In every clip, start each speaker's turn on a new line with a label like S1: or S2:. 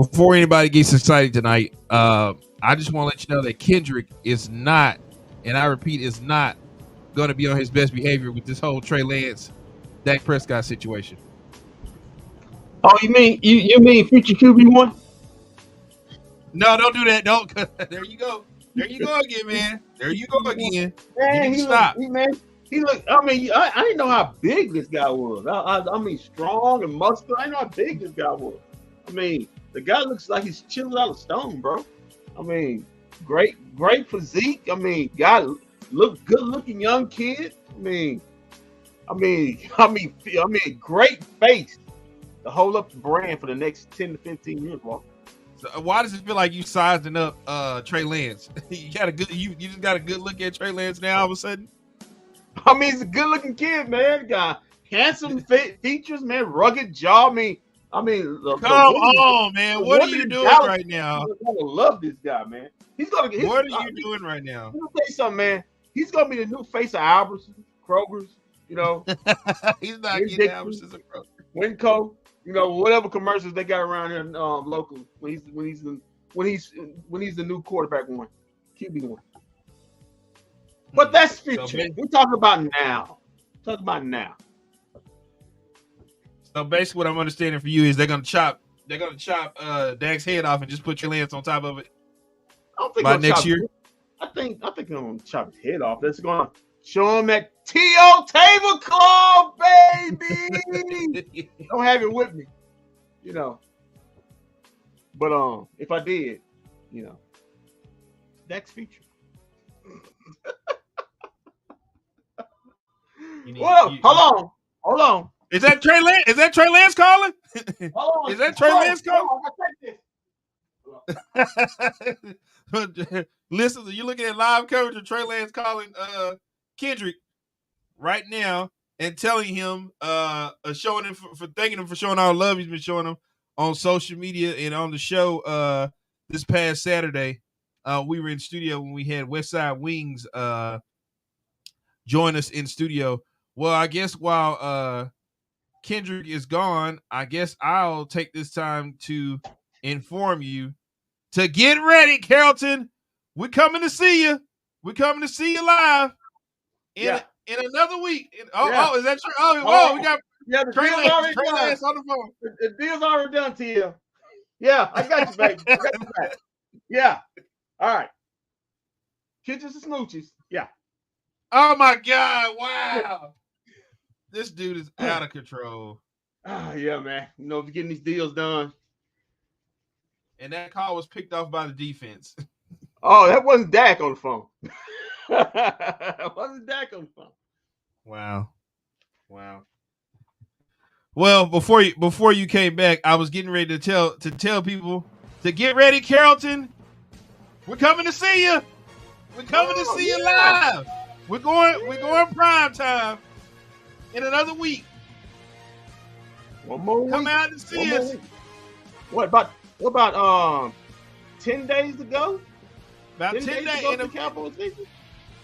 S1: Before anybody gets excited tonight, I just want to let you know that Kendrick is not, and I repeat, is not going to be on his best behavior with this whole Trey Lance, Dak Prescott situation.
S2: Oh, you mean future QB1?
S1: No, don't do that. Don't. There you go. There you go again, man. There you go again.
S2: Man,
S1: stop.
S2: He look. I mean, I didn't know how big this guy was. I mean, strong and muscular. I didn't know how big this guy was. I mean, the guy looks like he's chiseled out of stone, bro. I mean, great physique. I mean, guy look good looking young kid. I mean, great face to hold up the brand for the next 10 to 15 years, bro.
S1: So why does it feel like you sizing up Trey Lance? You just got a good look at Trey Lance now all of a sudden?
S2: I mean, he's a good looking kid, man. Got handsome features, man, rugged jaw. I mean,
S1: come on, man. What are you doing right now?
S2: I'm gonna love this guy, man.
S1: What are you doing right now?
S2: I'm gonna tell you something, man. He's gonna be the new face of Albertsons, Kroger's, you know.
S1: He's not getting Albertsons and Kroger.
S2: Winco, you know, whatever commercials they got around here local when he's the new quarterback one, QB1. But that's future. We're talking about now.
S1: So basically, what I'm understanding for you is they're gonna chop Dak's head off and just put Trey Lance on top of it.
S2: I don't think
S1: by next year.
S2: I think they're gonna chop his head off. That's gonna show him that T.O. tablecloth, baby. Don't have it with me, you know. But if I did, you know, Dak's future. Hold on.
S1: Is that Trey Lance? Is that Trey Lance calling?
S2: Hold on.
S1: Is that Trey Lance calling? Listen, you're looking at live coverage of Trey Lance calling Kendrick right now and telling him, showing him for thanking him for showing all the love he's been showing him on social media and on the show this past Saturday. We were in studio when we had Westside Wings join us in studio. Well, I guess while Kendrick is gone, I guess I'll take this time to inform you to get ready, Carrollton. We're coming to see you. We're coming to see you live in another week. Oh, is that true? Oh, we got
S2: the
S1: Trey
S2: Lance
S1: on the phone.
S2: The deal's already done to you. Yeah, I got you, baby. I got you back. Yeah. All right. Kitchens and smooches. Yeah.
S1: Oh my God! Wow. This dude is out of control.
S2: Yeah, man. You know, getting these deals done.
S1: And that call was picked off by the defense.
S2: Oh, that wasn't Dak on the phone. That wasn't Dak on the phone.
S1: Wow. Well, before you came back, I was getting ready to tell people to get ready, Carrollton. We're coming to see you. We're coming to see you live. We're going prime time in another week.
S2: One more week.
S1: Come out and see us.
S2: What about 10 days to go?
S1: About 10 days
S2: in the Cowboys season?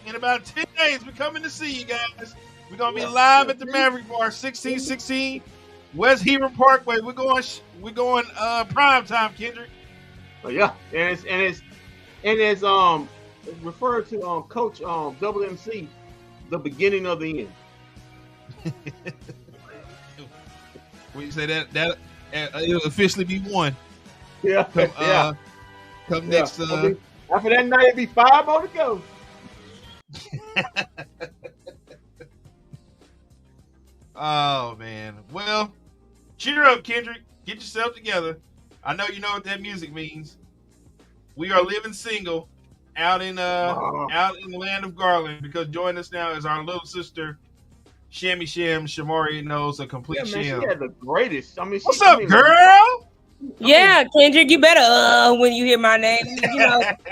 S1: In about 10 days, we're coming to see you guys. We're gonna be live at the Maverick Bar, 1616 West Hebron Parkway. We're going prime time, Kendrick.
S2: Oh yeah, and it's referred to Coach WMC, the beginning of the end.
S1: When you say that it'll officially be one.
S2: Yeah,
S1: Come next.
S2: After that night, it'll be 5 more to go.
S1: Oh man. Well, cheer up, Kendrick. Get yourself together. I know you know what that music means. We are living single out in the land of Garland, because joining us now is our little sister, Shammy Sham. Shamari knows a complete sham.
S2: She had the greatest.
S1: What's up, girl?
S3: Yeah, Kendrick, you better when you hear my name.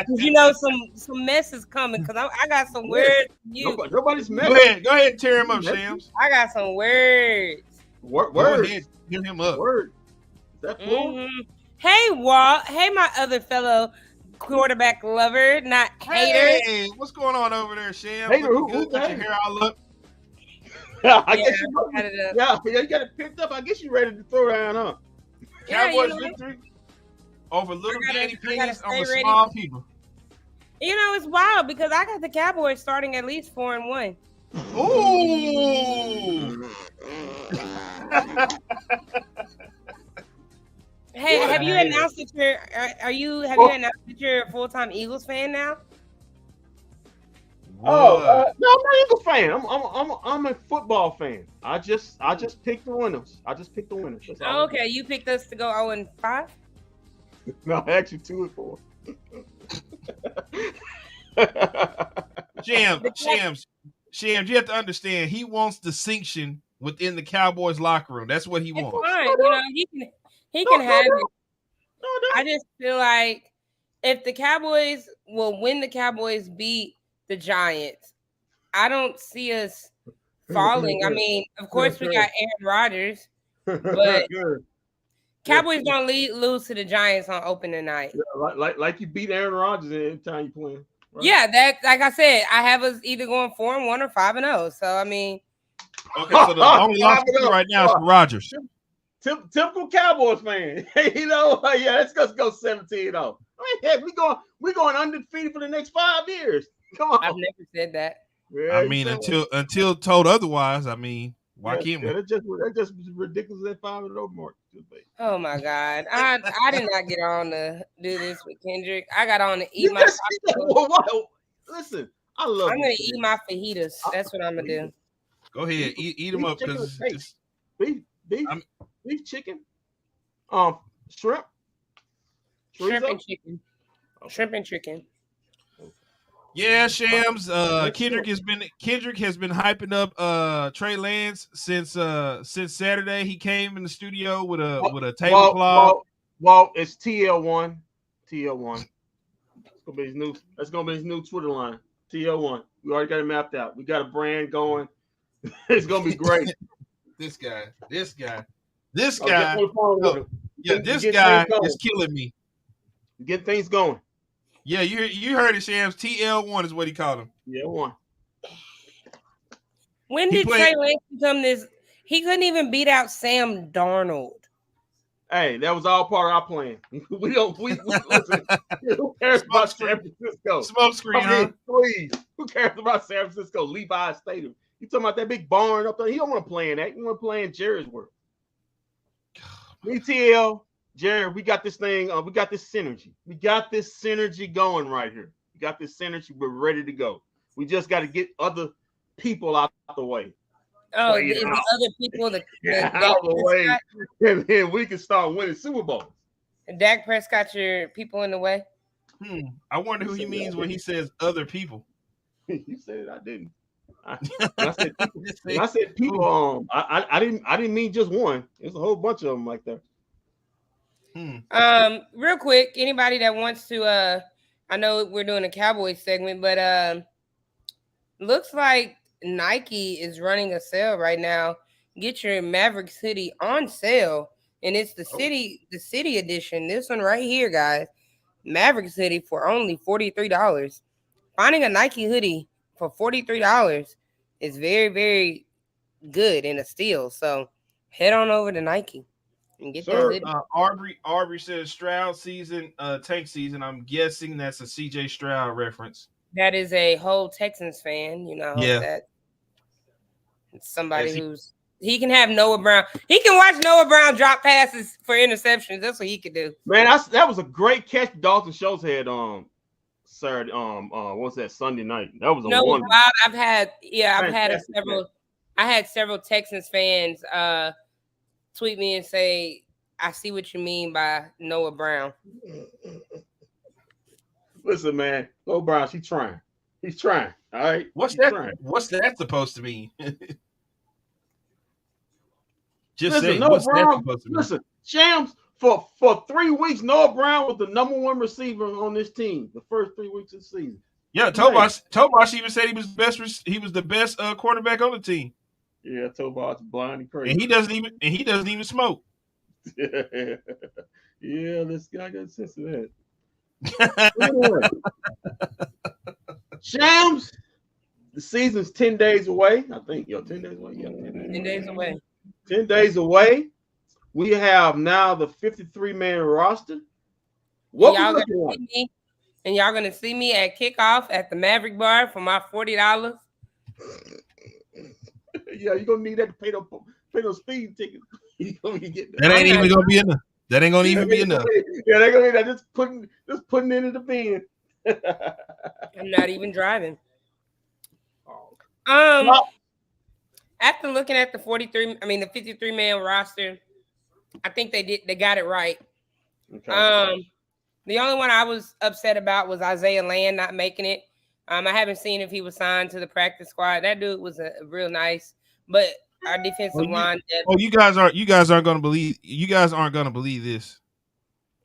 S3: You know some mess is coming, because I got some words.
S2: Nobody's mess.
S1: Go ahead and tear him up, Shams.
S3: I got some words.
S2: Words.
S1: Go ahead, tear him up.
S2: Words. Is that cool?
S3: Mm-hmm. Hey, Walt. Hey, my other fellow quarterback lover, not hater.
S1: Hey, what's going on over there, Sham?
S2: Hater,
S1: Good. Got your hair all up.
S2: I guess you got it picked up. I guess you're ready to throw down, huh?
S1: Cowboys victory. over little daddy
S3: I gotta
S1: pennies on
S3: stay
S1: the
S3: ready.
S1: small people.
S3: You know, it's wild because I got the Cowboys starting at least 4-1.
S1: Ooh.
S3: Hey,
S1: What
S3: have
S1: a
S3: you
S1: hater.
S3: announced that you're you announced that you're a full-time Eagles fan now?
S2: Oh,
S1: What?
S2: no, I'm not an Eagle fan. I'm a football fan. I just picked the winners. I just picked the winners. That's all.
S3: Oh, okay, you picked us to go 0-5.
S2: No, actually 2-4.
S1: Shams, you have to understand. He wants distinction within the Cowboys locker room. That's what he
S3: It's
S1: wants.
S3: fine, you know. He can have it.
S2: No,
S3: I just feel like if the Cowboys when the Cowboys beat the Giants, I don't see us falling. I mean, of course we got Aaron Rodgers, but Cowboys don't lose to the Giants on opening night.
S2: Yeah, like you beat Aaron Rodgers every time you play. Right?
S3: Yeah, that like I said, I have us either going 4-1 or 5-0. So I mean,
S1: Okay, so the only loss right now is for Rodgers.
S2: Typical Cowboys fan. You know, yeah, let's go 17-0. I mean, heck, we going undefeated for the next 5 years. Come on.
S3: I've never said that.
S2: Yeah,
S1: I mean, until told otherwise. I mean, why can't we?
S2: That's just ridiculous at 5-0 mark.
S3: Oh my God, I did not get on to do this with Kendrick. I got on to eat my.
S2: Listen, I love.
S3: I'm gonna eat my fajitas. That's what I'm gonna do.
S1: Go ahead, eat them up because
S2: beef chicken, shrimp
S3: and chicken, shrimp and chicken.
S1: Yeah, Shams. Kendrick has been hyping up Trey Lance since Saturday. He came in the studio with a tablecloth.
S2: Well, it's TL1. That's gonna be his new Twitter line. TL1. We already got it mapped out. We got a brand going. It's gonna be great.
S1: This guy. This guy is killing me.
S2: Get things going.
S1: Yeah, you heard it, Shams. TL1 is what he called him.
S2: Yeah, one.
S3: When did Trey Lance become this? He couldn't even beat out Sam Darnold.
S2: Hey, that was all part of our plan. We listen. Who cares about San Francisco?
S1: Smoke screen, huh?
S2: Please. Who cares about San Francisco? Levi Stadium. You talking about that big barn up there? He don't want to play in that. He want to play in Jerry's world. ETL, Jerry, we got this thing. We got this synergy. We got this synergy going right here. We got this synergy. We're ready to go. We just got to get other people out the way.
S3: Oh, the other people
S2: out the way, and then we can start winning Super Bowls.
S3: Dak Prescott, your people in the way.
S1: I wonder who he means when he says other people.
S2: You said it. I didn't. I said people. I didn't mean just one. There's a whole bunch of them like that.
S3: Real quick, anybody that wants to, I know we're doing a Cowboys segment, but looks like Nike is running a sale right now. Get your Mavericks hoodie on sale, and it's the city edition. This one right here, guys. Mavericks hoodie for only $43. Finding a Nike hoodie for $43 is very, very good and a steal. So head on over to Nike and get that hoodie.
S1: Aubrey says Stroud season, tank season. I'm guessing that's a CJ Stroud reference.
S3: That is a whole Texans fan, you know.
S1: Yeah.
S3: That it's somebody he can have Noah Brown. He can watch Noah Brown drop passes for interceptions. That's what he could do.
S2: Man, that was a great catch. Dalton Schultz had Saturday. What's that? Sunday night. That was a one.
S3: I've had several Texans fans tweet me and say, "I see what you mean by Noah Brown."
S2: Listen, man, Noah Brown, he's trying. All right.
S1: What's that supposed to mean?
S2: Listen, Shams, for 3 weeks, Noah Brown was the number one receiver on this team. The first 3 weeks of the season.
S1: Yeah, Tobosh even said he was the best quarterback on the team.
S2: Yeah, Tobosh blind and crazy.
S1: And he doesn't even smoke.
S2: Yeah, this guy got sense of that. Shams, the season's 10 days away. I think 10 days away. Yeah,
S3: 10 days away.
S2: 10 days away. We have now the 53-man roster. What
S3: y'all
S2: we
S3: gonna
S2: looking like?
S3: see me, and y'all gonna see me at kickoff at the Maverick Bar for my $40.
S2: Yeah, you're gonna need that to pay those speed tickets. You gonna get that.
S1: That ain't
S3: I'm
S1: even
S3: not
S1: gonna be enough. That ain't gonna even be enough.
S2: Yeah, they're gonna need that. Just putting it in the bin.
S3: I'm not even driving.
S2: Well,
S3: After looking at the 53-man roster, I think they got it right.
S2: okay.
S3: The only one I was upset about was Isaiah Land not making it. I haven't seen if he was signed to the practice squad. That dude was a real nice, but our defensive line depth.
S1: You guys aren't gonna believe. You guys aren't gonna believe this.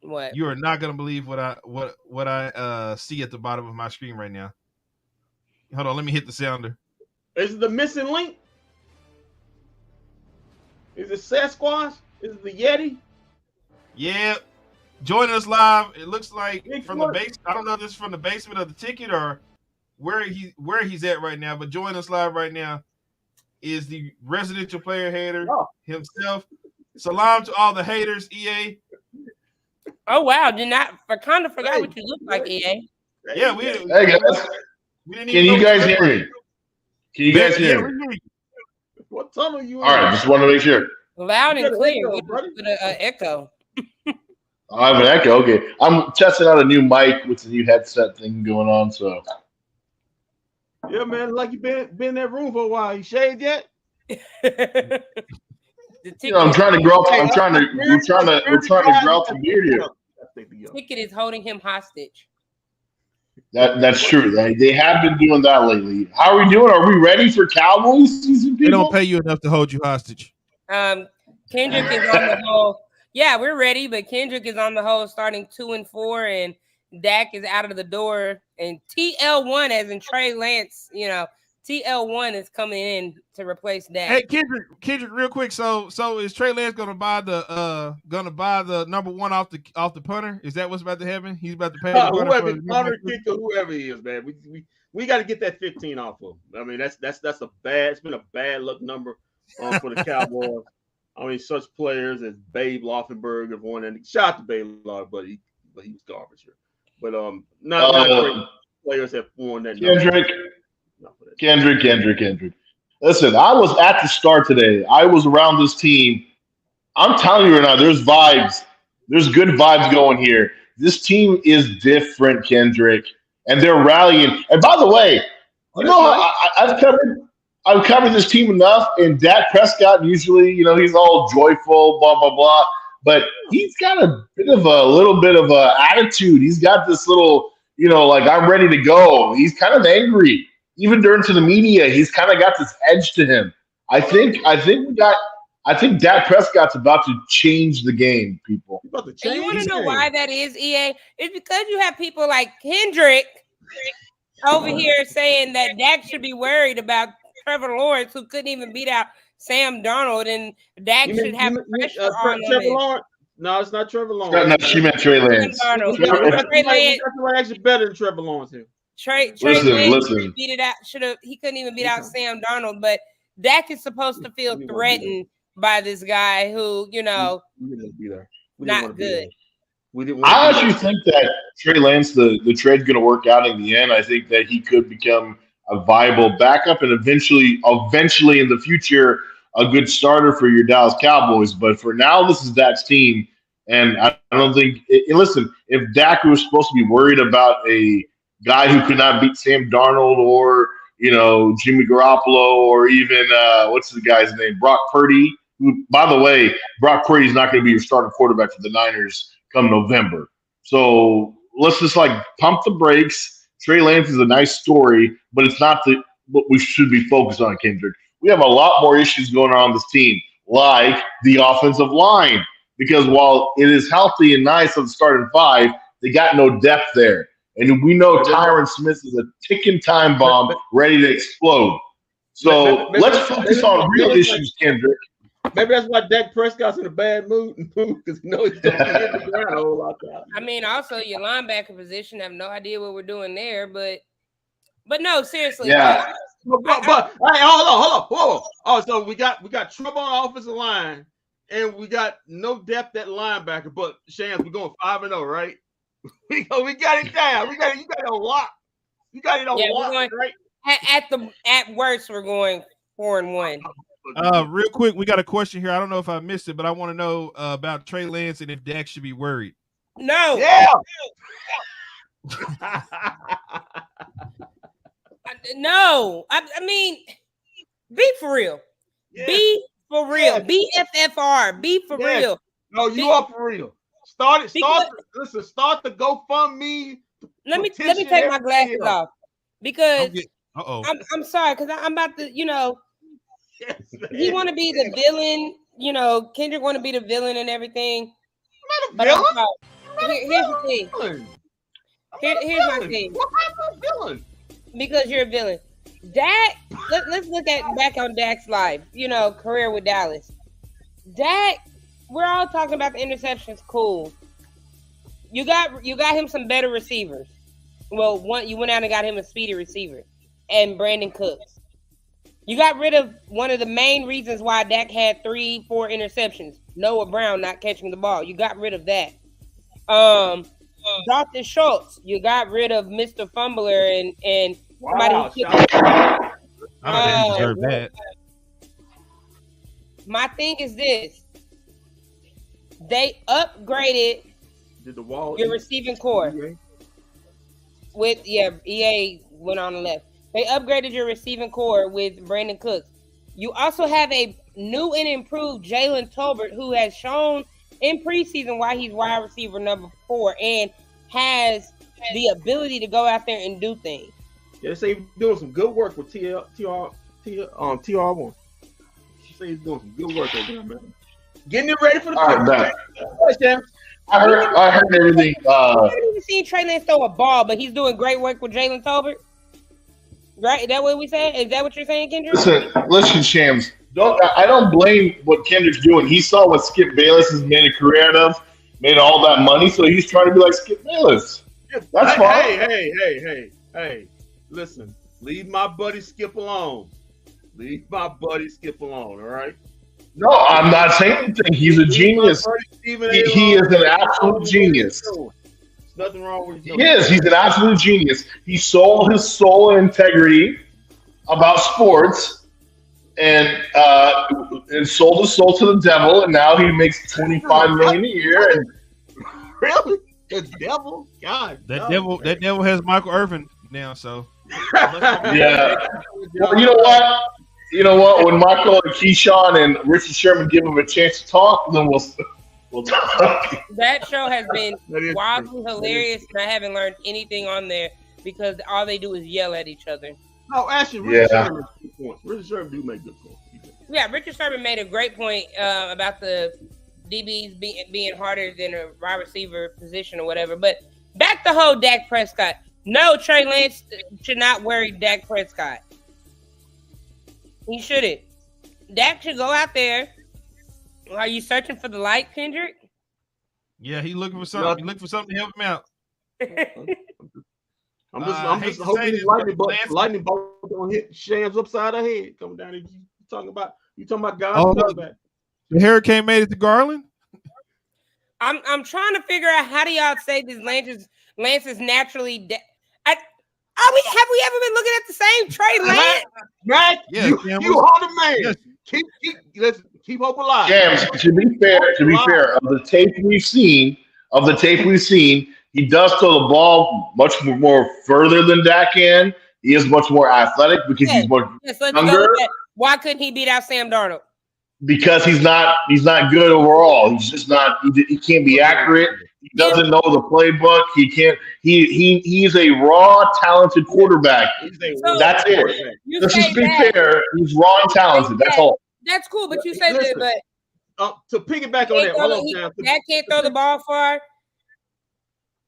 S3: What?
S1: You are not gonna believe what I see at the bottom of my screen right now. Hold on, let me hit the sounder.
S2: Is it the missing link? Is it Sasquatch? Is it the Yeti?
S1: Yeah. Joining us live. It looks like
S2: Big
S1: from the
S2: Foot.
S1: base. I don't know if this is from the basement of the ticket or where he's at right now. But joining us live right now is the residential player hater himself. Salam to all the haters, EA.
S3: Oh wow! I kind of forgot what you look like, EA.
S1: Yeah,
S4: Hey guys, can you guys hear me? Can you guys hear me?
S2: What tunnel you in?
S4: All right, just want to make sure.
S3: Loud
S2: You
S3: and
S2: got an
S3: clear
S2: echo,
S3: with
S2: buddy.
S3: an echo.
S4: I have an echo. Okay, I'm testing out a new mic with the new headset thing going on. So
S2: Yeah, man, like you been in that room for a while. You shaved yet?
S4: I'm trying to grow. We're trying to grow out the beard here.
S3: Ticket is holding him hostage.
S4: That's true. They have been doing that lately. How are we doing? Are we ready for Cowboys season?
S1: They
S4: People?
S1: don't pay you enough to hold you hostage.
S3: Kendrick is on the whole. Yeah, we're ready, but Kendrick is on the whole starting 2-4, and Dak is out of the door. And TL1, as in Trey Lance, TL1 is coming in to replace Dak.
S1: Hey, Kendrick, real quick. So is Trey Lance gonna buy the number one off the punter? Is that what's about to happen? He's about to pay the
S2: punter kicker, whoever he is, man. We got to get that 15 off of him. I mean, that's it's been a bad luck number for the Cowboys. I mean, such players as Babe Laufenberg have won, and shout out to Babe Laufenberg, but he was garbage here. But not great players have won that.
S4: Kendrick. Listen, I was at the start today. I was around this team. I'm telling you right now, there's vibes. There's good vibes going here. This team is different, Kendrick, and they're rallying. And by the way, I've covered this team enough, and Dak Prescott usually, he's all joyful, blah, blah, blah. But he's got a little bit of a attitude. He's got this little, like, I'm ready to go. He's kind of angry. Even during to the media, he's kind of got this edge to him. I think Dak Prescott's about to change the game, people.
S3: And you want to know why that is, EA? It's because you have people like Kendrick over here saying that Dak should be worried about Trevor Lawrence, who couldn't even beat out Sam Darnold, and Dak should have pressure on
S2: Trevor
S3: him.
S2: Lawrence? No, it's not Trevor Lawrence.
S4: No, she meant Trey Lance.
S2: Trey Lance actually better than Trevor Lawrence here.
S3: Trey Lance beat it out. He couldn't even beat out Sam Darnold, but Dak is supposed to feel threatened by this guy who, not good.
S4: I actually think that Trey Lance, the trade's going to work out in the end. I think that he could become a viable backup and eventually in the future, a good starter for your Dallas Cowboys. But for now, this is Dak's team. And I don't think listen, if Dak was supposed to be worried about a guy who could not beat Sam Darnold or, Jimmy Garoppolo or even what's the guy's name? Brock Purdy, who, by the way, Brock Purdy is not going to be your starting quarterback for the Niners come November. So let's just pump the brakes. Trey Lance is a nice story, but it's not what we should be focused on, Kendrick. We have a lot more issues going on this team, like the offensive line, because while it is healthy and nice on the starting five, they got no depth there. And we know Tyron Smith is a ticking time bomb ready to explode. So let's focus on real issues, Kendrick.
S2: Maybe that's why Dak Prescott's in a bad mood because he knows he's going to hit the ground a whole lot of time.
S3: I mean, also your linebacker position, I have no idea what we're doing there, but no, seriously.
S4: Yeah.
S2: But hey, hold on. Oh, so we got trouble on the offensive line, and we got no depth at linebacker. But Shams, we're going 5-0, right? We got it down. You got it on lock. You got it on lock, right?
S3: At worst, we're going 4-1.
S1: Real quick, we got a question here. I don't know if I missed it, but I want to know about Trey Lance and if Dak should be worried.
S3: No.
S2: Yeah.
S3: No. I mean, be for real. Yeah. Be for real. Yeah. BFFR. Be for real.
S2: No, you are for real. Start the GoFundMe.
S3: Let me take my glasses off because I'm sorry because I'm about to, yes, he want to be the villain. Kendrick want to be the villain and everything.
S2: I'm not a villain.
S3: Here's the thing. Here's my thing.
S2: Why am I a villain?
S3: Because you're a villain. Dak. Let's look back on Dak's life. Career with Dallas. Dak. We're all talking about the interceptions. Cool. You got him some better receivers. Well, you went out and got him a speedy receiver, and Brandon Cooks. You got rid of one of the main reasons why Dak had 3-4 interceptions. Noah Brown not catching the ball. You got rid of that. Dr. Schultz. You got rid of Mr. Fumbler and somebody who
S1: I don't deserve that.
S3: My thing is this. They upgraded your receiving core with EA went on the left. They upgraded your receiving core with Brandon Cooks. You also have a new and improved Jalen Tolbert who has shown in preseason why he's wide receiver number 4 and has the ability to go out there and do things.
S2: Yeah, they say he's doing some good work with TR1. She say he's doing some good work over there, man. Getting it ready for the
S4: I heard everything.
S3: I haven't even seen Trey Lance throw a ball, but he's doing great work with Jalen Tolbert. Right? Is that what we saying? Is that what you're saying, Kendrick?
S4: Listen, Shams. I don't blame what Kendrick's doing. He saw what Skip Bayless has made a career out of, made all that money, so he's trying to be like Skip Bayless. That's fine.
S2: Hey. Listen, leave my buddy Skip alone. All right?
S4: No, I'm not saying anything. He's a genius. He is an absolute genius.
S2: There's nothing wrong with him.
S4: He is. He's an absolute genius. He sold his soul and integrity about sports and sold his soul to the devil, and now he makes $25 million a year. And
S2: really? The devil? God.
S1: That devil has Michael Irvin now, so.
S4: Yeah. Well, you know what? When Michael and Keyshawn and Richard Sherman give him a chance to talk, then we'll talk.
S3: That show has been wildly hilarious, and I haven't learned anything on there because all they do is yell at each other.
S2: No, actually, Richard Sherman makes good points. Richard Sherman do make good points.
S3: Yeah, Richard Sherman made a great point about the DBs being harder than a wide receiver position or whatever. But back to whole Dak Prescott. No, Trey Lance should not worry Dak Prescott. He shouldn't. Dak should go out there. Are you searching for the light, Kendrick?
S1: Yeah, he's looking for something. He's looking for something to help him out.
S2: I'm just hoping the lightning bolt don't hit Shams upside the head. Coming down here, you talking about God's back.
S1: The hurricane made it to Garland.
S3: I'm trying to figure out how do y'all say this Lance is naturally. Have we ever been looking at the same Trey Lance?
S2: Matt, you are the man. Yes. Let's keep hope alive.
S4: James, to be fair, of the tape we've seen, he does throw the ball much more further than Dak can. He is much more athletic because he's more younger.
S3: Why couldn't he beat out Sam Darnold?
S4: Because he's not good overall. He's just not. He can't be accurate. He doesn't know the playbook. He can't. He's a raw, talented quarterback. That's it. Let's just be fair. He's raw and talented. That's all.
S3: That's cool, but you say that. But
S2: to piggyback on that,
S3: Dak can't throw the ball far.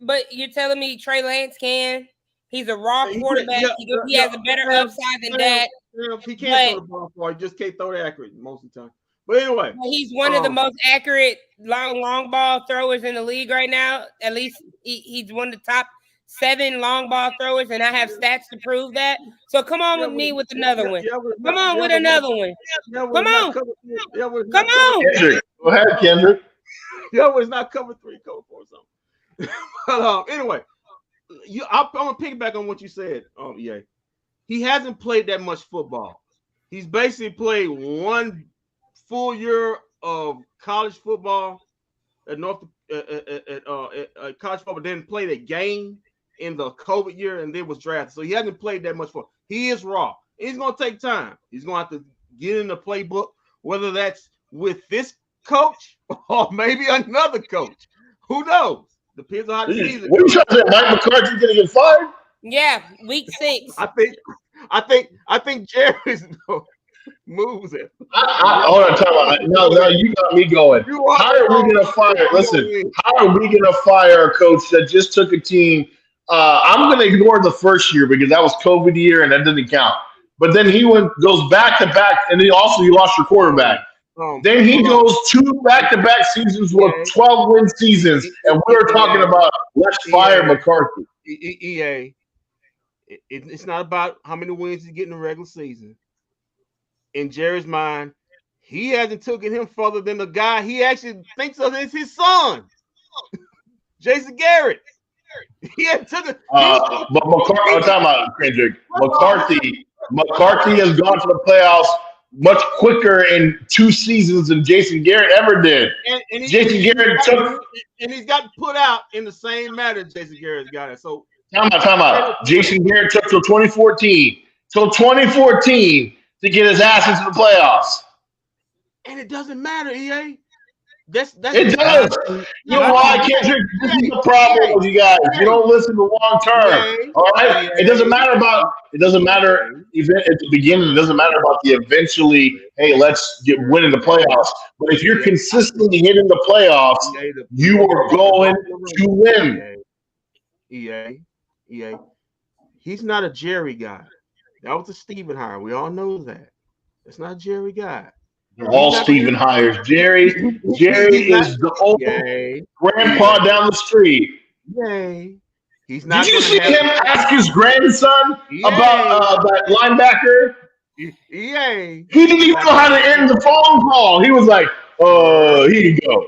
S3: But you're telling me Trey Lance can? He's a raw quarterback. He has a better upside than Dak.
S2: He can't throw the ball far. He just can't throw it accurate most of the time. But anyway,
S3: he's one of the most accurate long ball throwers in the league right now. At least he's one of the top 7 long ball throwers, and I have stats to prove that. So come on with me with another one. Come on with another one. Come on. Come on.
S4: Go ahead, Kendrick.
S2: Yo, it's not cover 3, cover 4 something. But anyway, I'm gonna piggyback on what you said. Yeah, he hasn't played that much football. He's basically played one full year of college football at college football, then played a game in the COVID year, and then was drafted. So he hasn't played that much football. He is raw. He's gonna take time. He's gonna have to get in the playbook, whether that's with this coach or maybe another coach. Who knows? Depends on how the season
S4: What are you trying to say? Mike McCarthy's gonna get fired?
S3: Yeah, week 6.
S2: I think Jerry's moves it.
S4: Hold on, time out. No, you got me going. How are we gonna fire? Listen, how are we gonna fire a coach that just took a team? I'm gonna ignore the first year because that was COVID year and that didn't count. But then he goes back to back, and you lost your quarterback. Then he goes 2 back-to-back seasons with 12-win seasons, and we're talking about let's fire McCarthy.
S2: EA, it's not about how many wins he get in the regular season. In Jerry's mind, he hasn't taken him further than the guy he actually thinks of as his son, Jason Garrett. He had took it.
S4: But McCarthy, I'm talking about Kendrick. McCarthy has gone to the playoffs much quicker in 2 seasons than Jason Garrett ever did.
S2: And
S4: Jason Garrett took,
S2: and he's got put out in the same manner Jason Garrett's got it. So
S4: time out. Jason Garrett took till 2014 to get his ass into the playoffs.
S2: And it doesn't matter, EA. That's
S4: it does. You know why, Kendrick? This is the problem with you guys. You don't listen to long term. All right. It doesn't matter even at the beginning. It doesn't matter about the eventually. Hey, let's win in the playoffs. But if you're consistently hitting the playoffs, you are going to win.
S2: EA. He's not a Jerry guy. That was a Steven hire. We all know that. It's not a Jerry guy.
S4: They're all Steven hires. Jerry is the old grandpa down the street.
S2: Yay. He's not.
S4: Did you see him ask his grandson about that linebacker?
S2: Yay.
S4: He didn't even know how to end the phone call. He was like, here you go.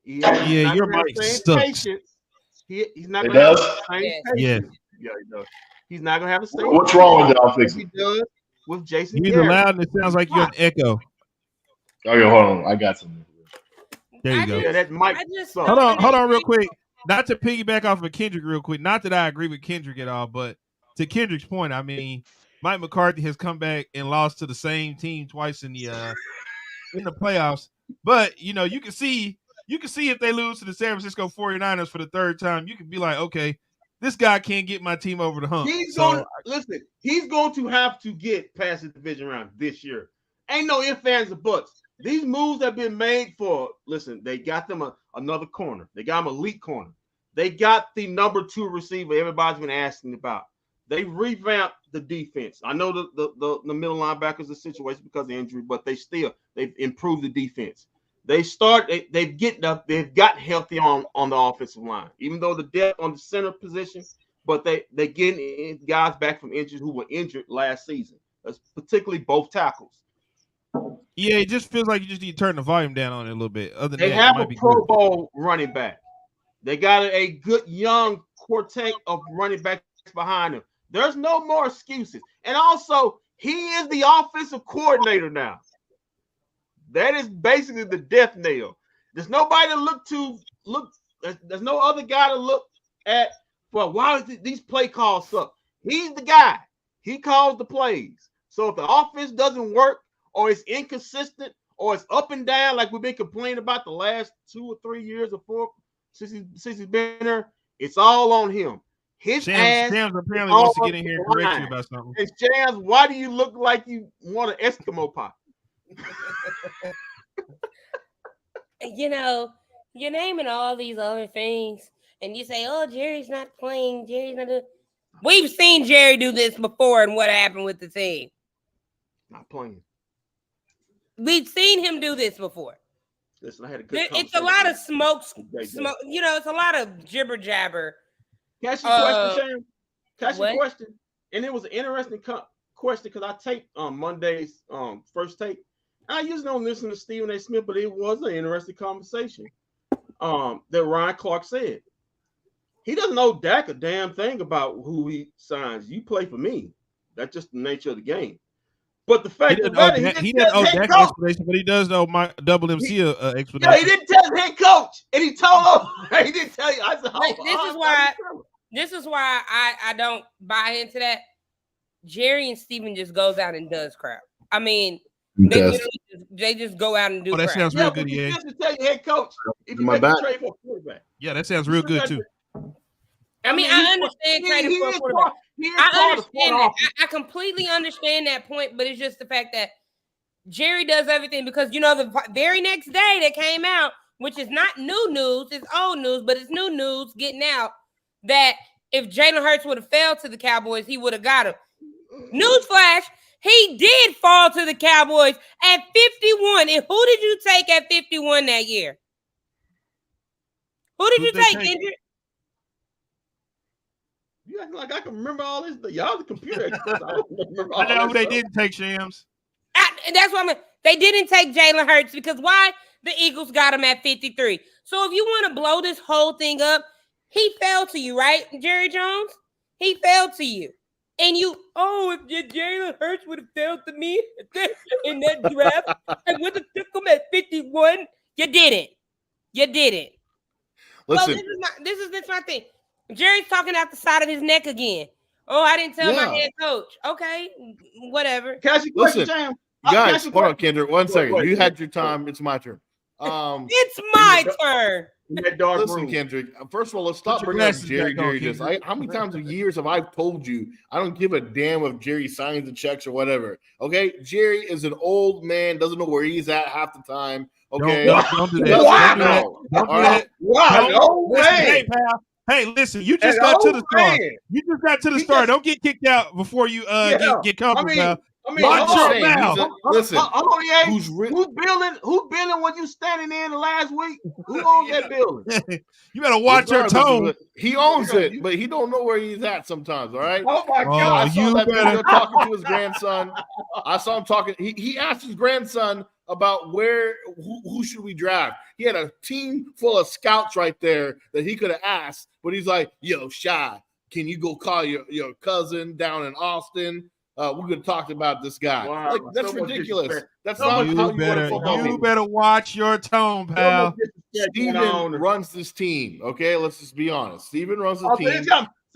S2: Yeah,
S1: your mic sucks.
S2: He's not
S4: going
S2: to have the same patience.
S1: Yeah,
S2: he does. He's not going to have the same.
S4: What's wrong with that? I'll fix it.
S2: He does with Jason
S1: you're loud and it sounds like you're an echo.
S4: Okay, hold on. I got something.
S1: There you go.
S2: Yeah, that mic.
S1: Hold on real quick. Not to piggyback off of Kendrick real quick. Not that I agree with Kendrick at all, but to Kendrick's point, I mean, Mike McCarthy has come back and lost to the same team twice in the playoffs. But you can see if they lose to the San Francisco 49ers for the 3rd time, you can be like, okay, this guy can't get my team over the hump.
S2: He's going to have to get past the division round this year. Ain't no ifs, ands, or buts. These moves have been made for, they got them another corner. They got them elite corner. They got the number 2 receiver everybody's been asking about. They revamped the defense. I know the middle linebackers are situation because of injury, but they've improved the defense. They've got healthy on the offensive line, even though the depth on the center position, but they getting guys back from injuries who were injured last season, particularly both tackles.
S1: Yeah, it just feels like you just need to turn the volume down on it a little bit. Other than
S2: they
S1: that,
S2: have a Pro Bowl running back. They got a good young quartet of running backs behind him. There's no more excuses. And also, he is the offensive coordinator now. That is basically the death nail. There's nobody to look. There's no other guy to look at for why these play calls suck. He's the guy. He calls the plays. So if the offense doesn't work, or it's inconsistent, or it's up and down, like we've been complaining about the last 2 or 3 years or 4 since he's been there, it's all on him. His
S1: Shams apparently wants to get in here and correct you about something.
S2: And Shams, why do you look like you want an Eskimo pie?
S3: You're naming all these other things, and you say, "Oh, Jerry's not playing. Jerry's not doing." We've seen Jerry do this before, and what happened with the team?
S2: Not playing.
S3: We've seen him do this before.
S2: Listen, I had a good.
S3: It's a lot of smoke. It's a lot of jibber jabber.
S2: Can I ask you a question, Sham? Can I ask you a question? And it was an interesting question because I taped Monday's first take. I usually don't listen to Stephen A. Smith, but it was an interesting conversation that Ryan Clark said. he doesn't know Dak a damn thing about who he signs. You play for me. That's just the nature of the game. But the fact of the matter,
S1: he didn't owe Dak an explanation, but he does know my double MC explanation.
S2: Yeah, he didn't tell the head coach, and he told him. He didn't tell you. I said,
S3: this is why I don't buy into that. Jerry and Steven just goes out and does crap. I mean, they just go out and do crap.
S1: That sounds real good, yeah.
S2: Just to tell your head coach if you make a trade for a quarterback.
S1: Yeah, that sounds real good too.
S3: I mean, I understand trading for a quarterback. I understand that. I completely understand that point, but it's just the fact that Jerry does everything because, you know, the very next day that came out, which is not new news, it's old news, but it's new news getting out that if Jalen Hurts would have fell to the Cowboys, he would have got him. Newsflash, he did fall to the Cowboys at 51. And who did you take at 51 that year? Who did you take, Kendrick?
S2: You acting like I can remember all this. Y'all the computer experts. I don't remember all
S1: I know they
S2: stuff.
S1: didn't take Shams.
S3: That's what I mean. They didn't take Jalen Hurts because why? The Eagles got him at 53. So if you want to blow this whole thing up, he fell to you, right, Jerry Jones? He fell to you. And you, if Jalen Hurts would have failed to me in that draft, I would have took him at 51. You didn't.
S4: Listen.
S3: So this is my thing. Jerry's talking out the side of his neck again. Oh, I didn't tell my head coach. Okay, whatever.
S4: Listen, guys, hold on, Kendrick. 1 second. You had your time. It's my turn.
S3: It's my turn.
S4: Listen, Kendrick. First of all, let's stop bringing up Jerry. How many times in years have I told you I don't give a damn if Jerry signs the checks or whatever? Okay, Jerry is an old man, doesn't know where he's at half the time. Okay,
S1: don't do that. Don't do that.
S2: Wow, no way.
S1: Hey, pal. Hey, listen, you just got to the start. You just got to the start. Don't get kicked out before you get comfortable.
S4: Listen,
S2: who's building when you standing there in the last week? Who owns that building?
S1: You better watch your tone.
S4: He owns it, but he don't know where he's at sometimes. All right.
S2: Oh my God!
S4: I saw that video talking to his grandson. I saw him talking. He asked his grandson about who should we draft. He had a team full of scouts right there that he could have asked, but he's like, "Yo, Shy, can you go call your cousin down in Austin? We're gonna talk about this guy."
S2: Wow,
S4: like that's so ridiculous. That's not how you want
S1: You better watch your tone, pal.
S2: Steven
S4: runs this team. Okay, let's just be honest. Steven runs the team.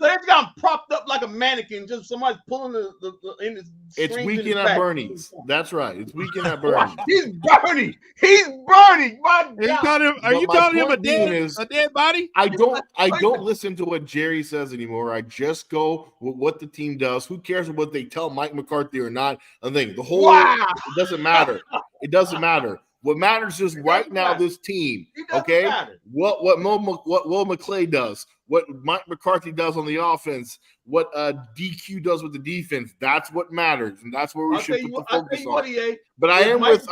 S2: So it's got propped up like a mannequin. Just somebody's pulling the in his.
S4: It's weekend at Bernie's. That's right. It's weekend at Bernie's.
S2: He's burning. My God.
S1: Are you calling him a dead body?
S4: I don't listen to what Jerry says anymore. I just go with what the team does. Who cares what they tell Mike McCarthy or not? I think the whole it doesn't matter. It doesn't matter. What matters is right now this team. Okay, what Will McClay does, what Mike McCarthy does on the offense, what DQ does with the defense. That's what matters, and that's where we should put the focus on. But I am with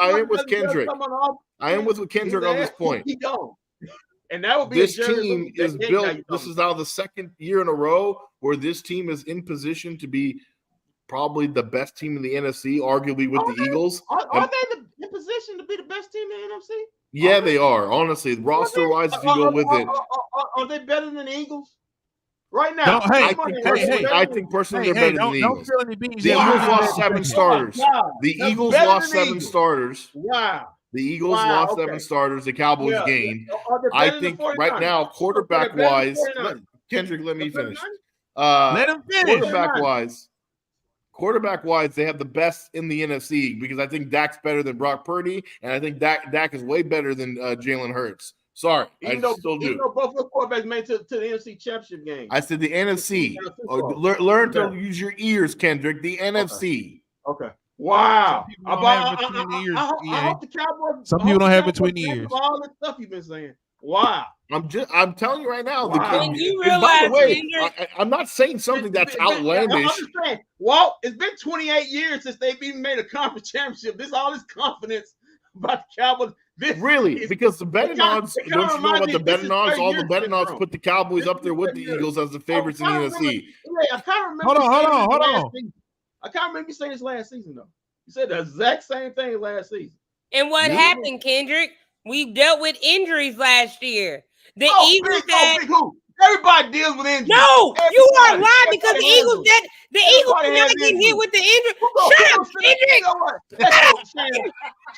S4: Kendrick. I am with Kendrick on this point.
S2: And that would be
S4: this team is built. This is now the second year in a row where this team is in position to be probably the best team in the NFC, arguably with the Eagles.
S2: Are they in position to be the best team in the NFC?
S4: Yeah, they are. Honestly, roster-wise, if you go with it.
S2: Are they better than the Eagles? Right now.
S4: I think personally they're better than the Eagles. The Eagles lost 7 starters. The Eagles lost 7 starters.
S2: Wow.
S4: The Eagles lost 7 starters. The Cowboys gained. I think right now, quarterback-wise, Kendrick, let me finish.
S1: Let him finish.
S4: Quarterback-wise, they have the best in the NFC because I think Dak's better than Brock Purdy, and I think Dak is way better than Jalen Hurts. Sorry,
S2: even though both of the quarterbacks made to the NFC Championship game.
S4: I said the NFC. Learn to use your ears, Kendrick. The NFC.
S2: Okay. Wow.
S1: I
S2: hope the Cowboys.
S1: Some people don't have between the ears.
S2: All the stuff you've been saying. Wow.
S4: I'm telling you right now.
S3: Wow. You
S4: realize, by the way, I'm not saying something that's outlandish.
S2: Walt, it's been 28 years since they've even made a conference championship. All this confidence about the Cowboys.
S4: Because the betting odds, don't you know about the betting odds? All the betting odds put the Cowboys up there with the Eagles as the favorites in the NFC.
S2: I can't remember.
S1: Hold on.
S2: I can't remember you saying this last season, though. You said the exact same thing last season.
S3: And what happened, Kendrick? We dealt with injuries last year. The Eagles had
S2: Everybody deals with injuries.
S3: No, you are
S2: Everybody.
S3: lying because the
S2: Everybody
S3: Eagles
S2: has
S3: the Eagles
S2: Everybody
S3: did not
S2: has
S3: get hit
S2: injuries.
S3: with the injury.
S2: You
S3: Shut up,
S2: You
S3: Kendrick.
S2: know what? That's so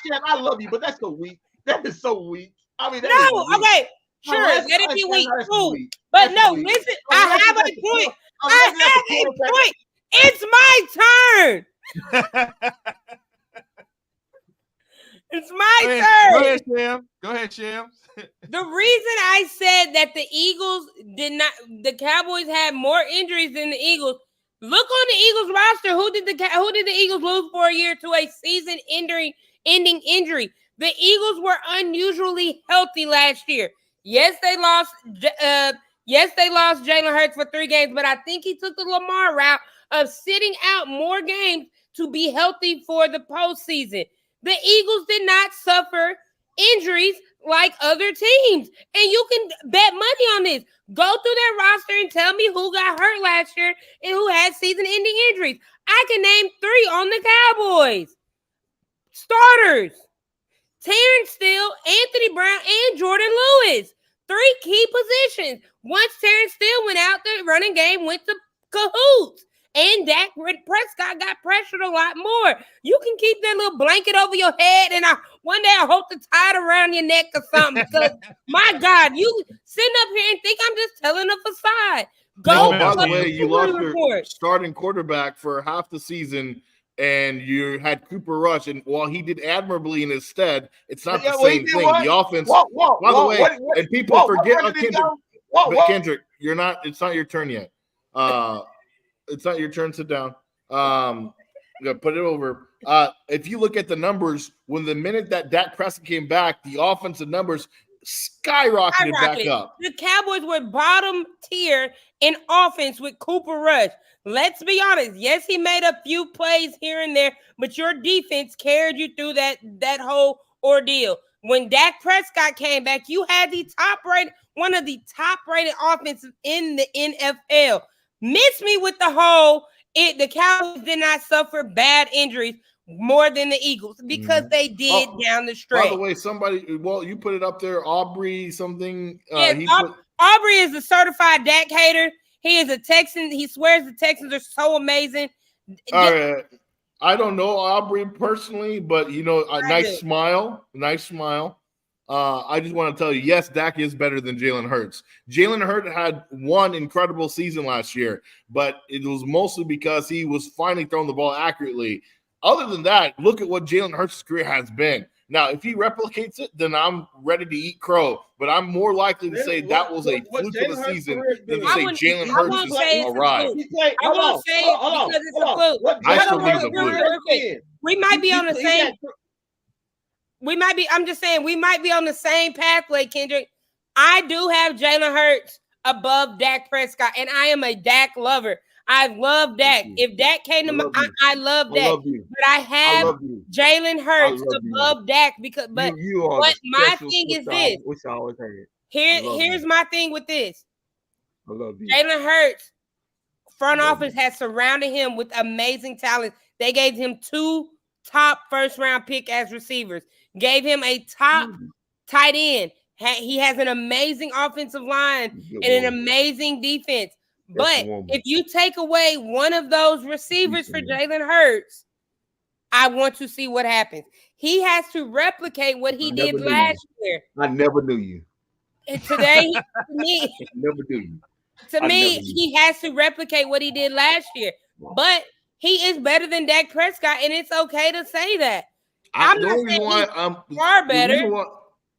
S2: Shan, I love you, but that's so weak. That is so weak. I mean, that is
S3: No,
S2: weak.
S3: okay. Sure,
S2: Unless-
S3: let it be
S2: Shan,
S3: weak.
S2: that's
S3: Cool.
S2: weak.
S3: But
S2: That's
S3: no,
S2: weak.
S3: listen,
S2: Unless
S3: I have
S2: that's
S3: a
S2: the
S3: point.
S2: unless
S3: I
S2: that's the
S3: have a
S2: quarterback.
S3: point. It's my turn. It's my turn.
S1: Go ahead, Sham. Go ahead, Sham.
S3: The reason I said that the Cowboys had more injuries than the Eagles. Look on the Eagles roster. Who did the Eagles lose for a year to a season-ending injury? The Eagles were unusually healthy last year. Yes, they lost. Jalen Hurts for 3 games, but I think he took the Lamar route of sitting out more games to be healthy for the postseason. The Eagles did not suffer injuries like other teams. And you can bet money on this. Go through their roster and tell me who got hurt last year and who had season-ending injuries. I can name 3 on the Cowboys. Starters. Terrence Steele, Anthony Brown, and Jordan Lewis. 3 key positions. Once Terrence Steele went out, the running game went to cahoots. And Dak Prescott got pressured a lot more. You can keep that little blanket over your head, and one day I hope to tie it around your neck or something. Because, my God, you sitting up here and think I'm just telling a facade. Go.
S5: By the way, you lost your
S3: report.
S5: starting quarterback for half the season, and you had Cooper Rush, and while he did admirably in his stead, it's not the same thing.
S2: What?
S5: The offense,
S2: by
S5: the way, and people forget Kendrick. But Kendrick, it's not your turn yet. It's not your turn. Sit down. Put it over. If you look at the numbers, when the minute that Dak Prescott came back, the offensive numbers skyrocketed back up.
S3: The Cowboys were bottom tier in offense with Cooper Rush. Let's be honest. Yes, he made a few plays here and there, but your defense carried you through that whole ordeal. When Dak Prescott came back, you had one of the top-rated offenses in the NFL. Miss me with the Cowboys did not suffer bad injuries more than the Eagles because they did down the stretch.
S5: By the way, you put it up there, Aubrey something.
S3: Yes, Aubrey is a certified Dak hater. He is a Texan. He swears the Texans are so amazing.
S5: All right. I don't know Aubrey personally, but nice smile. I just want to tell you, yes, Dak is better than Jalen Hurts. Jalen Hurts had one incredible season last year, but it was mostly because he was finally throwing the ball accurately. Other than that, look at what Jalen Hurts' career has been. Now, if he replicates it, then I'm ready to eat crow. But I'm more likely to say that was a fluke of the season than to say Jalen Hurts is arrived.
S3: I won't say it because it's a fluke.
S5: I still think it's a fluke.
S3: We might be on the same. I'm just saying, we might be on the same pathway, Kendrick. I do have Jalen Hurts above Dak Prescott, and I am a Dak lover. I love Dak. If Dak came to my, I love Dak. But I have Jalen Hurts above Dak but my thing is this. Here's my thing with this.
S2: I love you.
S3: Jalen Hurts, front office has surrounded him with amazing talent. They gave him 2 top first-round pick as receivers. Gave him a top tight end. He has an amazing offensive line and an amazing defense. But if you take away one of those receivers for Jalen Hurts, I want to see what happens. He has to replicate what he did last year.
S2: I never knew you.
S3: And today, he has to replicate what he did last year. But he is better than Dak Prescott, and it's okay to say that. I'm not saying he's far better.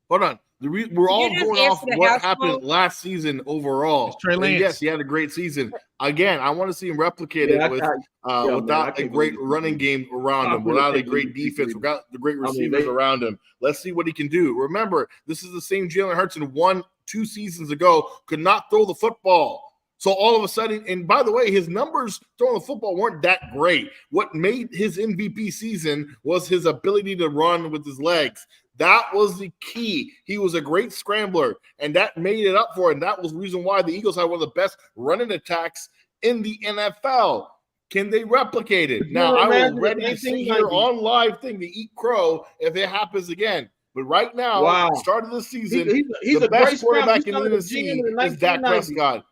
S5: Hold on. We're all going off what happened last season overall. Yes, he had a great season. Again, I want to see him replicate it without a great running game around him, without a great defense, without the great receivers around him. Let's see what he can do. Remember, this is the same Jalen Hurts in 1-2 seasons ago could not throw the football. So all of a sudden, and by the way, his numbers throwing the football weren't that great. What made his MVP season was his ability to run with his legs. That was the key. He was a great scrambler, and that made it up for it. And that was the reason why the Eagles had one of the best running attacks in the NFL. Can they replicate it? Now, I will ready to sit here on live thing to eat crow if it happens again. But right now, start of the season,
S2: he's
S5: the
S2: a
S5: best
S2: great
S5: quarterback in the NFC is Dak Prescott.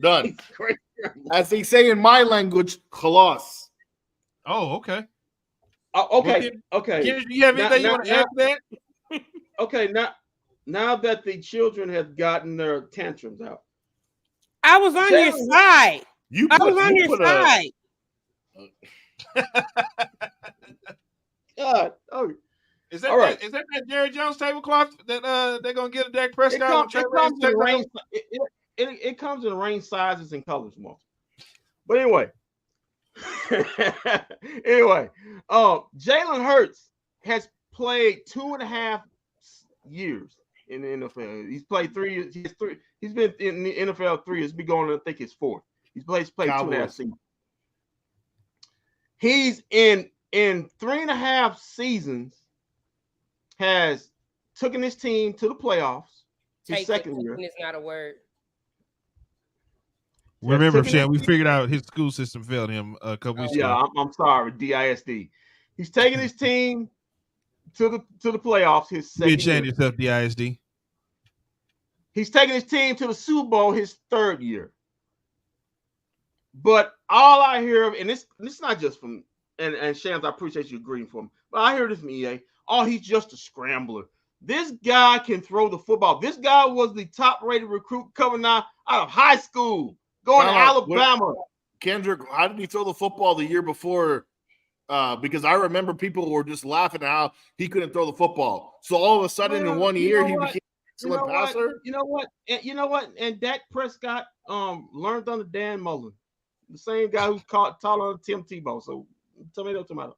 S5: Done. As they say in my language, khalas.
S1: Oh, okay.
S2: Okay.
S1: Well, do you have anything you want to add to that?
S2: Okay, now that the children have gotten their tantrums out,
S3: I was on your side. I was on your side.
S2: God,
S1: is that Jerry Jones tablecloth that they're gonna get a Dak Prescott?
S2: It comes in range, sizes, and colors, most. But anyway, Jalen Hurts has played 2.5 years in the NFL. He's played 3 years. He's been in the NFL 3 years. He's been going, I think, his 4th. He's played 2.5 seasons. He's in 3.5 seasons has taken his team to the playoffs. His second year.
S3: It's not a word.
S1: Remember, Shan, we figured out his school system failed him a couple weeks ago.
S2: Yeah, I'm sorry, DISD. He's taking his team to the playoffs. His second year.
S1: Yourself, DISD.
S2: He's taking his team to the Super Bowl his 3rd year. But all I hear, and this is not just from and Shams, I appreciate you agreeing for him, but I hear this from EA. Oh, he's just a scrambler. This guy can throw the football. This guy was the top-rated recruit coming out of high school, going to Alabama.
S5: Kendrick, how did he throw the football the year before? Because I remember people were just laughing at how he couldn't throw the football. So all of a sudden, in 1 year, he became an excellent passer.
S2: You know what? And Dak Prescott learned under Dan Mullen, the same guy who's taller than Tim Tebow. So tomato.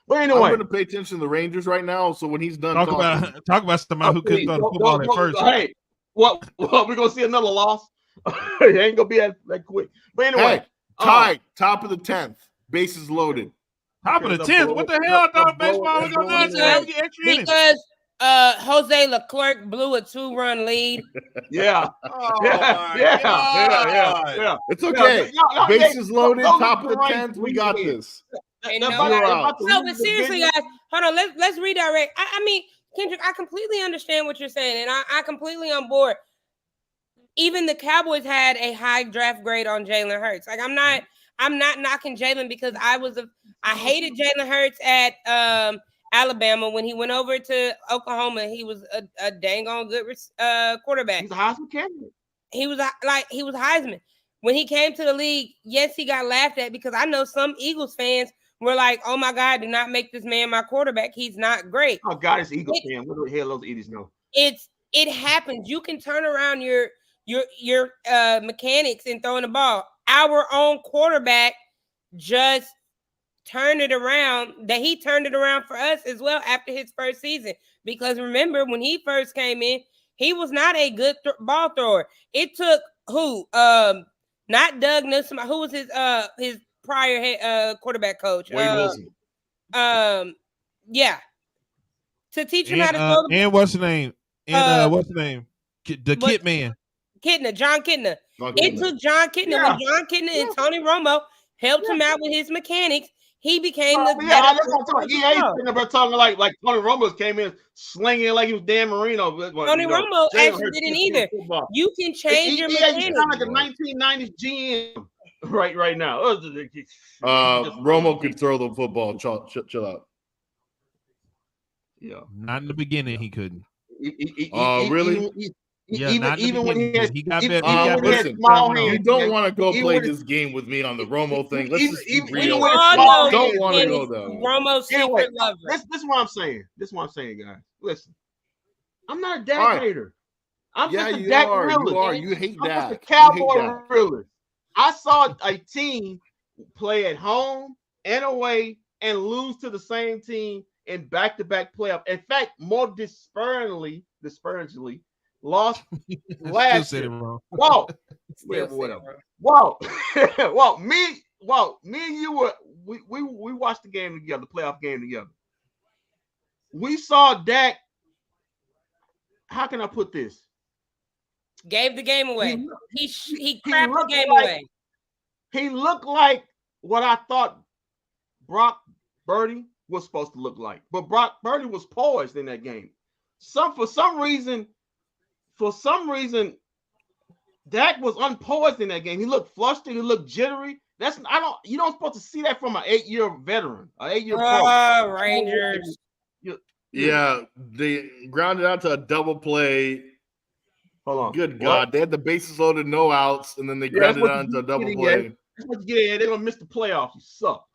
S2: But anyway,
S5: I'm going to pay attention to the Rangers right now. So when he's done,
S1: talk about somebody who couldn't throw the football at first.
S2: Hey, we're gonna see another loss. It ain't gonna be that quick. But anyway,
S5: tied, top of the 10th, bases loaded.
S1: Top of the 10th. What the hell? I thought baseball was going to
S3: because Jose Leclerc blew a 2-run lead.
S2: Yeah.
S5: Yeah. It's okay. Bases loaded, top of the 10th. We got this.
S3: No, but seriously, guys, hold on. Let's redirect. I mean, Kendrick, I completely understand what you're saying, and I completely on board. Even the Cowboys had a high draft grade on Jalen Hurts. Like I'm not knocking Jalen because I hated Jalen Hurts at Alabama. When he went over to Oklahoma, he was a dang on good quarterback.
S2: He's a Heisman candidate.
S3: He was Heisman. When he came to the league, yes, he got laughed at because I know some Eagles fans were like, "Oh my God, do not make this man my quarterback. He's not great."
S2: Oh God, it's Eagles fan. What the hell those idiots know?
S3: It happens. You can turn around your mechanics in throwing the ball. Our own quarterback just turned it around. That he turned it around for us as well after his first season. Because remember, when he first came in, he was not a good ball thrower. It took who? Not Doug Newsom. Who was his prior quarterback coach?
S2: Wade Wilson.
S3: Yeah. To teach him how to throw the
S1: and what's the name? And what's the name? The Kit Man.
S3: John Kitna. It took John Kitna.
S2: Yeah.
S3: When John Kitna and Tony Romo helped him out with his mechanics, he became
S2: that's what I'm talking about. Talking like Tony Romo came in slinging like he was Dan Marino.
S3: Tony Romo actually didn't either. You can change your mechanics.
S2: You sound like a 1990s GM right now.
S5: Romo could throw the football. Chill out.
S2: Yeah.
S1: Not in the beginning, he couldn't.
S5: Really?
S2: Even when he got
S5: listen,
S2: small hands,
S5: you don't want to go play this game with me on the Romo thing. Let's just be real.
S3: Don't
S5: want to go though.
S3: Romo's secret lover.
S2: This is what I'm saying. Guys. Listen, I'm not a Dak hater. I'm just a Dak realist.
S5: You hate Dak.
S2: I'm just a Cowboy realist. I saw a team play at home and away and lose to the same team in back-to-back playoff. In fact, more disparagingly, lost last year. Whoa, whatever. Whoa, me and you we watched the game together, the playoff game together. We saw Dak. How can I put this?
S3: Gave the game away. He crapped the game away.
S2: He looked like what I thought Brock Purdy was supposed to look like, but Brock Purdy was poised in that game. for some reason, Dak was unpoised in that game. He looked flustered. He looked jittery. You don't supposed to see that from an 8-year veteran, an 8-year pro.
S3: Rangers.
S5: Yeah, they grounded out to a double play.
S2: Hold on.
S5: Good God. They had the bases loaded, no outs, and then they grounded out into a double play.
S2: That's what you get. They're going to miss the playoffs. You suck.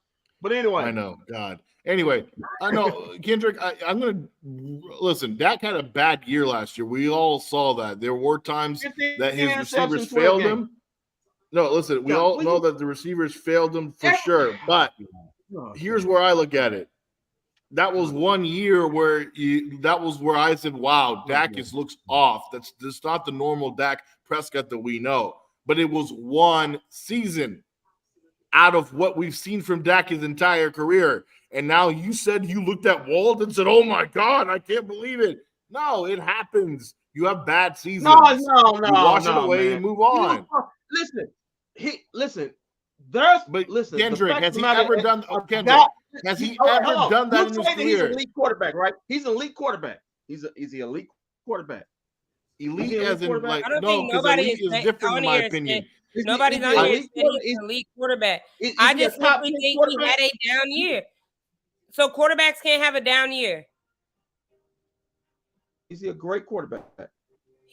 S2: But anyway.
S5: I know. God. Anyway, I know, Kendrick, I'm going to listen. Dak had a bad year last year. We all saw that. There were times that his receivers failed him. No, listen, we all know that the receivers failed him for sure. But here's where I look at it. That was 1 year where I said, wow, Dak looks off. That's not the normal Dak Prescott that we know. But it was one season out of what we've seen from Dak his entire career. And now you said you looked at Walt and said, oh, my God, I can't believe it. No, it happens. You have bad seasons.
S2: No.
S5: You wash it away and move on.
S2: Listen.
S5: Kendrick, has he ever done that in his career?
S2: He's an elite quarterback, right? He's an elite quarterback. Is he elite quarterback?
S5: Elite as in like no, because elite is different in my opinion.
S3: Nobody's on here saying he's an elite quarterback. I just simply think he had a down year. So quarterbacks can't have a down year.
S2: Is he a great quarterback?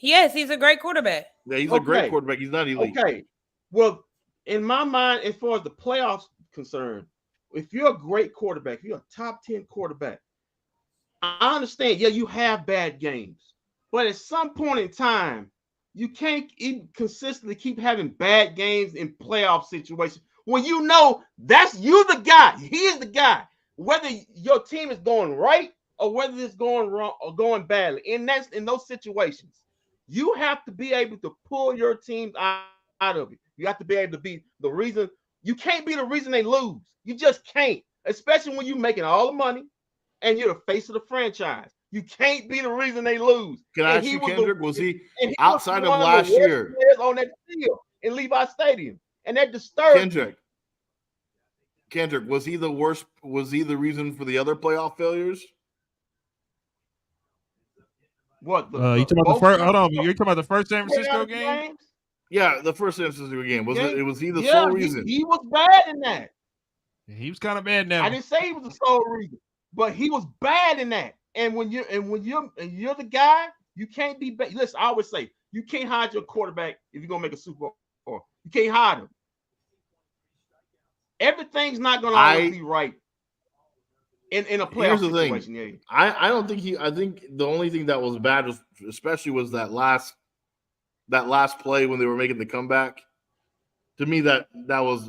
S3: Yes, he's a great quarterback.
S5: Yeah, he's a great quarterback. He's not elite.
S2: Okay. Well, in my mind, as far as the playoffs concerned, if you're a great quarterback, if you're a top 10 quarterback, I understand, yeah, you have bad games. But at some point in time, you can't even consistently keep having bad games in playoff situations when you know that's you the guy. He is the guy. Whether your team is going right or whether it's going wrong or going badly. In those situations, you have to be able to pull your team out of it. You have to be able to be the reason. You can't be the reason they lose. You just can't, especially when you're making all the money and you're the face of the franchise. You can't be the reason they lose.
S5: Can I ask you, Kendrick, was he outside of last year
S2: on that field in Levi Stadium? And that disturbed
S5: Kendrick, was he the worst? Was he the reason for the other playoff failures?
S2: What?
S1: You talking about the first? Hold on, you're talking about the first San Francisco game?
S5: Yeah, the first San Francisco game. Was he the sole reason?
S2: He was bad in that.
S1: He was kind of bad now.
S2: I didn't say he was the sole reason, but he was bad in that. And when you're the guy, you can't be bad. Listen, I always say you can't hide your quarterback if you're gonna make a Super Bowl. You can't hide him. Everything's not gonna always be right in a playoff situation.
S5: Thing. I don't think I think the only thing that was bad was that last play when they were making the comeback. To me, that was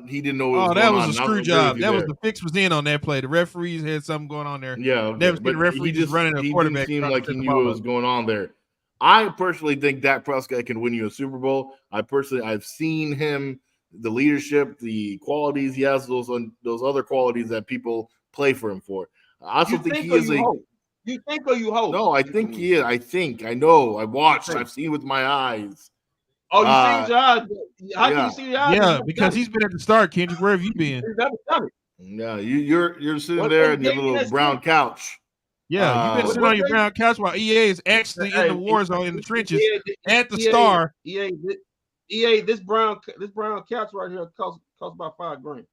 S5: he didn't know. What was
S1: that was a screw job. That was the fix was in on that play. The referees had something going on there.
S5: Yeah, okay.
S1: The referee just running a quarterback.
S5: He didn't seem like he knew what was going on there. I personally think Dak Prescott can win you a Super Bowl. I've seen him, the leadership, the qualities he has, those other qualities that people play for him for. I also think he is
S2: You think or you hope?
S5: No, I think he is. I know. I watched. I've seen with my eyes.
S2: Oh, you see your eyes? How can you see your eyes?
S1: Yeah, because he's been at the start, Kendrick. Where have you been?
S5: Yeah, you're sitting there in your little brown couch.
S1: Yeah, you've been sitting on your brown couch while EA is actually in the war zone in the trenches at the Star.
S2: EA, this brown couch right here costs about $5,000.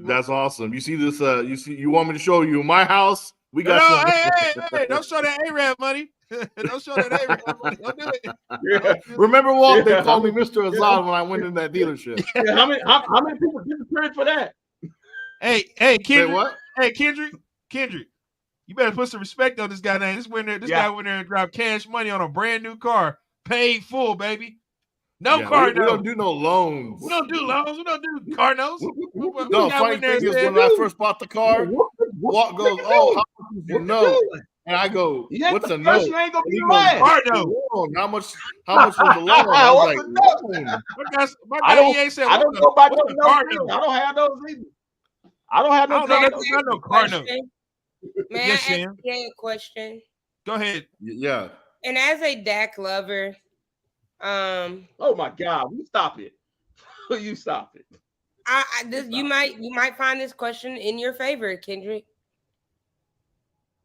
S5: That's awesome. You see this? You want me to show you my house? We got.
S1: Hey! Don't show that A-Rab money. Don't show that A-Rab money. Don't do it.
S5: Yeah. Remember, Walt? They called me Mr. Azad when I went in that dealership.
S2: Yeah, how many people disappeared for that?
S1: Hey, Kendrick. Say what? Hey, Kendrick. You better put some respect on this guy name. This guy went there and dropped cash money on a brand new car, paid full, baby. No car notes.
S5: We don't do no loans.
S1: We don't do loans. We don't do car notes.
S5: No, funny thing is when I first bought the car, Walt goes, "Oh, how much is your note?" And I go, "What's a note?"
S2: You ain't gonna be right.
S5: Car note. How much was the loan? I was like,
S2: I don't know about those notes. I don't have those either. I don't have no
S1: car notes.
S3: May I ask you a question?
S1: Go ahead.
S5: Yeah.
S3: And as a Dak lover,
S2: oh my God, you stop it. You stop it.
S3: You might find this question in your favor, Kendrick.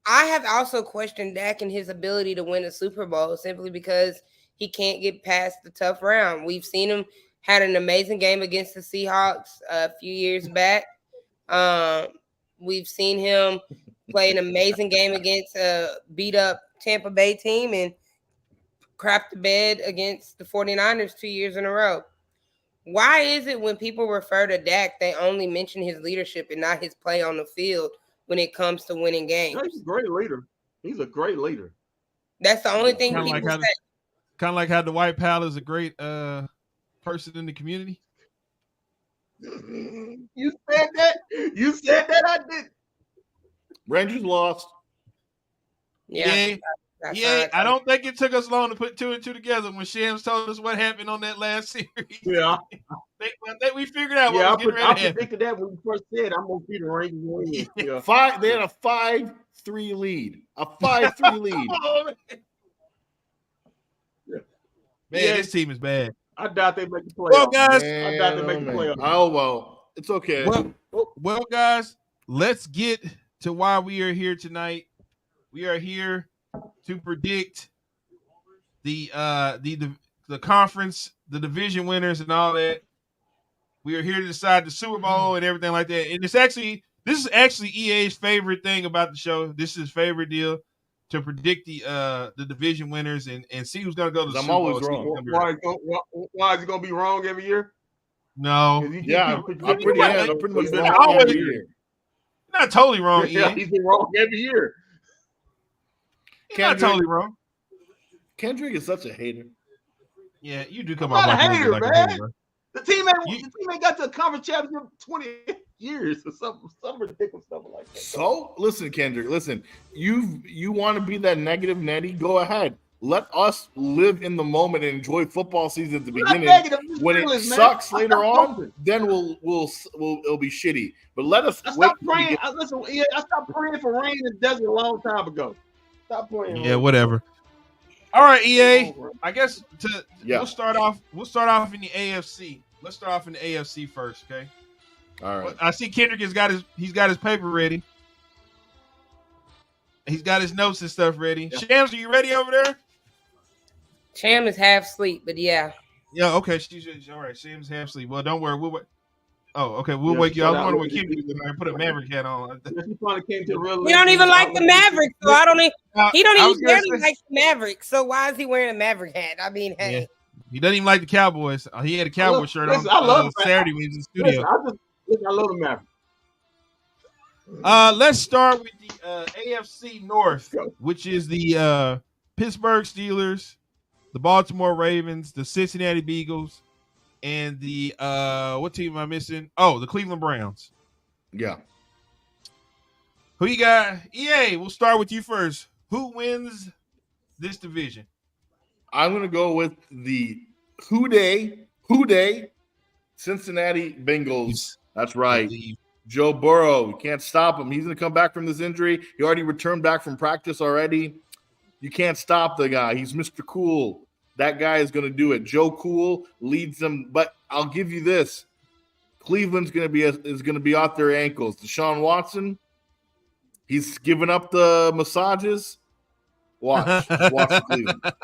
S3: I have also questioned Dak and his ability to win a Super Bowl simply because he can't get past the tough round. We've seen him had an amazing game against the Seahawks a few years back. We've seen him play an amazing game against a beat-up Tampa Bay team and crap the bed against the 49ers 2 years in a row. Why is it when people refer to Dak, they only mention his leadership and not his play on the field when it comes to winning games?
S2: He's a great leader. He's a great leader.
S3: That's the only thing people say.
S1: Kind of like how Dwight Powell is a great person in the community.
S2: You said that? You said that? I did.
S5: Rangers lost.
S1: Yeah. Yeah, I don't think it took us long to put 2 and 2 together when Shams told us what happened on that last series.
S2: Yeah.
S1: we figured out
S2: what
S1: was getting ready to happen.
S2: I predicted that when you first said I'm going to see the Rangers win.
S5: Yeah. They had a 5-3 lead. A 5-3 lead.
S1: Man, this team is bad.
S2: I doubt they make the playoffs.
S1: Well, guys.
S2: I doubt they make the playoffs.
S5: Oh, well. It's okay.
S1: Well, guys, let's get to why we are here tonight. We are here to predict the conference, the division winners, and all that. We are here to decide the Super Bowl and everything like that. And this is actually EA's favorite thing about the show. This is his favorite deal, to predict the division winners and see who's gonna go to the Super Bowl.
S5: I'm always wrong.
S2: Why is he gonna be wrong every year?
S1: No.
S5: Yeah, I'm pretty much wrong every year.
S1: Not totally wrong.
S2: Yeah, he's been wrong every year.
S1: Not totally wrong.
S5: Kendrick is such a hater.
S1: Yeah, you do come
S2: off
S1: like
S2: a hater,
S1: man.
S2: A hater. The team ain't got to a conference championship 20 years or some ridiculous stuff like that.
S5: So listen, Kendrick, listen. You want to be that negative Nettie? Go ahead. Let us live in the moment and enjoy football season at the beginning. When it sucks later on, then it'll be shitty. But let us
S2: wait. Praying. Listen, I stopped praying for rain in the desert a long time ago. Stop praying.
S1: Yeah, whatever. All right, EA. I guess we'll start off in the AFC. Let's start off in the AFC first, okay?
S5: All right.
S1: I see Kendrick he's got his paper ready. He's got his notes and stuff ready. Yeah. Shams, are you ready over there?
S3: Sham is half asleep, but yeah.
S1: Yeah, okay. She's all right. Shams half asleep. Well, don't worry. We'll wait. Oh, okay. We'll wake you. I was wondering what Kendrick was going to put a Maverick hat on.
S3: He don't even like the Mavericks, so I don't. He don't even barely like the Mavericks. So why is he wearing a Maverick hat? I mean, hey. Yeah.
S1: He doesn't even like the Cowboys. He had a Cowboy shirt on. I love Saturday when he was in the studio.
S2: I love the Mavericks.
S1: Let's start with the AFC North, which is the Pittsburgh Steelers, the Baltimore Ravens, the Cincinnati Bengals, and the what team am I missing? Oh, the Cleveland Browns.
S5: Yeah.
S1: Who you got? EA, we'll start with you first. Who wins this division?
S5: I'm gonna go with the Who Dey Cincinnati Bengals. That's right. Joe Burrow, you can't stop him. He's going to come back from this injury. He already returned back from practice already. You can't stop the guy. He's Mr. Cool. That guy is going to do it. Joe Cool leads them, but I'll give you this. Cleveland's going to be off their ankles. Deshaun Watson, he's giving up the massages. Watch Cleveland.
S3: I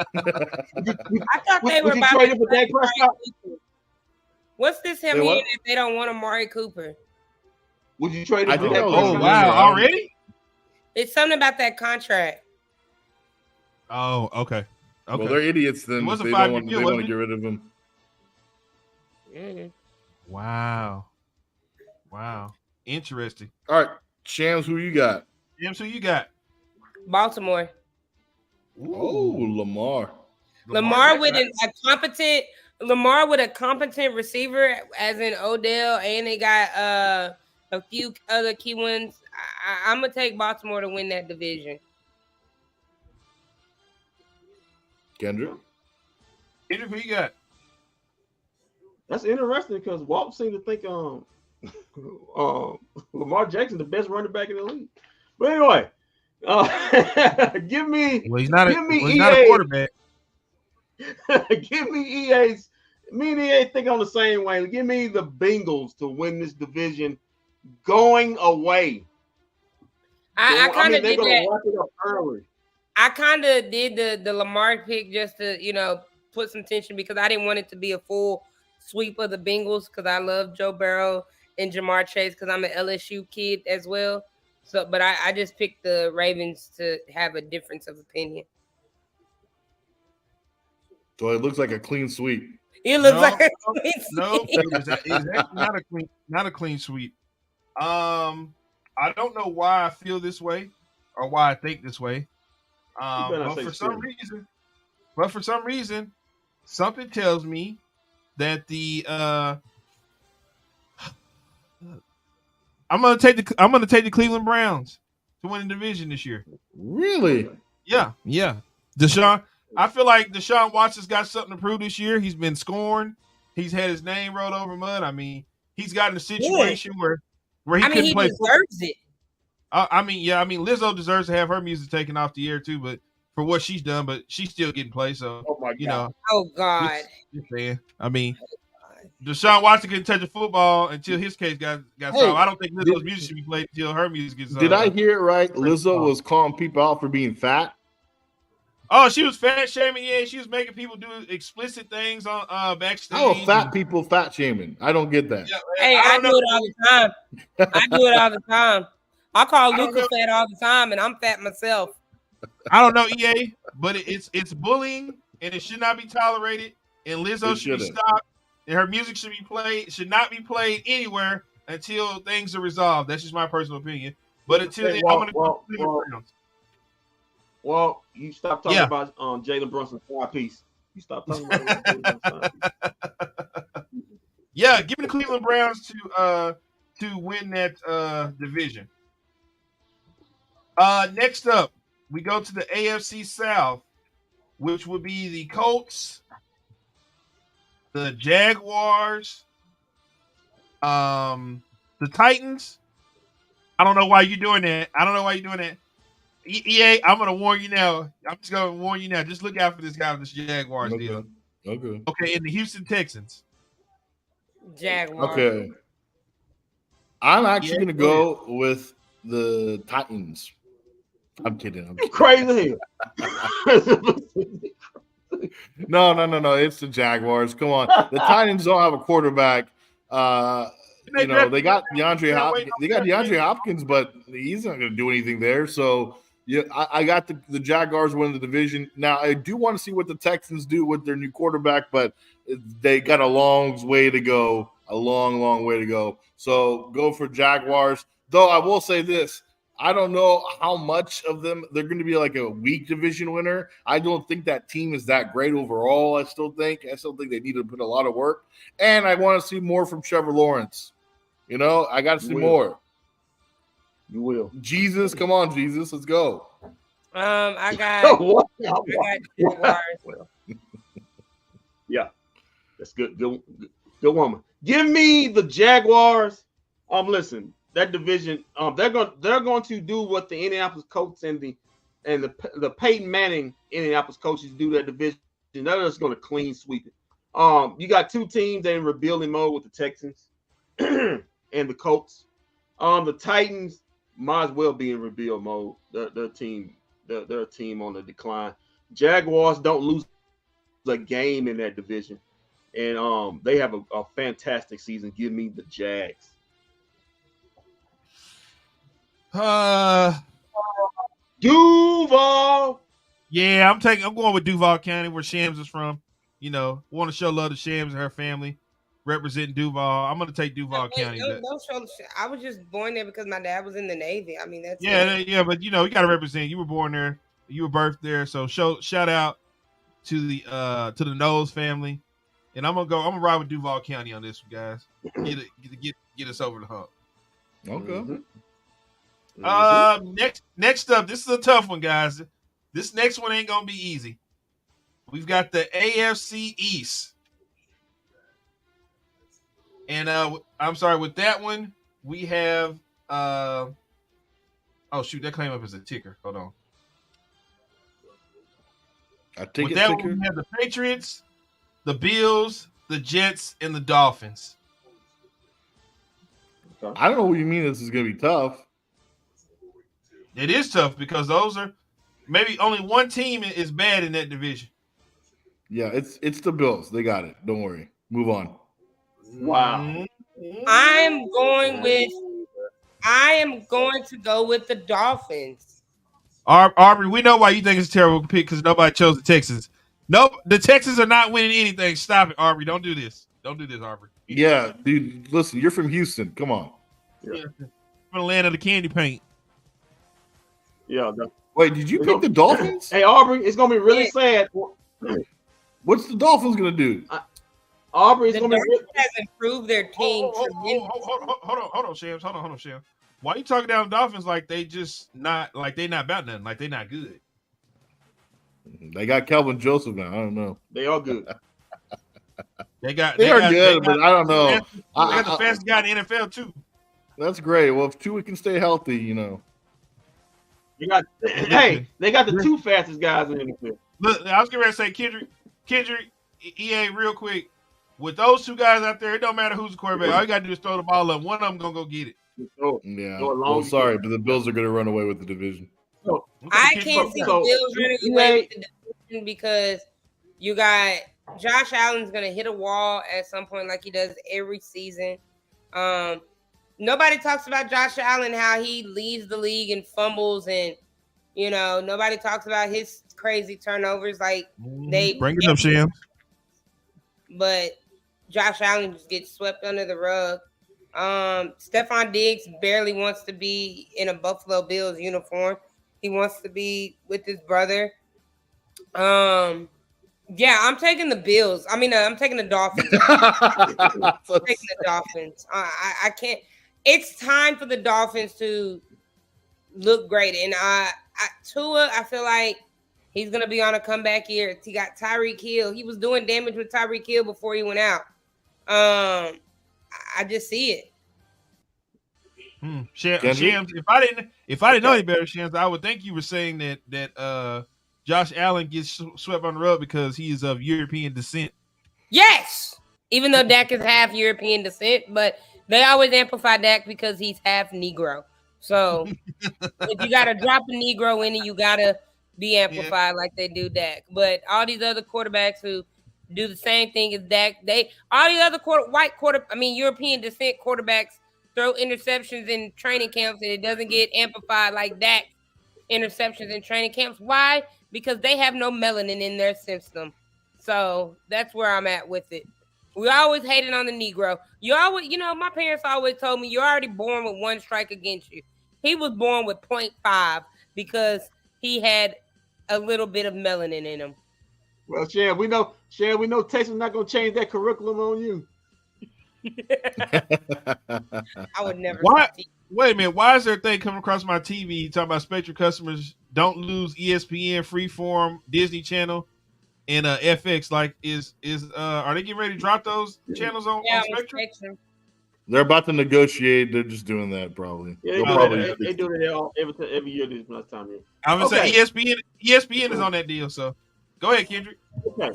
S3: thought they were about to trade for What's this him mean if they don't want Amari Cooper?
S2: Would you trade him?
S1: Oh, wow. Already?
S3: It's something about that contract.
S1: Oh, okay.
S5: Well, they're idiots then. They don't want to get rid of him.
S3: Mm-hmm.
S1: Wow. Interesting.
S5: All right. Shams, who you got?
S1: Shams, who you got?
S3: Baltimore.
S5: Oh, Lamar.
S3: Lamar with a competent receiver, as in Odell, and they got a few other key ones. I'm gonna take Baltimore to win that division.
S5: Kendrick,
S1: who you got?
S2: That's interesting because Walt seemed to think Lamar Jackson the best running back in the league. But anyway, give me.
S1: Well, he's not a quarterback.
S2: Give me EA's. Me and EA think on the same way. Give me the Bengals to win this division going away.
S3: I kind of did that.
S2: Wrap it up early.
S3: I kind of did the Lamar pick just to put some tension because I didn't want it to be a full sweep of the Bengals because I love Joe Burrow and Jamar Chase because I'm an LSU kid as well. So, but I just picked the Ravens to have a difference of opinion.
S5: So it looks like a clean sweep.
S3: It looks like a
S1: clean sweep. No, it's actually not a clean sweep. I don't know why I feel this way or why I think this way. But for some reason, something tells me that I'm gonna take the Cleveland Browns to win the division this year.
S5: Really?
S1: Yeah. Deshaun, I feel like Deshaun Watson's got something to prove this year. He's been scoring. He's had his name rolled over mud. I mean, he's gotten a situation where he couldn't play.
S3: He deserves it.
S1: Lizzo deserves to have her music taken off the air too, but for what she's done, but she's still getting play. So,
S3: oh God.
S1: I mean, Deshaun Watson couldn't touch a football until his case got solved. I don't think Lizzo's music should be played until her music gets solved.
S5: Did I hear it right? Lizzo was calling people out for being fat.
S1: Oh, she was fat shaming. Yeah, she was making people do explicit things on backstage.
S5: Oh, people fat shaming. I don't get that.
S3: Yeah, hey, I do it all the time. I do it all the time. I call Luca fat all the time, and I'm fat myself.
S1: I don't know, EA, but it's bullying, and it should not be tolerated. And Lizzo should be stopped, and her music should not be played anywhere until things are resolved. That's just my personal opinion. But until then, I'm going to go to the Browns.
S2: Well, you stop talking about Jalen Brunson's side-piece. You stop talking about Jalen Brunson's side-piece.
S1: Yeah, give me the Cleveland Browns to win that division. Next up, we go to the AFC South, which would be the Colts, the Jaguars, the Titans. I don't know why you're doing that. EA, I'm gonna warn you now. I'm just gonna warn you now. Just look out for this guy with this Jaguars deal. Okay, and the Houston Texans.
S3: Jaguars.
S5: Okay. I'm actually gonna go with the Titans. I'm kidding.
S2: Crazy.
S5: No. It's the Jaguars. Come on. The Titans don't have a quarterback. They got DeAndre Hopkins, but he's not going to do anything there. So yeah, I got the Jaguars winning the division. Now I do want to see what the Texans do with their new quarterback, but they got a long way to go. A long way to go. So go for Jaguars. Though I will say this. I don't know how much of them they're going to be like a weak division winner. I don't think that team is that great overall. I still think they need to put a lot of work. And I want to see more from Trevor Lawrence. I got to see more.
S2: You will.
S5: Jesus, come on, Jesus, let's go.
S3: I got Jaguars.
S2: Yeah, that's good. Good woman. Give me the Jaguars. Listen. That division, they're going to do what the Indianapolis Colts and the Peyton Manning Indianapolis coaches do that division. They're just going to clean sweep it. You got two teams that are in rebuilding mode with the Texans and the Colts. The Titans might as well be in rebuild mode. They're a team on the decline. Jaguars don't lose a game in that division, and they have a fantastic season. Give me the Jags. Duval.
S1: Yeah, I'm going with Duval County, where Shams is from. Want to show love to Shams and her family, representing Duval. I'm going to take Duval County.
S3: Don't show. I was just born there because my dad was in the Navy. I mean, that's
S1: yeah, but you got to represent. You were born there, you were birthed there, so shout out to the Knowles family, and I'm gonna ride with Duval County on this one, guys. Get us over the hump.
S5: Okay.
S1: Next up, this is a tough one, guys. This next one ain't gonna be easy. We've got the AFC East, and I'm sorry, with that one we have oh shoot, that came up as a ticker. Hold on. With that one, we have the Patriots, the Bills, the Jets, and the Dolphins.
S5: I don't know what you mean. This is gonna be tough.
S1: It is tough because those are maybe only one team is bad in that division.
S5: Yeah, it's the Bills. They got it. Don't worry. Move on.
S2: Wow.
S3: I am going to go with the Dolphins.
S1: Aubrey, we know why you think it's a terrible pick because nobody chose the Texans. Nope, the Texans are not winning anything. Stop it, Aubrey. Don't do this. Don't do this, Aubrey.
S5: Yeah, dude. Listen, you're from Houston. Come on.
S1: Yeah. From the land of the candy paint.
S2: Yeah.
S5: Wait, did you pick the Dolphins?
S2: Hey, Aubrey, it's gonna be really sad.
S5: What's the Dolphins gonna do?
S2: Aubrey is gonna be
S3: has improved their team.
S1: Hold on, Shams. Hold on, Shams. Why you talking down Dolphins like they just not like they not about nothing, like they not good?
S5: They got Calvin Joseph now. I don't know.
S2: They are good.
S1: They are
S5: good, but I don't know.
S1: They got the fastest guy in the NFL too.
S5: That's great. Well, if Tua can stay healthy, you know.
S2: They got the two fastest guys in the NFL.
S1: Look, I was getting ready to say Kendrick, EA, real quick. With those two guys out there, it don't matter who's the quarterback. All you gotta do is throw the ball up. One of them gonna go get it.
S5: Yeah. Well, sorry, but the Bills are gonna run away with the division.
S3: I can't see the Bills running away with the division because you got Josh Allen's gonna hit a wall at some point, like he does every season. Nobody talks about Josh Allen, how he leaves the league and fumbles, and nobody talks about his crazy turnovers. Like they
S1: bring it up, Shams.
S3: But Josh Allen just gets swept under the rug. Stephon Diggs barely wants to be in a Buffalo Bills uniform. He wants to be with his brother. Yeah, I'm taking the Bills. I'm taking the Dolphins. I'm taking the Dolphins. I can't. It's time for the Dolphins to look great. And Tua, I feel like he's going to be on a comeback year. He got Tyreek Hill. He was doing damage with Tyreek Hill before he went out. I just see it.
S1: Shams, if I didn't know any better, Shams, I would think you were saying that Josh Allen gets swept on the rug because he is of European descent.
S3: Yes, even though Dak is half European descent, but they always amplify Dak because he's half Negro. So if you got to drop a Negro in it, you got to be amplified like they do Dak. But all these other quarterbacks who do the same thing as Dak, European descent quarterbacks throw interceptions in training camps and it doesn't get amplified like Dak interceptions in training camps. Why? Because they have no melanin in their system. So that's where I'm at with it. We always hated on the Negro. You always, my parents always told me you're already born with one strike against you. He was born with 0.5 because he had a little bit of melanin in him.
S2: Well, Sharon, we know Texas not going to change that curriculum on you.
S3: I would never.
S1: Why? Wait a minute. Why is there a thing coming across my TV talking about Spectrum customers don't lose ESPN, Freeform, Disney Channel, and FX? Like, are they getting ready to drop those channels on Spectrum?
S5: They're about to negotiate. They're just doing that probably.
S2: Yeah, they do it every year this last time. Yeah.
S1: I'm gonna say ESPN is on that deal. So go ahead, Kendrick.
S2: Okay.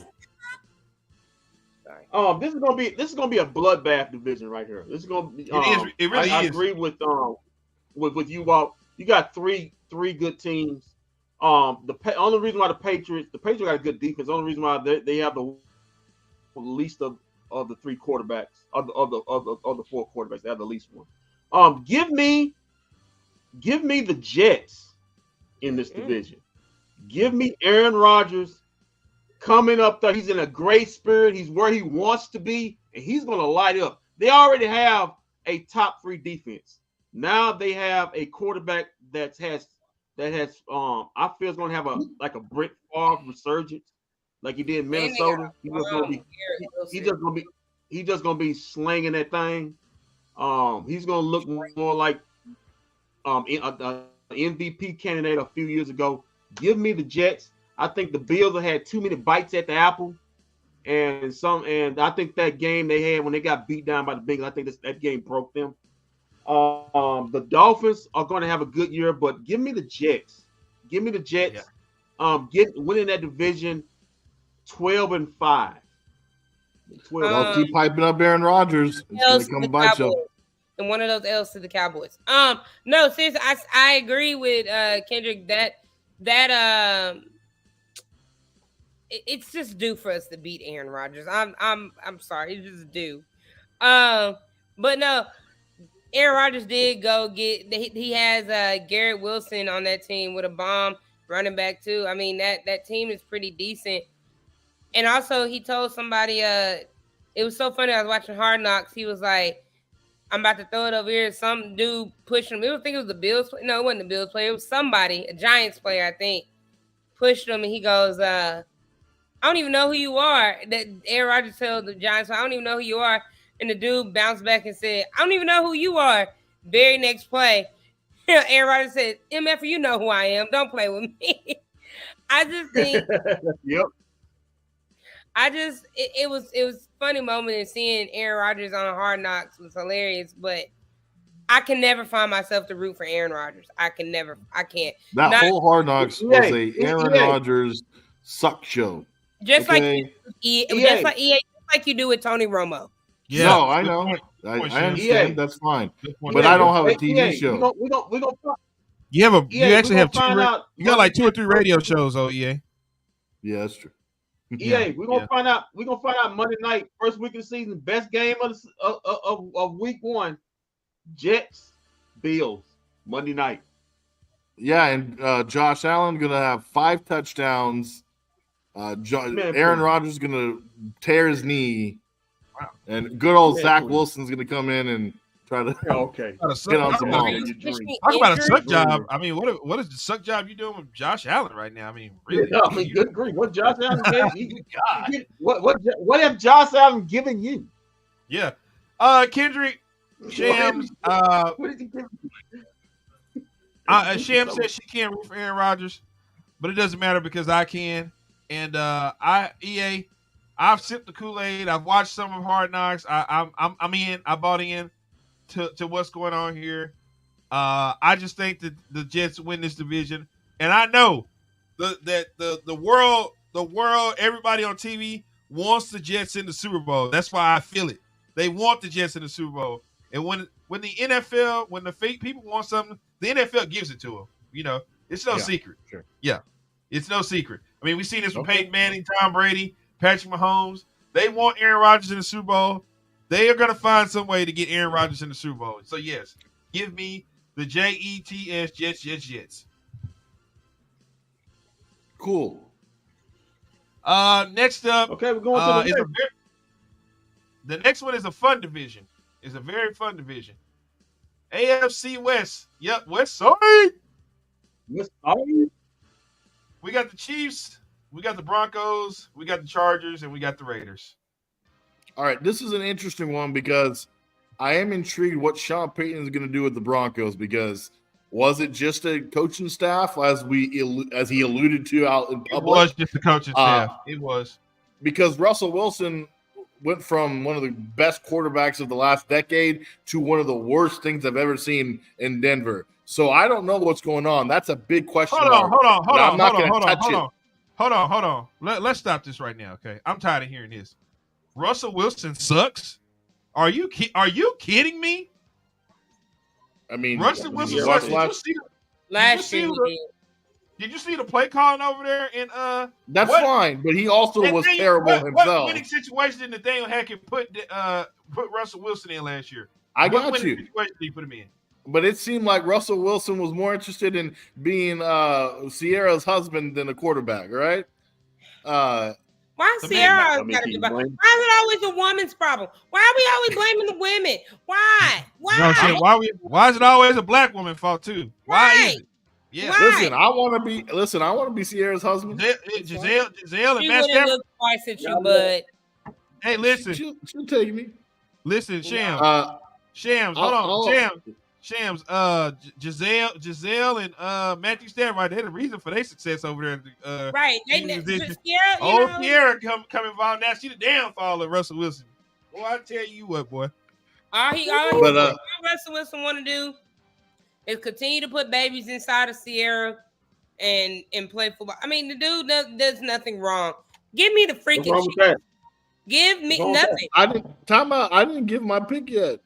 S2: This is gonna be a bloodbath division right here. This is gonna be.
S1: It really is.
S2: I agree with you, Walt. You got three good teams. The only reason why the Patriots got a good defense. The only reason why they have the least of the three quarterbacks of the four quarterbacks. They have the least one. Give me the Jets in this division. Give me Aaron Rodgers coming up there. He's in a great spirit. He's where he wants to be, and he's going to light up. They already have a top 3 defense. Now they have a quarterback that has I feel is going to have a Brett Favre resurgence like he did in Minnesota. He's just going to be slinging that thing. He's going to look more like an MVP candidate a few years ago. Give me the Jets. I think the Bills have had too many bites at the apple, and I think that game they had when they got beat down by the Bengals, I think that game broke them. The Dolphins are going to have a good year, but give me the Jets. Give me the Jets. Yeah. Winning that division 12-5.
S5: 12. I'll keep piping up Aaron Rodgers. It's going to come bite you.
S3: and one of those L's to the Cowboys. No, seriously, I agree with Kendrick that it's just due for us to beat Aaron Rodgers. I'm sorry, it's just due. But no, Aaron Rodgers did go get. He has Garrett Wilson on that team with a bomb running back too. I mean that team is pretty decent. And also, he told somebody. It was so funny. I was watching Hard Knocks. He was like, "I'm about to throw it over here." Some dude pushed him. I think it was the Bills. No, it wasn't the Bills player. It was somebody, a Giants player, I think, pushed him, and he goes, "I don't even know who you are." That Aaron Rodgers told the Giants, "I don't even know who you are." And the dude bounced back and said, "I don't even know who you are." Very next play, Aaron Rodgers said, "MF, you know who I am. Don't play with me." I just think,
S2: yep.
S3: It was funny moment, and seeing Aaron Rodgers on Hard Knocks was hilarious. But I can never find myself to root for Aaron Rodgers. I can't.
S5: That whole Hard Knocks was a Aaron Rodgers suck show.
S3: Just like EA, like you do with Tony Romo.
S5: Yeah, no, I know. I understand. That's fine. But I don't have a TV show.
S2: We don't.
S1: You actually have you got like 2 or 3 radio shows. Oh, EA.
S5: Yeah, that's true.
S2: EA, we're gonna find out. We're gonna find out Monday night, first week of the season, best game of week 1. Jets, Bills, Monday night.
S5: Yeah, and Josh Allen gonna have 5 touchdowns. Aaron Rodgers is gonna tear his knee. Wow. And good old Zach Wilson's going to come in and try to get on some balls.
S1: Talk about a suck job. I mean, what is the suck job you doing with Josh Allen right now? I mean, really?
S2: Yeah, I mean, good grief. What Josh Allen gave you? What have Josh Allen given you?
S1: Yeah. Kendrick, Shams.
S2: What did he give you?
S1: Shams says she can't root for Aaron Rodgers, but it doesn't matter because I can. And EA, I've sipped the Kool-Aid. I've watched some of Hard Knocks. I'm in. I bought in to what's going on here. I just think that the Jets win this division, and I know that the world, everybody on TV wants the Jets in the Super Bowl. That's why I feel it. They want the Jets in the Super Bowl, and when the NFL, when the fake people want something, the NFL gives it to them. You know, it's no secret.
S5: Sure.
S1: Yeah, it's no secret. I mean, we've seen this with Peyton Manning, Tom Brady, Patrick Mahomes. They want Aaron Rodgers in the Super Bowl. They are going to find some way to get Aaron Rodgers in the Super Bowl. So, yes, give me the Jets, Jets.
S5: Cool.
S1: Next up.
S2: Okay, we're going to
S1: the next one is a fun division. It's a very fun division. AFC West. Yep, West side.
S2: West side.
S1: We got the Chiefs. We got the Broncos, we got the Chargers, and we got the Raiders.
S5: All right, this is an interesting one because I am intrigued what Sean Payton is going to do with the Broncos, because was it just a coaching staff as he alluded to out in public?
S1: It was just the coaching staff. It was.
S5: Because Russell Wilson went from one of the best quarterbacks of the last decade to one of the worst things I've ever seen in Denver. So I don't know what's going on. That's a big question.
S1: Hold on. Let's stop this right now, okay? I'm tired of hearing this. Russell Wilson sucks? Are you kidding me?
S5: I mean,
S1: Russell Wilson sucks. Did you see the play calling over there?
S5: That's fine, but he also was terrible himself.
S1: What winning situation did Nathaniel Hackett put Russell Wilson in last year?
S5: What
S1: situation did he put him in?
S5: But it seemed like Russell Wilson was more interested in being Sierra's husband than a quarterback, right?
S3: Why Sierra got to be? Why is it always a woman's problem? Why are we always blaming the women? Why?
S1: Why is it always a black woman's fault too? Why is it? Yeah.
S5: Listen, I want to be Sierra's husband.
S1: Giselle and Matt
S3: Stafford. Look twice at you, bud.
S1: Hey, listen.
S5: She'll take me.
S1: Listen, Shams. Hold on, Shams. Giselle and Matthew Stafford, right? They had a reason for their success over there.
S3: Right.
S1: Sierra come involved now. She the downfall of Russell Wilson. Boy, I tell you what, boy.
S3: All Russell Wilson want to do is continue to put babies inside of Sierra and play football. I mean, the dude does nothing wrong. Give me the freaking shit. Give me nothing.
S5: I didn't give my pick yet.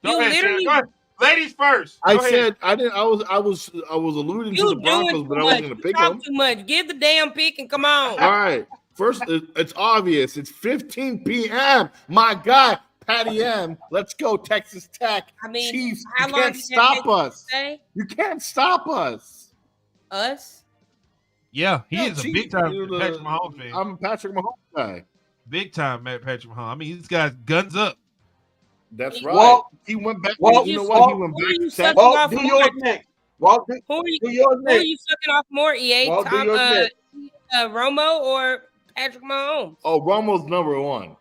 S1: Go ahead. Ladies first.
S5: I said I didn't. I was alluding to the Broncos, but I wasn't going to pick them.
S3: Too much. Give the damn pick and come on.
S5: All right. First, it's obvious. It's 15 p.m. My guy, Patty M. Let's go, Texas Tech.
S3: I mean,
S5: Chiefs. You can't stop us. You can't stop us.
S3: Us?
S1: Yeah, he is a big time Patrick Mahomes fan.
S5: I'm a Patrick Mahomes guy.
S1: Big time Patrick Mahomes. I mean, these guys guns up.
S5: That's right. He went back. You know what? He went back.
S2: Walt, do yours next. Walt, do yours next.
S3: Who are you sucking off more, EA? Romo or Patrick Mahomes?
S5: Oh, Romo's number one.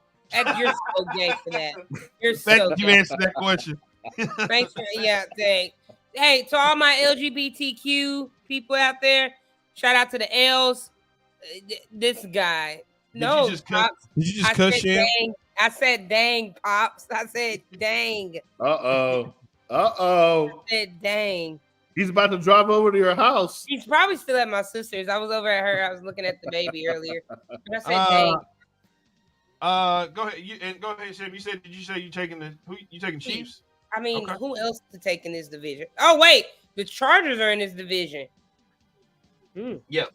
S3: You're so gay for that. You're so
S1: Thank you answered that question.
S3: Thanks for, thanks. Hey, to all my LGBTQ people out there, shout out to the L's. This guy.
S1: Did you just cuss him?
S3: I said dang, Pops. I said dang.
S5: Uh-oh.
S3: I said dang.
S5: He's about to drive over to your house.
S3: He's probably still at my sister's. I was over at her. I was looking at the baby earlier. But I said dang.
S1: Go ahead. Go ahead, Sam. Did you say you taking Chiefs?
S3: I mean, who else to take in this division? Oh, wait. The Chargers are in this division.
S1: Yeah.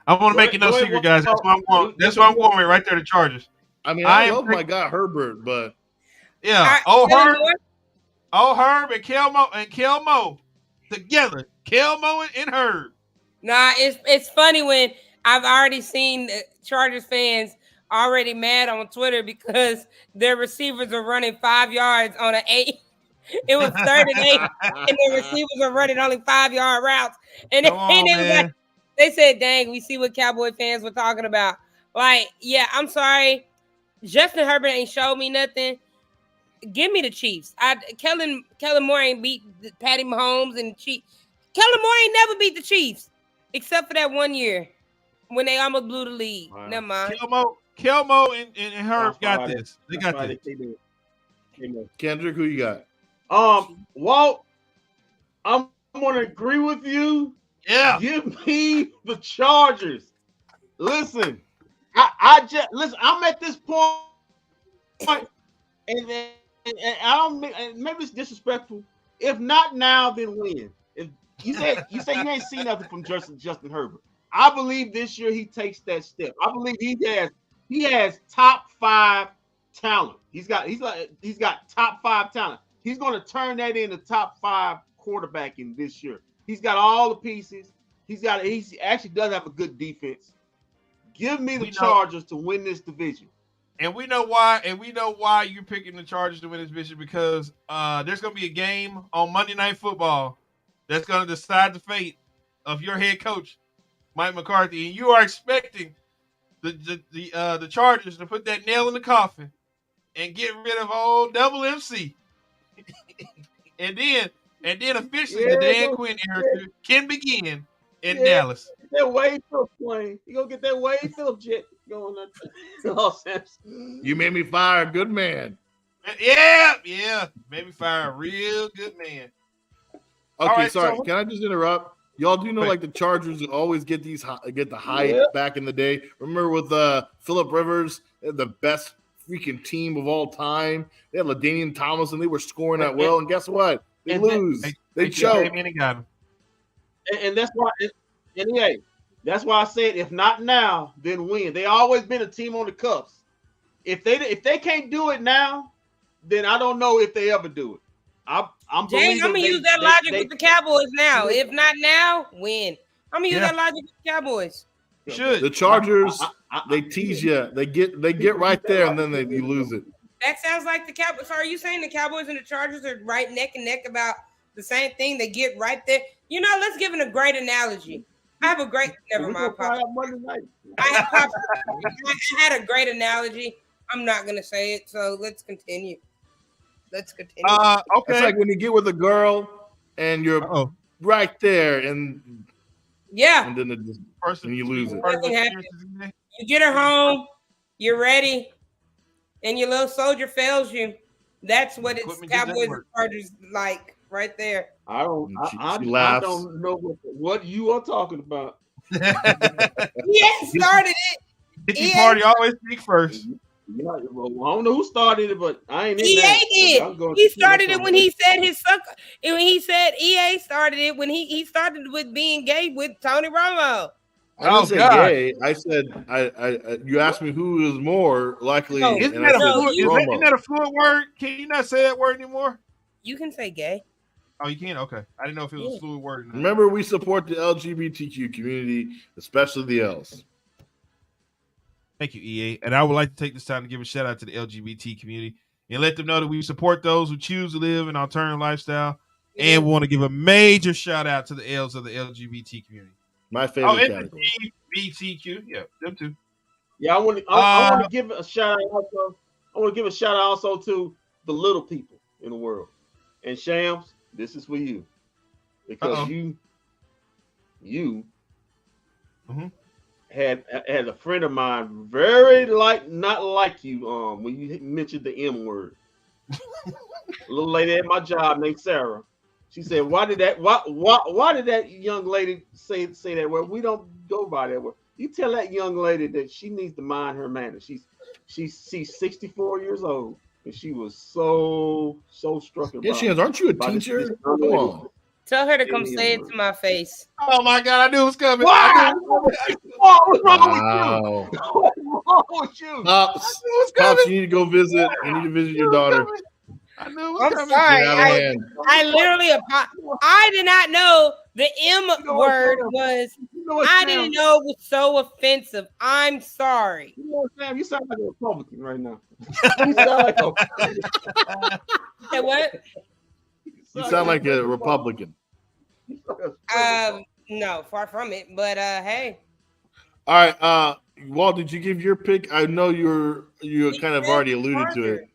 S1: I want to make it no secret, guys. That's why I'm going right there, the Chargers.
S5: I mean, I love my guy Herbert, but
S1: yeah. Herb and Kelmo together. Kelmo and Herb.
S3: Nah, it's funny when I've already seen Chargers fans already mad on Twitter because their receivers are running 5 yards on an 8. It was 3rd and 8, and the receivers are running only 5-yard routes. And they said, dang, we see what Cowboy fans were talking about. Like, yeah, I'm sorry. Justin Herbert ain't showed me nothing. Give me the Chiefs. Kellen Moore ain't beat Patty Mahomes and Chiefs. Kellen Moore ain't never beat the Chiefs, except for that 1 year when they almost blew the lead. Wow. Never mind.
S1: Kelmo and Herb got this. They got this.
S5: Kendrick, who you got?
S2: Walt, I'm gonna agree with you.
S1: Yeah.
S2: Give me the Chargers. Listen, I'm at this point, and I don't. Maybe it's disrespectful. If not now, then when? If you say you ain't seen nothing from Justin Herbert, I believe this year he takes that step. I believe he has top 5 talent. He's got top 5 talent. He's going to turn that into top 5 quarterback in this year. He's got all the pieces. He actually does have a good defense. Give me the Chargers to win this division.
S1: And we know why. And we know why you're picking the Chargers to win this division because there's going to be a game on Monday Night Football that's going to decide the fate of your head coach, Mike McCarthy, and you are expecting the Chargers to put that nail in the coffin and get rid of old Double MC, and then officially the Dan Quinn era can begin in Dallas.
S2: That Wade Phillips plane. You gonna get that Wade Phillips jet going on Los Angeles.
S5: You made me fire a good man.
S1: Yeah, made me fire a real good man.
S5: Okay, right, sorry. Can I just interrupt? Y'all do know like the Chargers always get the hype back in the day. Remember with Phillip Rivers, the best freaking team of all time. They had LaDainian Thomas and they were scoring that well. And guess what? They lose. They choke.
S2: And that's why. That's why I said if not now, then when. They always been a team on the cuffs. If they can't do it now, then I don't know if they ever do it. I'm
S3: gonna use that logic with the Cowboys now. If not now, when? I'm gonna use that logic with the Cowboys.
S1: Should
S5: the Chargers? They tease you. They get right there, and then you lose it.
S3: That sounds like the Cowboys. So are you saying the Cowboys and the Chargers are right neck and neck about the same thing? They get right there. You know, let's give it a great analogy. I have a great. Never mind, Pop. I had a great analogy. I'm not gonna say it, so let's continue. Okay.
S5: It's like when you get with a girl and you're right there, and and then and you lose it.
S3: You get her home, you're ready, and your little soldier fails you. That's what it's Cowboys and Chargers like right there.
S2: I don't know what you are talking about.
S3: He started it.
S1: Party always speak first.
S2: Yeah, well, I don't know who started it, but I ain't in
S3: EA
S2: that.
S3: did. He started it when he said his sucker. When he said EA started it when he started with being gay with Tony Romo.
S5: I didn't say gay. I said I you asked me who is more likely.
S1: No, isn't that a fluent word? Can you not say that word anymore?
S3: You can say gay.
S1: Oh, you can? Okay. I didn't know if it was a fluid word or not.
S5: Remember, we support the LGBTQ community, especially the L's.
S1: Thank you, EA. And I would like to take this time to give a shout out to the LGBT community and let them know that we support those who choose to live an alternative lifestyle. And we want to give a major shout out to the L's of the LGBT community.
S5: My favorite category.
S1: LGBTQ. Yeah, them too.
S2: Yeah, I want to give a shout out also. I want to give a shout out also to the little people in the world. And Shams, this is for you. Because you had a friend of mine very not like you when you mentioned the M word. A little lady at my job named Sarah. She said, why did that young lady say that word? We don't go by that word. You tell that young lady that she needs to mind her manners. She's 64 years old, and she was so struck.
S5: Yeah, she is. Aren't you a teacher? Come on.
S3: Tell her to come say it to my face.
S1: Oh my God, I knew it was coming.
S2: Wow. What's wrong with you? What's wrong with you?
S5: Pops, you need to go visit. You need to visit your daughter.
S1: I knew it was coming.
S3: Sorry. I literally I did not know the M word was. I didn't know it was so offensive. I'm sorry.
S2: You know what, Sam? You sound like a Republican right now. You sound like a
S3: Say what?
S5: You sound like a Republican.
S3: No, far from it. But hey.
S5: All right. Walt, did you give your pick? I know you kind of already alluded to it.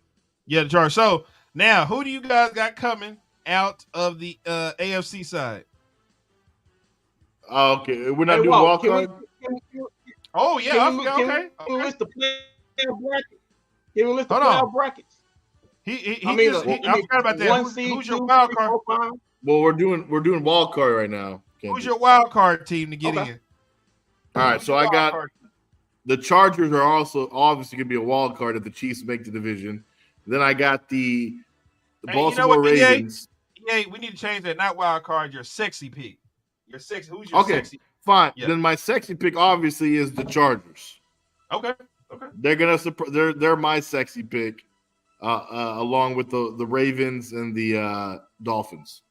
S1: Yeah, Charles. So now, who do you guys got coming out of the AFC side?
S5: Okay, we're not doing wild card.
S1: Oh yeah, okay.
S2: Can we list the playoff bracket? Can we list the playoff brackets?
S1: I forgot about that. Who's your wild card?
S5: Well, we're doing wild card right now.
S1: Who's your wild card team to get in?
S5: All right, so I got the Chargers are also obviously going to be a wild card if the Chiefs make the division. Then I got the Baltimore Ravens.
S1: Yeah, we need to change that. Not wild card. Your sexy pick. Your sexy. Who's your sexy?
S5: Fine. Yeah. Then my sexy pick obviously is the Chargers.
S1: Okay.
S5: They're my sexy pick, along with the Ravens and the Dolphins.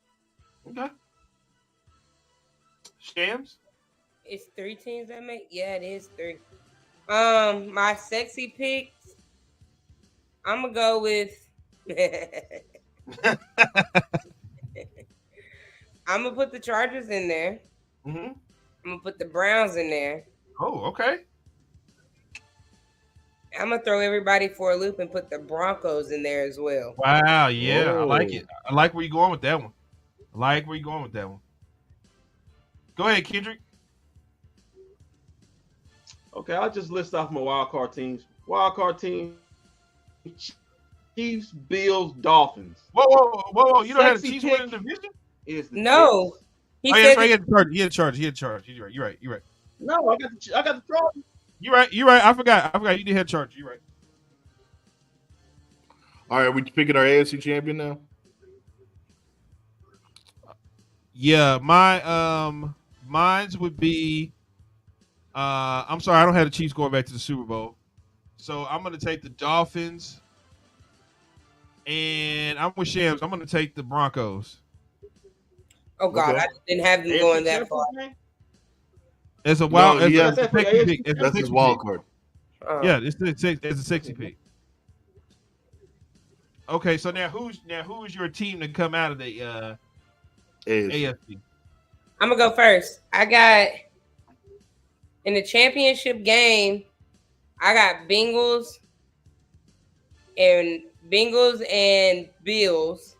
S1: Okay. Shams?
S3: It's 3 teams that make. Yeah, it is 3. My sexy picks. I'm gonna go with. I'm gonna put the Chargers in there.
S1: Mm-hmm.
S3: I'm gonna put the Browns in there.
S1: Oh, okay.
S3: I'm gonna throw everybody for a loop and put the Broncos in there as well.
S1: Wow, yeah, I like it. I like where you're going with that one. Go ahead, Kendrick.
S2: Okay, I'll just list off my wild card teams. Wild card team: Chiefs, Bills, Dolphins.
S1: Whoa! You don't have the Chiefs winning the division?
S3: No.
S1: He had the Chargers. You're right.
S2: No, I got the Chargers.
S1: You're right. I forgot. You did have Chargers. You're right.
S5: All right, we picking our AFC champion now.
S1: Yeah, mine's would be. I'm sorry, I don't have the Chiefs going back to the Super Bowl, so I'm going to take the Dolphins, and I'm with Shams. I'm going to take the Broncos.
S3: Oh God, I didn't have them going that far.
S1: It's a wild.
S5: That's his wild card.
S1: Yeah, it's a sexy pick. Okay, so now who is your team to come out of the AFC?
S3: I'm gonna go first. I got in the championship game. I got Bengals and Bills,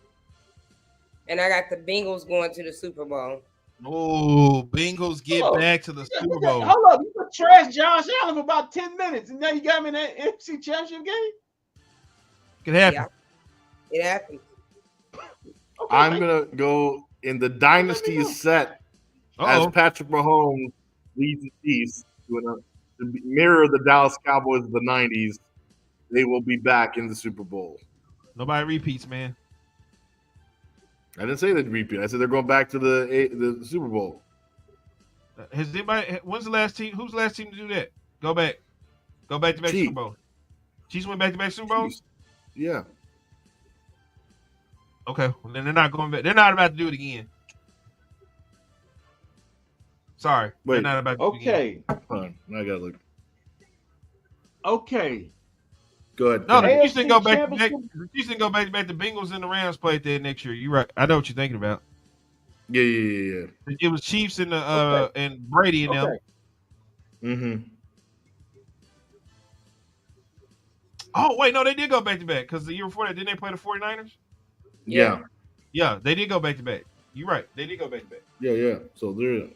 S3: and I got the Bengals going to the Super Bowl.
S1: Oh, Bengals get back to the Super Bowl.
S2: Hold up, you trashed Josh Allen for about 10 minutes, and now you got him in that NFC Championship game?
S1: It could happen.
S3: Yeah, it happened.
S2: Okay,
S5: I'm going to go in the dynasty set as Patrick Mahomes leads the Chiefs to mirror the Dallas Cowboys of the 90s. they will be back in the Super Bowl.
S1: Nobody repeats, man.
S5: I didn't say they'd repeat. I said they're going back to the Super Bowl.
S1: Has anybody? When's the last team? Who's the last team to do that? Go back to back Super Bowl. Chiefs went back to back Super Bowls.
S5: Yeah.
S1: Okay, well, then they're not going back. They're not about to do it again. Sorry,
S2: wait.
S1: They're not about to do it again.
S5: Fine. I gotta look.
S2: Okay.
S5: Go ahead.
S1: No, the Chiefs didn't go back to back. The Chiefs didn't go back to back. The Bengals and the Rams played there next year. You're right. I know what you're thinking about.
S5: Yeah.
S1: It was Chiefs and the and Brady and them.
S5: Mm-hmm.
S1: Oh wait, no, they did go back to back because the year before that, didn't they play the 49ers?
S5: Yeah.
S1: Yeah, they did go back to back. You're right. They did go back to back.
S5: Yeah. So they're.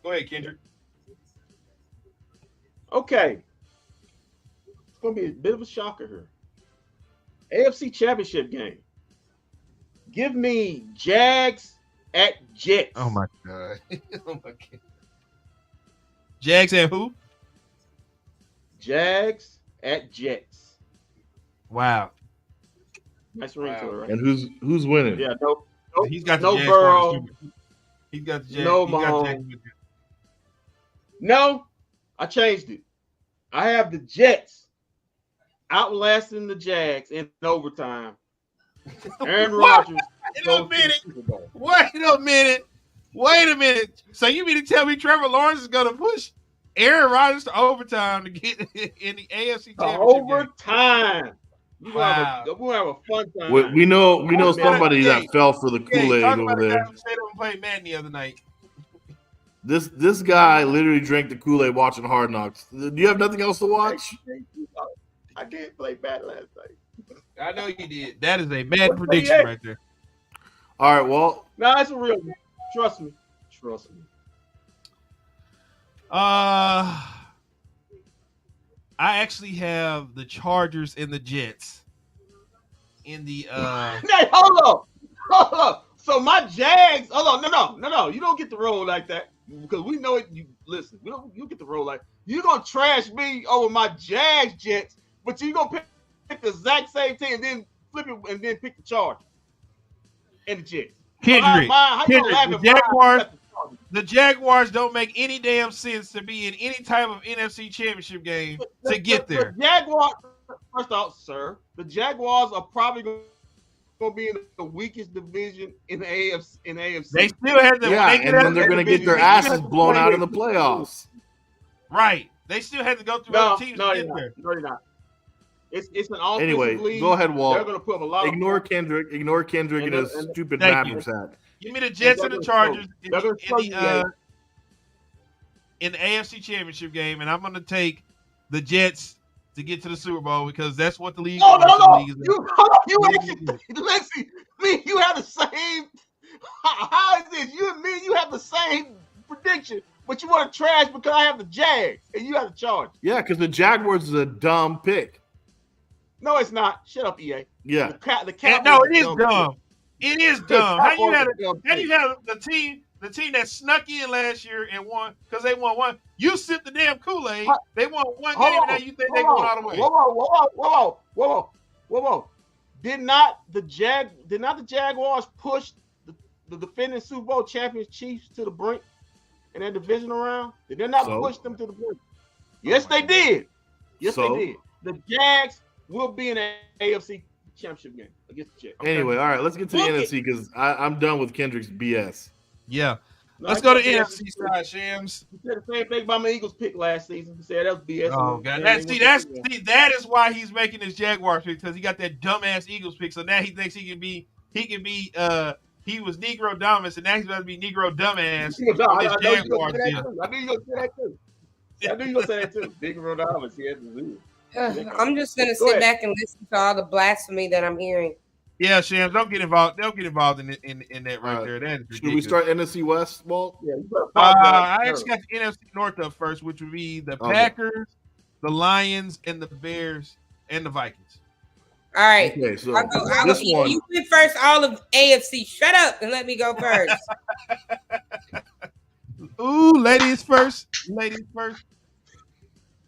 S1: Go ahead, Kendrick.
S2: Okay. It's going to be a bit of a shocker here. AFC Championship game. Give me Jags at Jets.
S1: Oh, my God. Oh, my God. Jags at who?
S2: Jags at Jets.
S1: Wow.
S2: Nice ring to it, right?
S5: And who's winning?
S2: Yeah, no.
S1: He's got
S2: no
S1: the Jags.
S2: Burrow.
S1: He's got the Jags.
S2: No
S1: He got
S2: Mahomes. No, I changed it. I have the Jets outlasting the Jags in overtime. Aaron Rodgers.
S1: Wait a minute. So you mean to tell me Trevor Lawrence is going to push Aaron Rodgers to overtime to get in the AFC Championship
S2: overtime. We're gonna have a fun time.
S5: We know somebody that fell for the Kool-Aid over there.
S1: Played Madden the other night.
S5: This guy literally drank the Kool-Aid watching Hard Knocks. Do you have nothing else to watch?
S2: I did play bad last night.
S1: I know you did. That is a mad prediction right there.
S5: All right, well.
S2: No, it's a real one. Trust me.
S1: I actually have the Chargers and the Jets in the
S2: Hey, hold up. So my Jags, hold on, no. You don't get the roll like that because we know it. You listen, you get the roll like you're gonna trash me over my Jags Jets, but you're gonna pick the exact same team and then flip it and then pick the Chargers and the Jets.
S1: Kendrick, the Jaguars don't make any damn sense to be in any type of NFC Championship game to get there.
S2: The Jaguars, first off, sir, the Jaguars are probably going to be in the weakest division in the AFC.
S1: They still have the
S5: and then they're going to get their asses blown out in the playoffs.
S1: Right. They still have to go through other teams to get there.
S2: No, you're not. It's an offensive
S5: anyway,
S2: league.
S5: Go ahead, Walt.
S2: They're going to put a lot
S5: Ignore Kendrick and his stupid Mavericks hat.
S1: Give me the Jets and the Chargers in the AFC Championship game, and I'm going to take the Jets to get to the Super Bowl because that's what the league.
S2: No. You have the same. How is this? You and me, you have the same prediction, but you want to trash because I have the Jags and you have the Chargers.
S5: Yeah, because the Jaguars is a dumb pick.
S2: No, it's not. Shut up, EA.
S5: Yeah.
S1: No, it is dumb. It is dumb. How you have the team that snuck in last year and won because they won one? You sipped the damn Kool-Aid. They won one game, and now you think they're going all the way.
S2: Whoa. Did not the Jaguars push the defending Super Bowl champions Chiefs to the brink in that divisional round? Did they not push them to the brink? Yes, they did. They did. The Jags will be in the AFC Championship game against the Jets.
S5: Anyway, all right, let's get to the NFC because I'm done with Kendrick's BS.
S1: Yeah. Let's go to NFC side, Shams.
S2: You said the same thing about my Eagles pick last season. You said that was BS.
S1: Oh, God. That is why he's making this Jaguars pick because he got that dumbass Eagles pick. So now he thinks he can be he was Negro dominant, and now he's about to be Negro dumbass.
S2: I knew you were going to say that too. Negro dominance. He has to do.
S3: I'm just gonna sit back and listen to all the blasphemy that I'm hearing.
S1: Yeah, Shams, don't get involved. Don't get involved in that right there. That is ridiculous.
S5: Should we start NFC West, Walt?
S2: Yeah,
S1: I actually got the NFC North up first, which would be the Packers, the Lions, and the Bears, and the Vikings.
S3: All right.
S5: Okay, so
S3: this one. You went first. All of AFC. Shut up and let me go first.
S1: Ooh, ladies first. Ladies first.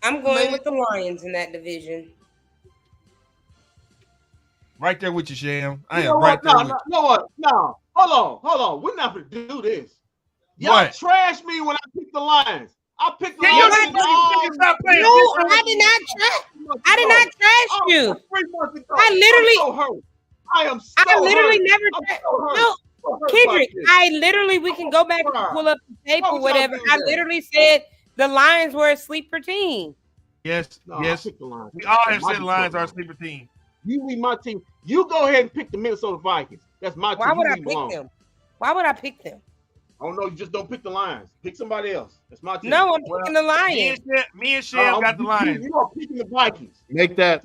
S3: I'm going with the Lions in that division.
S1: Right there with you, Sham. I
S2: am
S1: right there with you.
S2: No. Hold on. We're not going to do this. Y'all trash me when I pick the Lions. I picked the Lions.
S3: No, I did not trash. I did not trash you.
S2: 3 months ago.
S3: I literally.
S2: I'm so hurt.
S3: I literally never. No, Kendrick. We can go back and pull up the tape or whatever. I literally said the Lions were a sleeper team.
S1: Yes.
S2: We all
S1: have said the Lions are a sleeper team.
S2: You leave my team. You go ahead and pick the Minnesota Vikings. That's my team.
S3: Why would I pick them? Why would I pick them?
S2: I don't know. You just don't pick the Lions. Pick somebody else. That's my team.
S3: No, I'm picking the Lions.
S1: Me and Sham got the Lions.
S2: You are picking the Vikings.
S4: Make that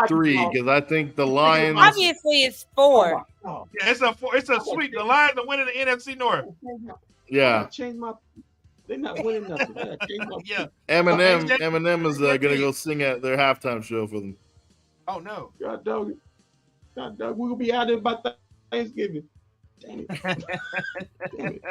S4: 3 because I think the Lions.
S3: Obviously, it's 4.
S2: Oh.
S1: Yeah, it's a sweep. The Lions are winning the NFC North.
S4: Yeah.
S2: They're not winning nothing.
S1: Yeah.
S4: Eminem is gonna go sing at their halftime show for them.
S1: Oh no.
S2: God dog. We're gonna be out there by Thanksgiving. Damn it.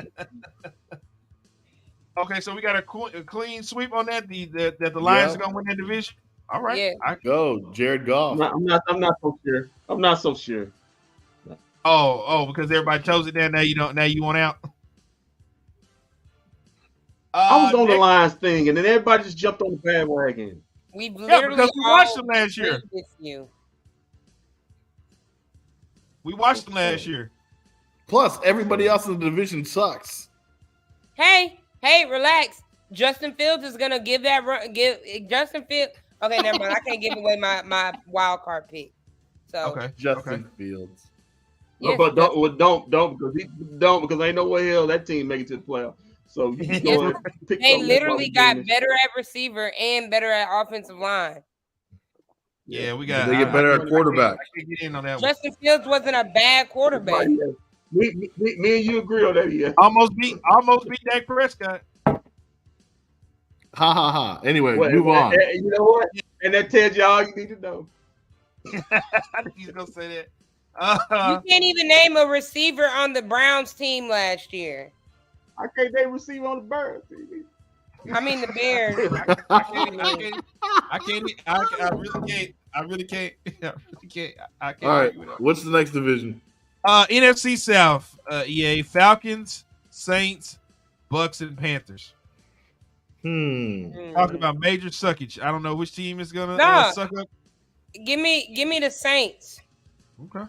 S1: Okay, so we got a clean sweep on that. That the Lions are gonna win that division. All right.
S3: Yeah.
S4: Go, Jared Goff.
S2: I'm not so sure. I'm not so sure.
S1: Oh, because everybody chose it there. Now you want out.
S2: I was on the Lions thing, and then everybody just jumped on the bandwagon.
S3: We've literally
S1: because we watched them last year. We watched them last year.
S4: Plus, everybody else in the division sucks.
S3: Hey, relax. Justin Fields is gonna give that run. Justin Fields. Okay, never mind. I can't give away my wild card pick. So
S4: Justin Fields.
S2: No, but don't because ain't no way hell that team make it to the playoff. So you can go and pick.
S3: They literally got better at receiver and better at offensive line.
S1: Yeah, we got.
S4: They get better at quarterback.
S1: I can't get in on that.
S3: Justin Fields wasn't a bad quarterback.
S2: Me and you agree on that. Yeah.
S1: Almost beat Dak Prescott.
S4: Ha. Anyway, move on.
S2: You know what? And that tells you all you need to know.
S1: I think he's gonna say that.
S3: You can't even name a receiver on the Browns team last year.
S2: I can't name a receiver on the Bears team.
S3: I mean the Bears.
S1: I really can't. I can't.
S4: All right. What's the next division?
S1: NFC South. EA Falcons, Saints, Bucks, and Panthers. Talking about major suckage. I don't know which team is gonna suck up.
S3: Give me the Saints.
S1: Okay.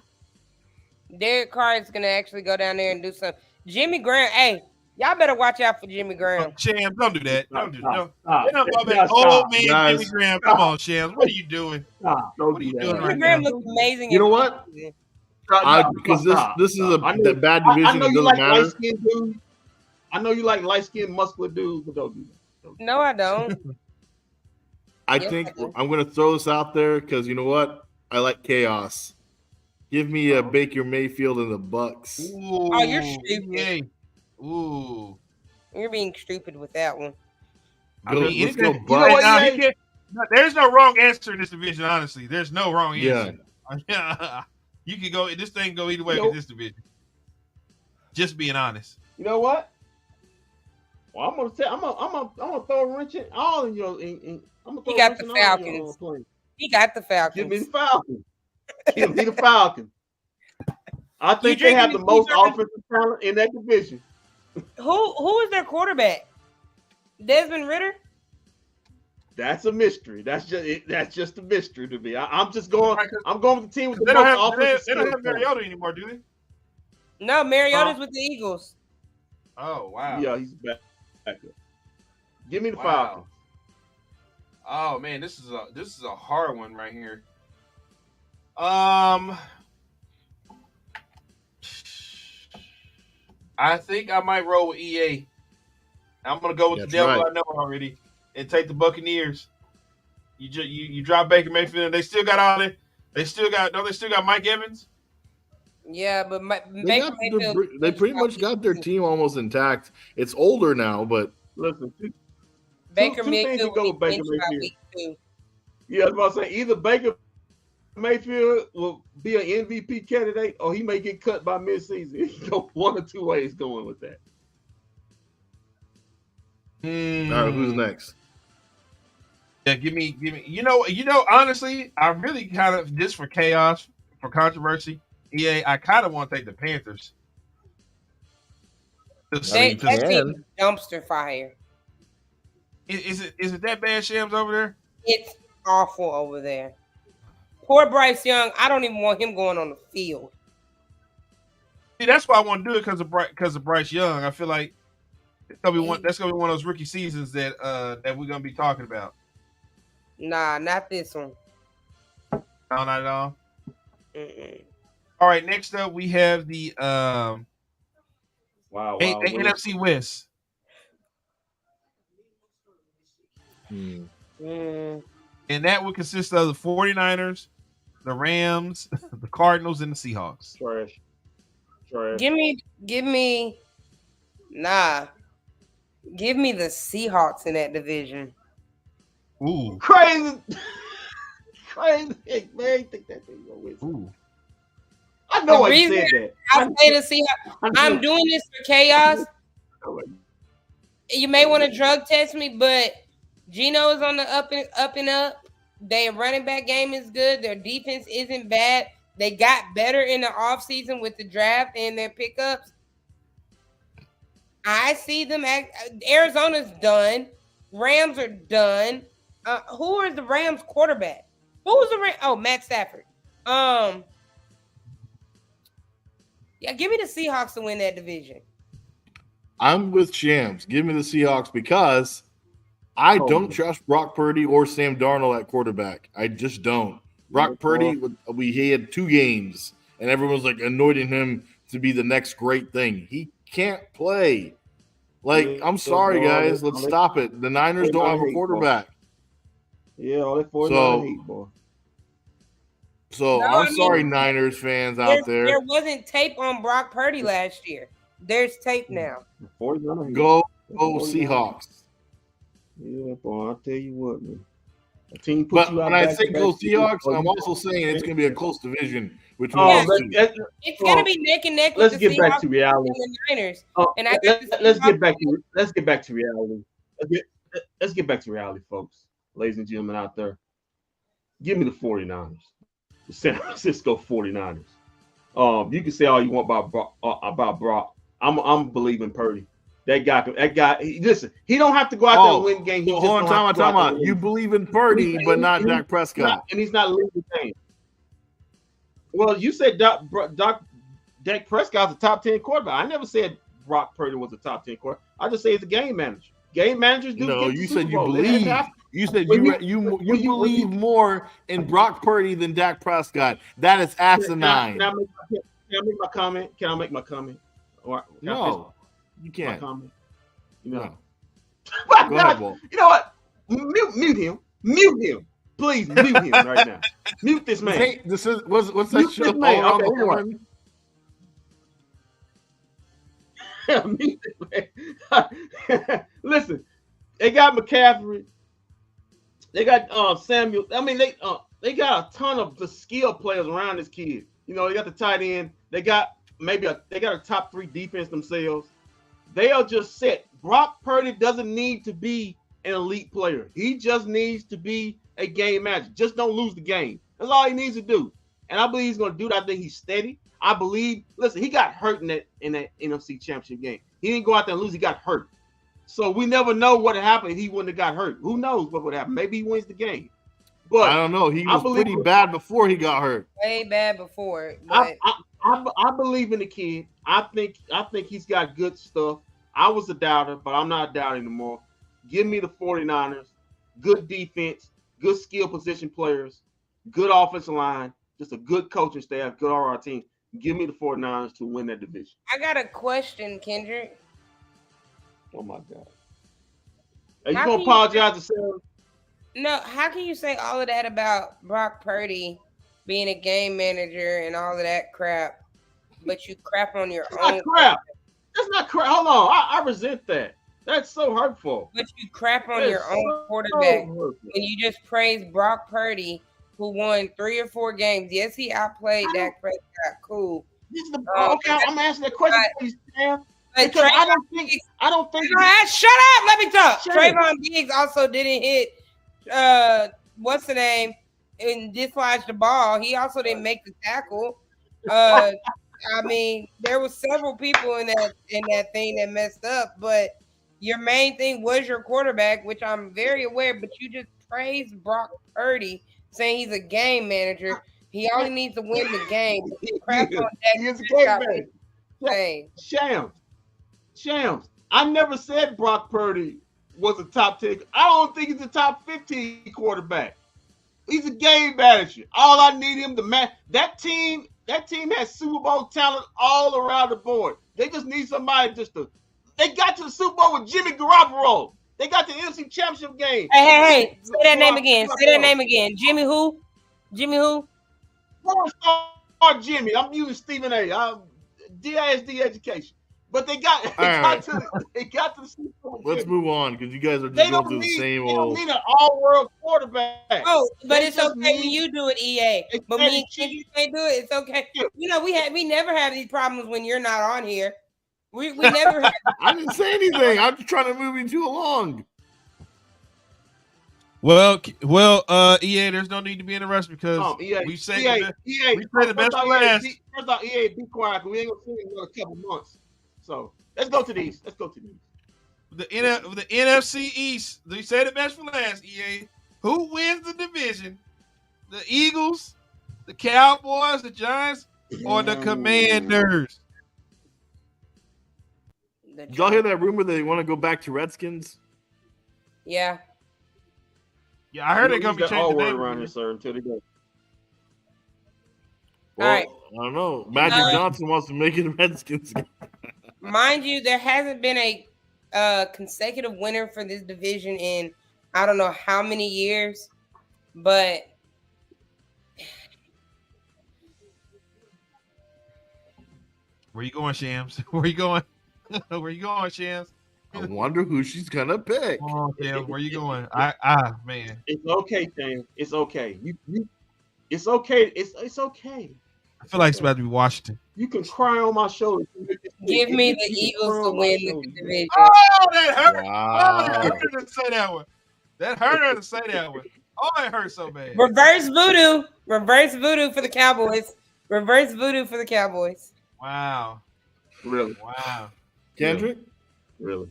S3: Derek Carr is gonna actually go down there and do something. Jimmy Graham, hey, y'all better watch out for Jimmy Graham.
S1: Shams, don't do that. Don't do that. Old man Jimmy Graham. Come on, Shams. What are you doing?
S2: What are you doing
S3: Jimmy Graham looks amazing.
S4: You know what? Because this is a bad division.
S2: I know you like
S4: matter.
S2: light-skinned dudes. I know you like light-skinned, muscular dudes, but don't do that.
S3: No, I don't.
S4: I think I'm going to throw this out there because you know what? I like chaos. Give me a Baker Mayfield and the Bucks.
S1: Ooh,
S3: oh, you're stupid.
S1: Ooh.
S3: You're being stupid with that one.
S1: Let's go Bucks. There's no wrong answer in this division, honestly. There's no wrong answer. Yeah. You can go. This thing go either way with this division. Just being honest.
S2: You know what? Well, I'm gonna throw a wrench in all in your.
S3: He got the Falcons. He got the Falcons.
S2: Give me the Falcons. Give me the Falcons. I think they have the most offensive talent in that division.
S3: Who is their quarterback? Desmond Ridder.
S2: That's a mystery. That's just a mystery to me. I'm going with the team with the most offensive.
S1: They don't have Mariota anymore, do they?
S3: No, Mariota's with the Eagles.
S1: Oh wow.
S2: Yeah, he's back. Give me the Falcons.
S1: Oh man, this is a hard one right here. I think I might roll with EA. I'm gonna go with the devil I know already and take the Buccaneers. You drop Baker Mayfield. And they still got all that. They still got Mike Evans.
S3: Yeah, but
S4: they pretty much got their team almost intact. It's older now, but
S2: listen,
S3: Baker Mayfield go with Baker Mayfield.
S2: Yeah, I was about to say either Baker Mayfield will be an MVP candidate, or he may get cut by midseason. He can go one or two ways going with that.
S4: All right, who's next?
S1: Yeah, give me. You know. Honestly, I really kind of just for chaos, for controversy. Yeah, I kind of want to take the Panthers.
S3: That team dumpster fire.
S1: Is it that bad, Shams, over there?
S3: It's awful over there. Poor Bryce Young. I don't even want him going on the field.
S1: See, that's why I want to do it because of Bryce Young. I feel like that's gonna be one of those rookie seasons that we're gonna be talking about.
S3: Nah, not this one.
S1: No, not at all. All right, next up we have the NFC West. And that would consist of the 49ers, the Rams, the Cardinals, and the Seahawks.
S2: Trash.
S3: Give me the Seahawks in that division.
S1: Ooh.
S2: Crazy. Man, think that thing go with.
S1: Ooh.
S2: I know I said that.
S3: I say the Seahawks. I'm doing this for chaos. You may want to drug test me, but Geno is on the up and up. Their running back game is good. Their defense isn't bad. They got better in the offseason with the draft and their pickups. I see them. Arizona's done. Rams are done. Who is the Rams quarterback? Who was the Rams? Oh, Matt Stafford. Yeah, give me the Seahawks to win that division.
S5: I'm with Shams. Give me the Seahawks because I don't trust Brock Purdy or Sam Darnold at quarterback. I just don't. Brock Purdy, he had 2 games, and everyone's like anointing him to be the next great thing. He can't play. Like, I'm sorry, guys. Let's stop it. The Niners don't have a quarterback.
S2: Yeah, all that 49 hate, boy.
S5: So I'm sorry, Niners fans out there.
S3: There wasn't tape on Brock Purdy last year. There's tape now.
S5: Go Seahawks.
S2: Yeah, boy, I'll tell you what, man.
S5: But when I say go Seahawks, I'm also saying it's going to be a close division between
S3: it's going to be neck and neck with the Seahawks
S2: back to reality.
S3: and the Niners.
S2: Let's get back to reality. Let's get back to reality, folks. Ladies and gentlemen out there. Give me the 49ers. The San Francisco 49ers. You can say all you want about Brock. I'm believing Purdy. That guy. Listen, he don't have to go out there and win games.
S5: Hold on, time out. You believe in Purdy, but not Dak Prescott,
S2: and he's not leading the game. Well, you said Dak Prescott's a top 10 quarterback. I never said Brock Purdy was a top 10 quarterback. I just say he's a game manager. Game managers do.
S5: No, you said you believe. You said you believe more in Brock Purdy than Dak Prescott. That is asinine.
S2: Can I make my comment? Can I make my comment?
S5: No, you can't.
S2: No.
S5: Go ahead, Walt.
S2: You know what? Mute him. Mute him. Please mute him right now. Mute this man.
S5: Hey, what's that show?
S2: Mute this man. Listen, they got McCaffrey. They got Samuel. I mean, they got a ton of the skill players around this kid. You know, they got the tight end. They got a top 3 defense themselves. They are just set. Brock Purdy doesn't need to be an elite player. He just needs to be a game manager. Just don't lose the game. That's all he needs to do. And I believe he's going to do that. I think he's steady. I believe. Listen, he got hurt in that NFC Championship game. He didn't go out there and lose. He got hurt. So we never know what happened if he wouldn't have got hurt. Who knows what would happen? Maybe he wins the game. But
S5: I don't know. He was pretty bad before he got hurt.
S3: Way bad before.
S2: I believe in the kid. I think he's got good stuff. I was a doubter, but I'm not a doubter anymore. Give me the 49ers. Good defense, good skill position players, good offensive line, just a good coaching staff, good RR team. Give me the 49ers to win that division.
S3: I got a question, Kendrick.
S2: Oh, my God. Are you going to apologize to Sarah?
S3: No, how can you say all of that about Brock Purdy being a game manager and all of that crap, but you crap on your own?
S2: Not crap. That's not crap. Hold on. I resent that. That's so hurtful.
S3: But you crap on your own quarterback and you just praise Brock Purdy, who won 3 or 4 games. Yes, he outplayed Dak Prescott. Cool.
S2: Okay, I'm asking that question, please, Sam. Because I don't think.
S3: Shut up. Let me talk. Trayvon Diggs also didn't hit what's the name, and dislodged the ball. He also didn't make the tackle. I mean, there was several people in that thing that messed up, but your main thing was your quarterback, which I'm very aware. But you just praised Brock Purdy, saying he's a game manager. He only needs to win the game. Crap on
S2: he is a game manager. Shams. I never said Brock Purdy was a top 10. I don't think he's a top 15 quarterback. He's a game manager. All I need him to match. That team has Super Bowl talent all around the board. They just need somebody they got to the Super Bowl with Jimmy Garoppolo. They got the NFC Championship game.
S3: Hey, say that name again. Say that name again. Jimmy who?
S2: Jimmy. I'm using Stephen A. I'm DISD education. But they got to the Super Bowl.
S5: Let's move on because you guys are just going through the same old.
S2: They don't need an all-world quarterback.
S3: Oh, but it's okay when you do it, EA. But when you can't do it, it's okay. You know, we never have these problems when you're not on here. We never have.
S5: I didn't say anything. I'm just trying to move you too along.
S1: Well, EA, there's no need to be in a rush because we say the best for last.
S2: First off, EA, be quiet. We ain't gonna see you in another couple months. So let's go to these.
S1: The NFC East. They say the best for last. EA. Who wins the division? The Eagles, the Cowboys, the Giants, or the Commanders?
S5: Did y'all hear that rumor that they want to go back to Redskins?
S3: Yeah.
S1: Yeah, I heard they're gonna be changing the name
S2: around here, sir, until they go.
S5: Well, all right. I don't know. Magic Johnson wants to make it Redskins.
S3: Mind you, there hasn't been a consecutive winner for this division in I don't know how many years, but
S1: where you going, Shams? Where you going? Where you going, Shams?
S5: I wonder who she's gonna pick.
S1: Oh, Shams, where you going? Man.
S2: It's okay, Shams. It's okay. It's okay. It's okay.
S1: I feel like it's about to be Washington.
S2: You can cry on my shoulder.
S3: Give me the Eagles to win the division.
S1: Oh, that hurt. Wow. That hurt her to say that one. That hurt her to say that one. Oh, it hurt so bad.
S3: Reverse voodoo. Reverse voodoo for the Cowboys. Reverse voodoo for the Cowboys.
S1: Wow.
S2: Really?
S1: Wow.
S5: Kendrick?
S2: Really?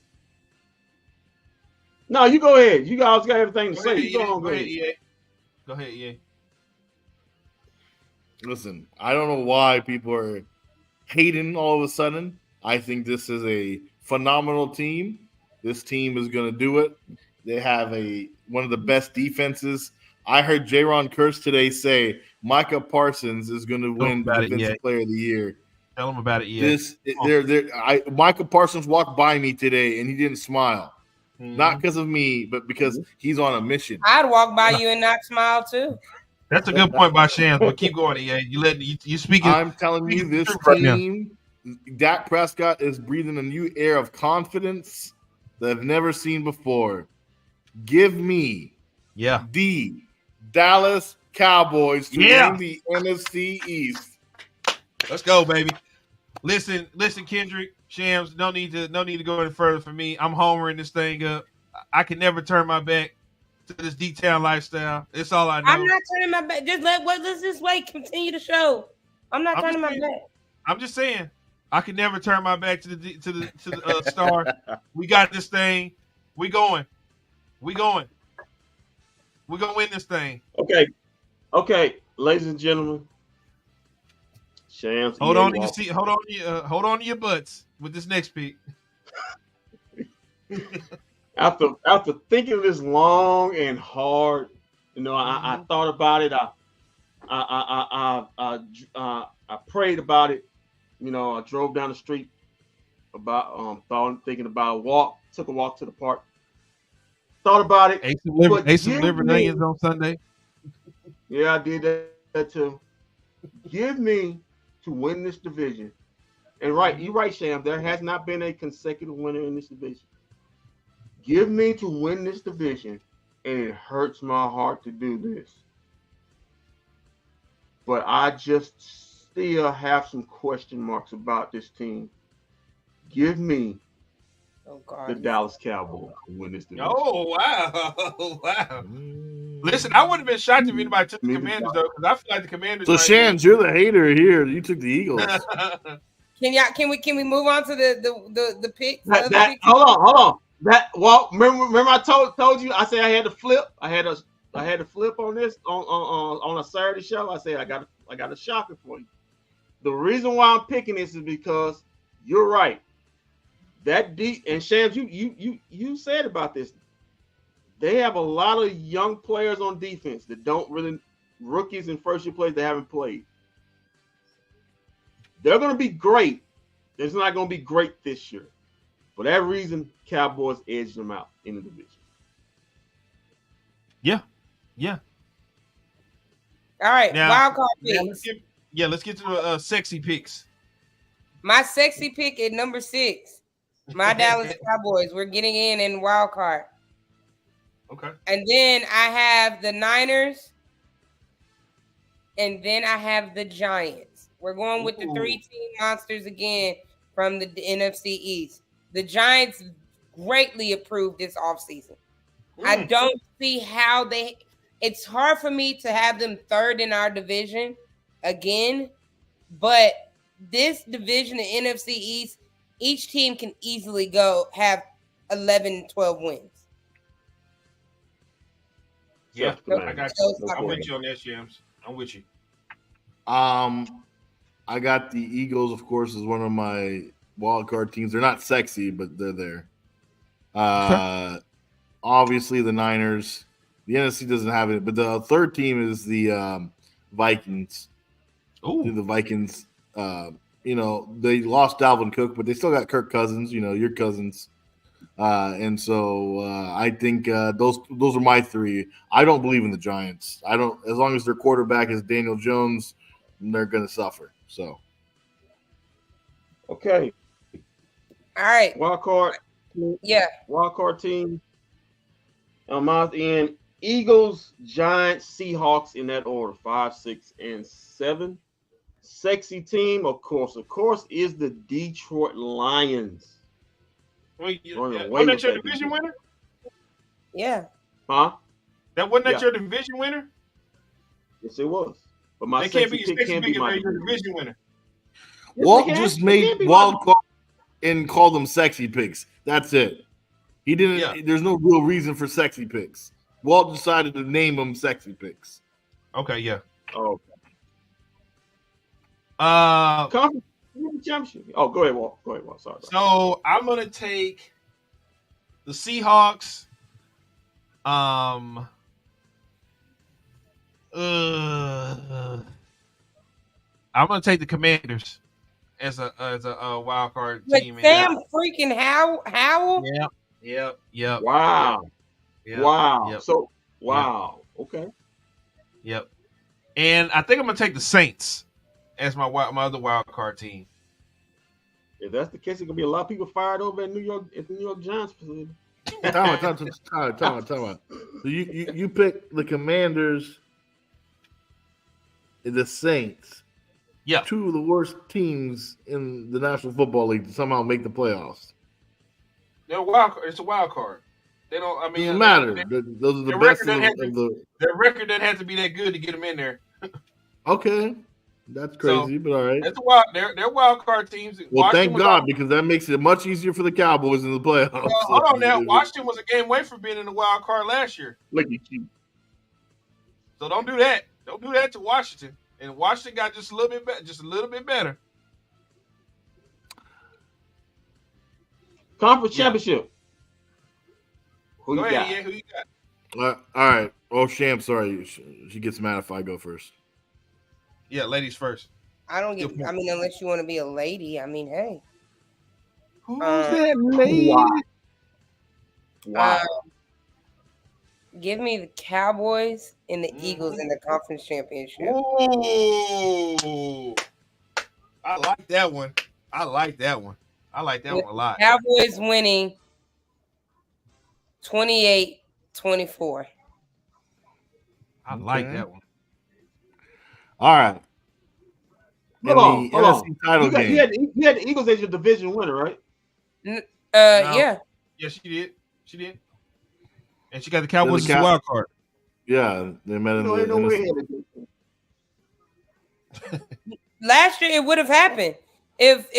S2: No, you go ahead. You guys got everything to say.
S1: Go ahead, EA. Go ahead, EA.
S5: Listen, I don't know why people are hating all of a sudden. I think this is a phenomenal team. This team is going to do it. They have one of the best defenses. I heard Jaron Curse today say Micah Parsons is going to win Defensive Player of the Year.
S1: Tell him about it, EA.
S5: Micah Parsons walked by me today and he didn't smile. Not because of me, but because he's on a mission.
S3: I'd walk by you and not smile too.
S1: That's a good point by Shams, but keep going, EA. You speaking.
S5: I'm telling you, this team, Dak Prescott is breathing a new air of confidence that I've never seen before. Give me the Dallas Cowboys to win the NFC East.
S1: Let's go, baby. Listen, Kendrick, Shams, no need to go any further for me. I'm homering this thing up. I can never turn my back to this D-Town lifestyle. It's all I know.
S3: I'm not turning my back. Let's just wait. Continue the show. I'm not turning my back.
S1: I'm just saying, I can never turn my back to the star. We got this thing. We going. We're gonna win this thing.
S2: Okay, ladies and gentlemen. Shams,
S1: hold on to your butts with this next pick.
S2: After thinking this long and hard, I thought about it. I prayed about it. I drove down the street thinking about a walk. Took a walk to the park. Thought about it.
S1: Ate some liver and onions on Sunday.
S2: Yeah, I did that too. Give me to win this division. And you're right, Sham. There has not been a consecutive winner in this division. Give me to win this division, and it hurts my heart to do this. But I just still have some question marks about this team. Give me
S3: Oh God.
S2: The Dallas Cowboys win this division.
S1: Oh wow, wow. Listen, I wouldn't have been shocked if anybody took the Commanders though, because I feel like the Commanders.
S5: So Shams, you're the hater here. You took the Eagles.
S3: Can we move on to the picks?
S2: Hold on. Remember I told you I said I had to flip. I had to flip on this on a Saturday show. I said I got a shocker for you. The reason why I'm picking this is because you're right. That deep and Shams, you said about this. They have a lot of young players on defense that don't really rookies and first year players that haven't played. They're going to be great. It's not going to be great this year. For that reason, Cowboys edged them out in the division.
S1: Yeah.
S3: All right,
S1: now,
S3: wild card picks.
S1: Let's get to the sexy picks.
S3: My sexy pick at number 6. My Dallas Cowboys. We're getting in wild card.
S1: Okay.
S3: And then I have the Niners. And then I have the Giants. We're going with the 3-team monsters again from the NFC East. The Giants greatly improved this offseason. I don't see how it's hard for me to have them third in our division again, but this division, the NFC East, each team can easily have 11, 12 wins.
S1: Yeah, I got you. I'm with you on that, Shams. I'm with you.
S5: I got the Eagles, of course, as one of my wild card teams. They're not sexy, but they're there. Obviously, the Niners. The NFC doesn't have it, but the third team is the Vikings.
S1: Ooh.
S5: The Vikings, they lost Dalvin Cook, but they still got Kirk Cousins, your cousins. And so I think those are my 3. I don't believe in the Giants. I don't. As long as their quarterback is Daniel Jones, they're going to suffer. So.
S2: Okay.
S3: All right.
S2: Wild card.
S3: Yeah.
S2: Wild card team. On my end, Eagles, Giants, Seahawks in that order, 5, 6, and 7. Sexy team, of course, is the Detroit Lions.
S1: Wasn't that your division winner?
S3: Yeah.
S2: Huh?
S1: Wasn't that your division winner?
S2: Yes, it was. But my
S1: sexy
S2: pick can't be my
S1: division winner.
S5: Walt just made wild card and called them sexy picks. That's it. He didn't. Yeah. There's no real reason for sexy picks. Walt decided to name them sexy picks.
S1: Okay, yeah.
S2: Oh.
S1: Championship.
S2: Oh, go ahead, Walt. Sorry.
S1: So I'm gonna take the Seahawks. I'm gonna take the Commanders as a wild card team.
S3: Sam freaking Howell.
S1: Yep.
S2: Wow.
S1: Yep.
S2: Wow.
S1: Yep.
S2: So wow. Yep. Okay.
S1: Yep. And I think I'm gonna take the Saints as my other wild card team.
S2: If that's the case, it's gonna be a lot of people fired over at the New York Giants facility.
S5: Time out. So you pick the Commanders and the Saints.
S1: Yeah.
S5: 2 of the worst teams in the National Football League to somehow make the playoffs.
S1: They're wild card. It's a wild card. They don't. I mean,
S5: doesn't matter. Those are the best of the.
S1: Their record doesn't have to be that good to get them in there.
S5: Okay, that's crazy, but all right.
S1: That's a wild. They're wild card teams.
S5: Well, Washington thank God, because that makes it much easier for the Cowboys in the playoffs.
S1: Well, hold on now. Washington was a game away from being in the wild card last year.
S2: Look at you.
S1: So don't do that. Don't do that to Washington. And Washington got just a little bit better.
S2: Conference championship.
S1: Who you got? Who you got?
S5: All right. Oh, Sham, sorry. She gets mad if I go first.
S1: Yeah, ladies first.
S3: I don't get. I mean, unless you want to be a lady. I mean, hey.
S1: Who's that lady?
S2: Wow.
S3: Give me the Cowboys and the Eagles in the conference championship.
S1: Ooh. I like that one. I like that one a lot.
S3: Cowboys winning 28-24.
S1: I like that one.
S5: All right.
S2: Hold on.
S5: NFC title game.
S2: You had the Eagles as your division winner, right?
S3: Yeah.
S1: Yeah, she did. She did. And she got the Cowboys as a wild card.
S5: Yeah, they met in the
S3: Last year it would have happened. If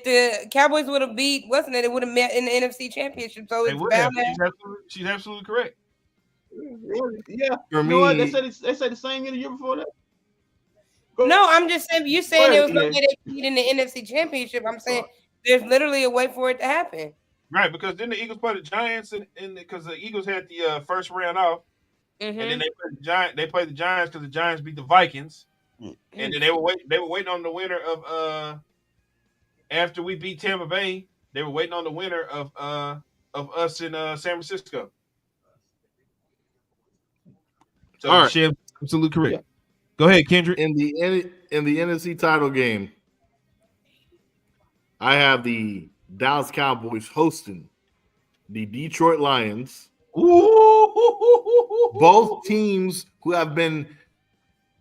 S3: the Cowboys would have beat, wasn't it? It would have met in the NFC Championship. So it's bound.
S1: She's absolutely correct.
S2: Yeah.
S5: For me,
S2: what? They said the same year the year before that.
S3: No, I'm just saying. You saying there was no way they beat in the NFC Championship. I'm saying there's literally a way for it to happen.
S1: Right, because then the Eagles played the Giants, and because the Eagles had the first round off, and then they played the Giants. They played the Giants because the Giants beat the Vikings, and then they were waiting on the winner of after we beat Tampa Bay. They were waiting on the winner of us in San Francisco. So
S5: all right.
S1: Chef, absolutely correct. Yeah. Go ahead, Kendrick.
S5: In the NFC title game, I have the Dallas Cowboys hosting the Detroit Lions.
S1: Ooh.
S5: Both teams who have been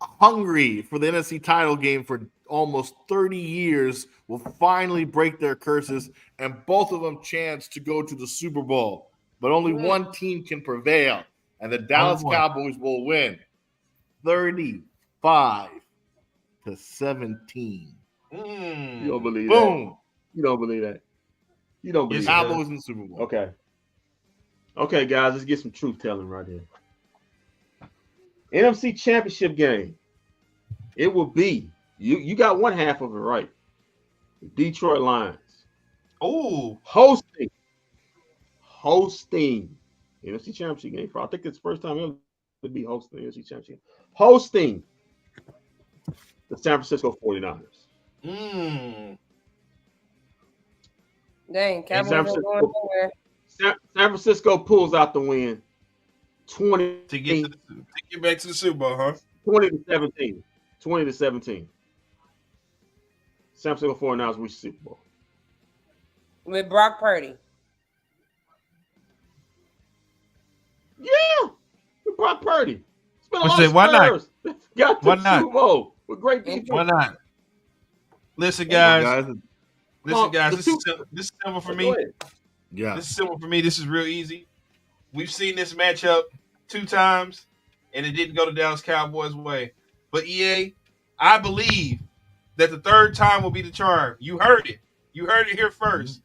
S5: hungry for the NFC title game for almost 30 years will finally break their curses, and both of them chance to go to the Super Bowl. But only one team can prevail, and the Dallas Cowboys will win 35-17.
S2: You don't believe
S5: Boom.
S2: that. You don't believe that. You don't believe
S5: Cowboys in the Super Bowl.
S2: Okay, guys, let's get some truth telling right here. NFC Championship game. It will be you got one half of it right. The Detroit Lions.
S1: Oh,
S2: hosting NFC Championship game. I think it's the first time ever to be hosting the NFC Championship. Hosting the San Francisco 49ers.
S3: Dang, Cowboys are going nowhere.
S2: San Francisco pulls out the win. 20
S1: to get back to the Super Bowl, huh?
S2: 20-17. 20-17. San Francisco 49ers reach the Super Bowl.
S3: With Brock Purdy.
S2: Yeah, with Brock Purdy. It's been a lot of
S1: why not?
S2: Got to the Super Bowl with great defense.
S1: Why not? Listen, guys. This is simple for me.
S5: Yeah.
S1: This is simple for me. This is real easy. We've seen this matchup 2 times, and it didn't go the Dallas Cowboys' way. But EA, I believe that the 3rd time will be the charm. You heard it. You heard it here first.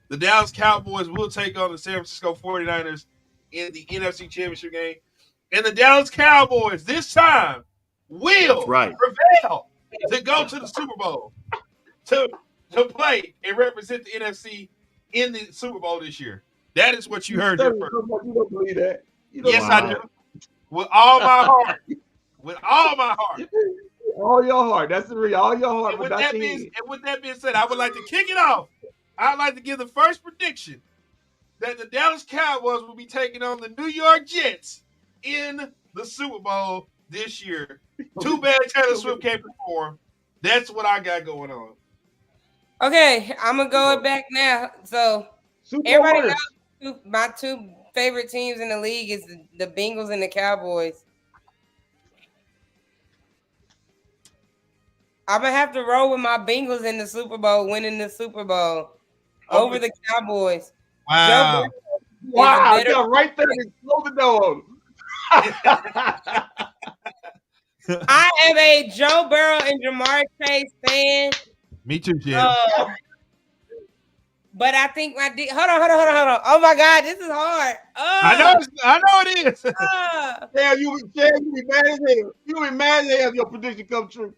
S1: The Dallas Cowboys will take on the San Francisco 49ers in the NFC Championship game. And the Dallas Cowboys this time will prevail to go to the Super Bowl, to play and represent the NFC in the Super Bowl this year. That is what you heard here first.
S2: You don't believe that?
S1: Yes, I do. With all my heart. With all my heart.
S2: All your heart. That's the real. All your heart.
S1: And with that being said, I would like to kick it off. I'd like to give the first prediction that the Dallas Cowboys will be taking on the New York Jets in the Super Bowl this year. Too bad Taylor Swift can't perform. That's what I got going on.
S3: Okay, I'm gonna go back now. So everybody knows my 2 favorite teams in the league is the Bengals and the Cowboys. I'm gonna have to roll with my Bengals in the Super Bowl, winning the Super Bowl over the Cowboys.
S1: Wow!
S2: Wow! Yeah, right there, close the door.
S3: I am a Joe Burrow and Jamar Chase fan.
S1: Me too, Jim.
S3: But I think hold on. Oh my God, this is hard.
S1: I know it is.
S2: Yeah, you be mad as hell. You be mad as hell if your prediction come true.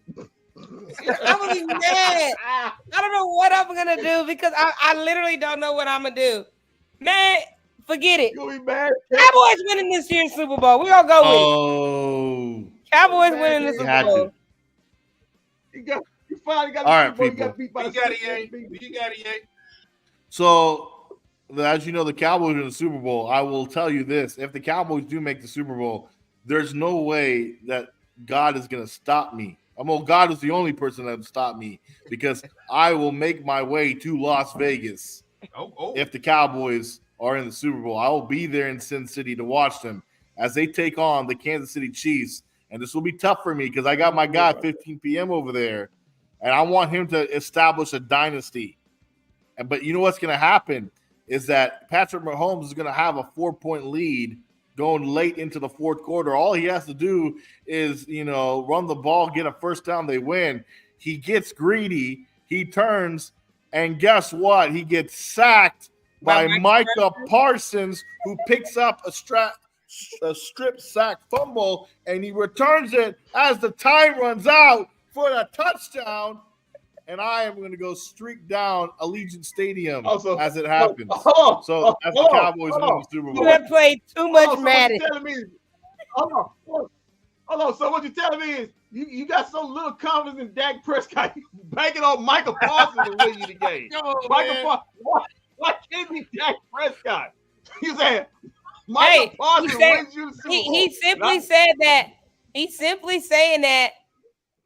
S3: I'm gonna be mad. I don't know what I'm gonna do because I literally don't know what I'm gonna do. Man, forget it.
S2: You'll be mad.
S3: Cowboys winning this year's Super Bowl. We're gonna go with it. Cowboys winning the Super Bowl.
S2: You finally got
S5: all right,
S2: people.
S1: You got it.
S5: So, as you know, the Cowboys are in the Super Bowl. I will tell you this. If the Cowboys do make the Super Bowl, there's no way that God is going to stop me. God is the only person that will stop me because I will make my way to Las Vegas if the Cowboys are in the Super Bowl. I will be there in Sin City to watch them as they take on the Kansas City Chiefs. And this will be tough for me because I got my guy 15 p.m. over there, and I want him to establish a dynasty. But you know what's going to happen? is that Patrick Mahomes is going to have a 4-point lead going late into the fourth quarter. All he has to do is, run the ball, get a first down, they win. He gets greedy, he turns, and guess what? He gets sacked by Micah Parsons, who picks up a strip sack fumble, and he returns it as the time runs out for the touchdown. And I am going to go streak down Allegiant Stadium as it happens. So that's the Cowboys win the Super Bowl.
S3: You have played too much Madden.
S2: Hold on. So what you're telling me is you got so little confidence in Dak Prescott, you banking on Micah Parsons to win you the game. Why can't be Dak Prescott? You said Micah Parsons wins you the Super Bowl.
S3: He simply said that. He's simply saying that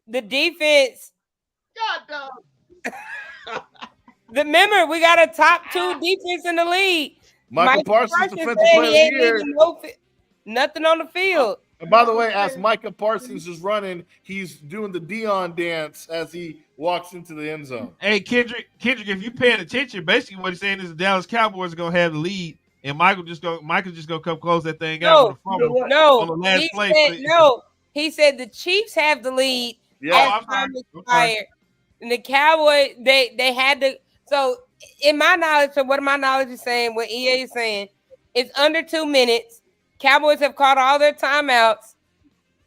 S3: the defense.
S2: God damn.
S3: Remember, we got a top 2 defense in the league.
S5: Micah Parsons defensive player of the year.
S3: Nothing on the field.
S5: And by the way, as Micah Parsons is running, he's doing the Dion dance as he walks into the end zone.
S1: Hey, Kendrick, if you're paying attention, basically what he's saying is the Dallas Cowboys are gonna have the lead, and Michael's just gonna come close that thing out with a fumble on the last play.
S3: He said the Chiefs have the lead.
S5: Yeah,
S3: And the Cowboys, they had to. So, in my knowledge, what my knowledge is saying, what EA is saying, it's under 2 minutes. Cowboys have called all their timeouts,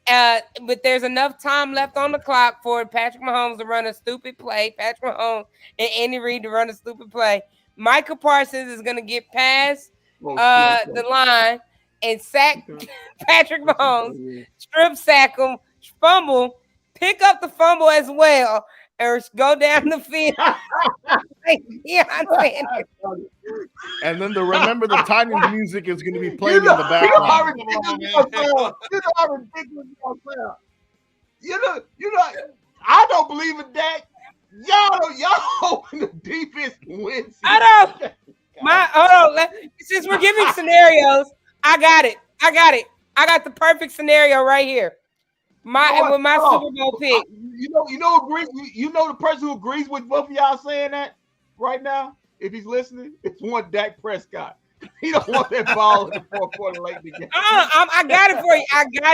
S3: but there's enough time left on the clock for Patrick Mahomes to run a stupid play. Patrick Mahomes and Andy Reid to run a stupid play. Micah Parsons is going to get past the line and sack Patrick Mahomes, strip sack him, fumble, pick up the fumble as well, or go down the field.
S5: And then remember the timing music is going to be playing in the background.
S2: You know, I don't believe in Dak. Y'all hoping the defense wins.
S3: I don't. Hold on. Since we're giving scenarios, I got it. I got the perfect scenario right here. With my Super Bowl pick.
S2: You know the person who agrees with both of y'all saying that right now, if he's listening, it's one Dak Prescott. He don't want that ball in the fourth quarter late in the game.
S3: I got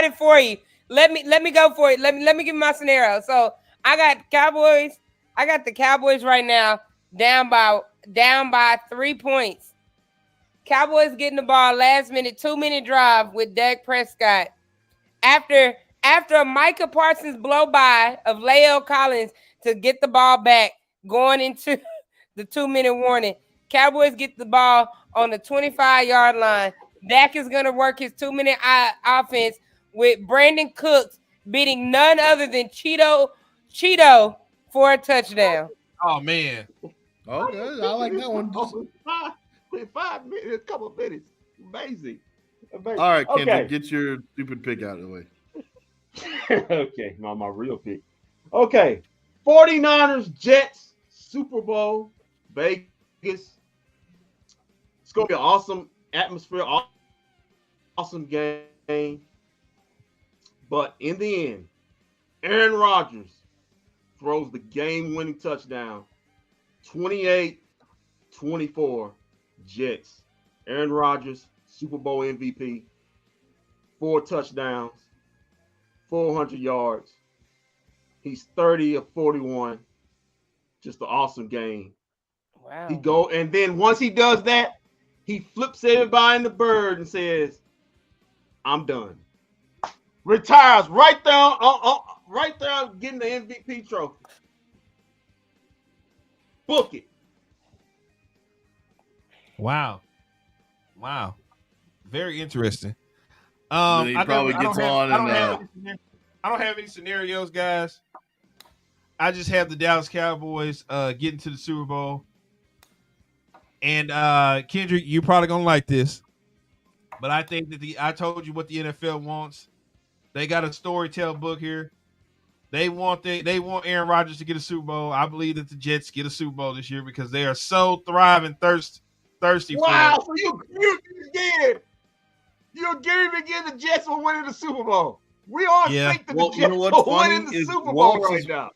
S3: it for you. Let me go for it. Let me give my scenario. So I got Cowboys. I got the Cowboys right now down by 3 points. Cowboys getting the ball last minute, 2-minute drive with Dak Prescott. After a Micah Parsons blow by of Lael Collins to get the ball back going into the 2-minute warning, Cowboys get the ball on the 25-yard line. Dak is going to work his 2-minute offense with Brandon Cooks beating none other than Cheeto for a touchdown.
S1: Oh, man.
S5: Okay, I like that one.
S2: 5 minutes, a couple of minutes. Amazing.
S5: All right, Kendrick, get your stupid pick out of the way.
S2: Okay, my real pick. Okay, 49ers, Jets, Super Bowl, Vegas. It's going to be an awesome atmosphere, awesome game. But in the end, Aaron Rodgers throws the game-winning touchdown, 28-24, Jets. Aaron Rodgers, Super Bowl MVP, 4 touchdowns, 400 yards. He's 30 of 41. Just an awesome game.
S3: Wow.
S2: And then once he does that, he flips everybody in the bird and says, "I'm done." Retires right there, getting the MVP trophy. Book it.
S1: Wow. Very interesting.
S5: He probably gets on
S1: I don't have any scenarios, guys. I just have the Dallas Cowboys getting to the Super Bowl. And Kendrick, you're probably gonna like this, but I think that I told you what the NFL wants. They got a storytell book here. They want Aaron Rodgers to get a Super Bowl. I believe that the Jets get a Super Bowl this year because they are so thriving, thirsty for
S2: it. So you agree again the Jets will win the Super Bowl. We all think that the Jets will win the Super Bowl right now.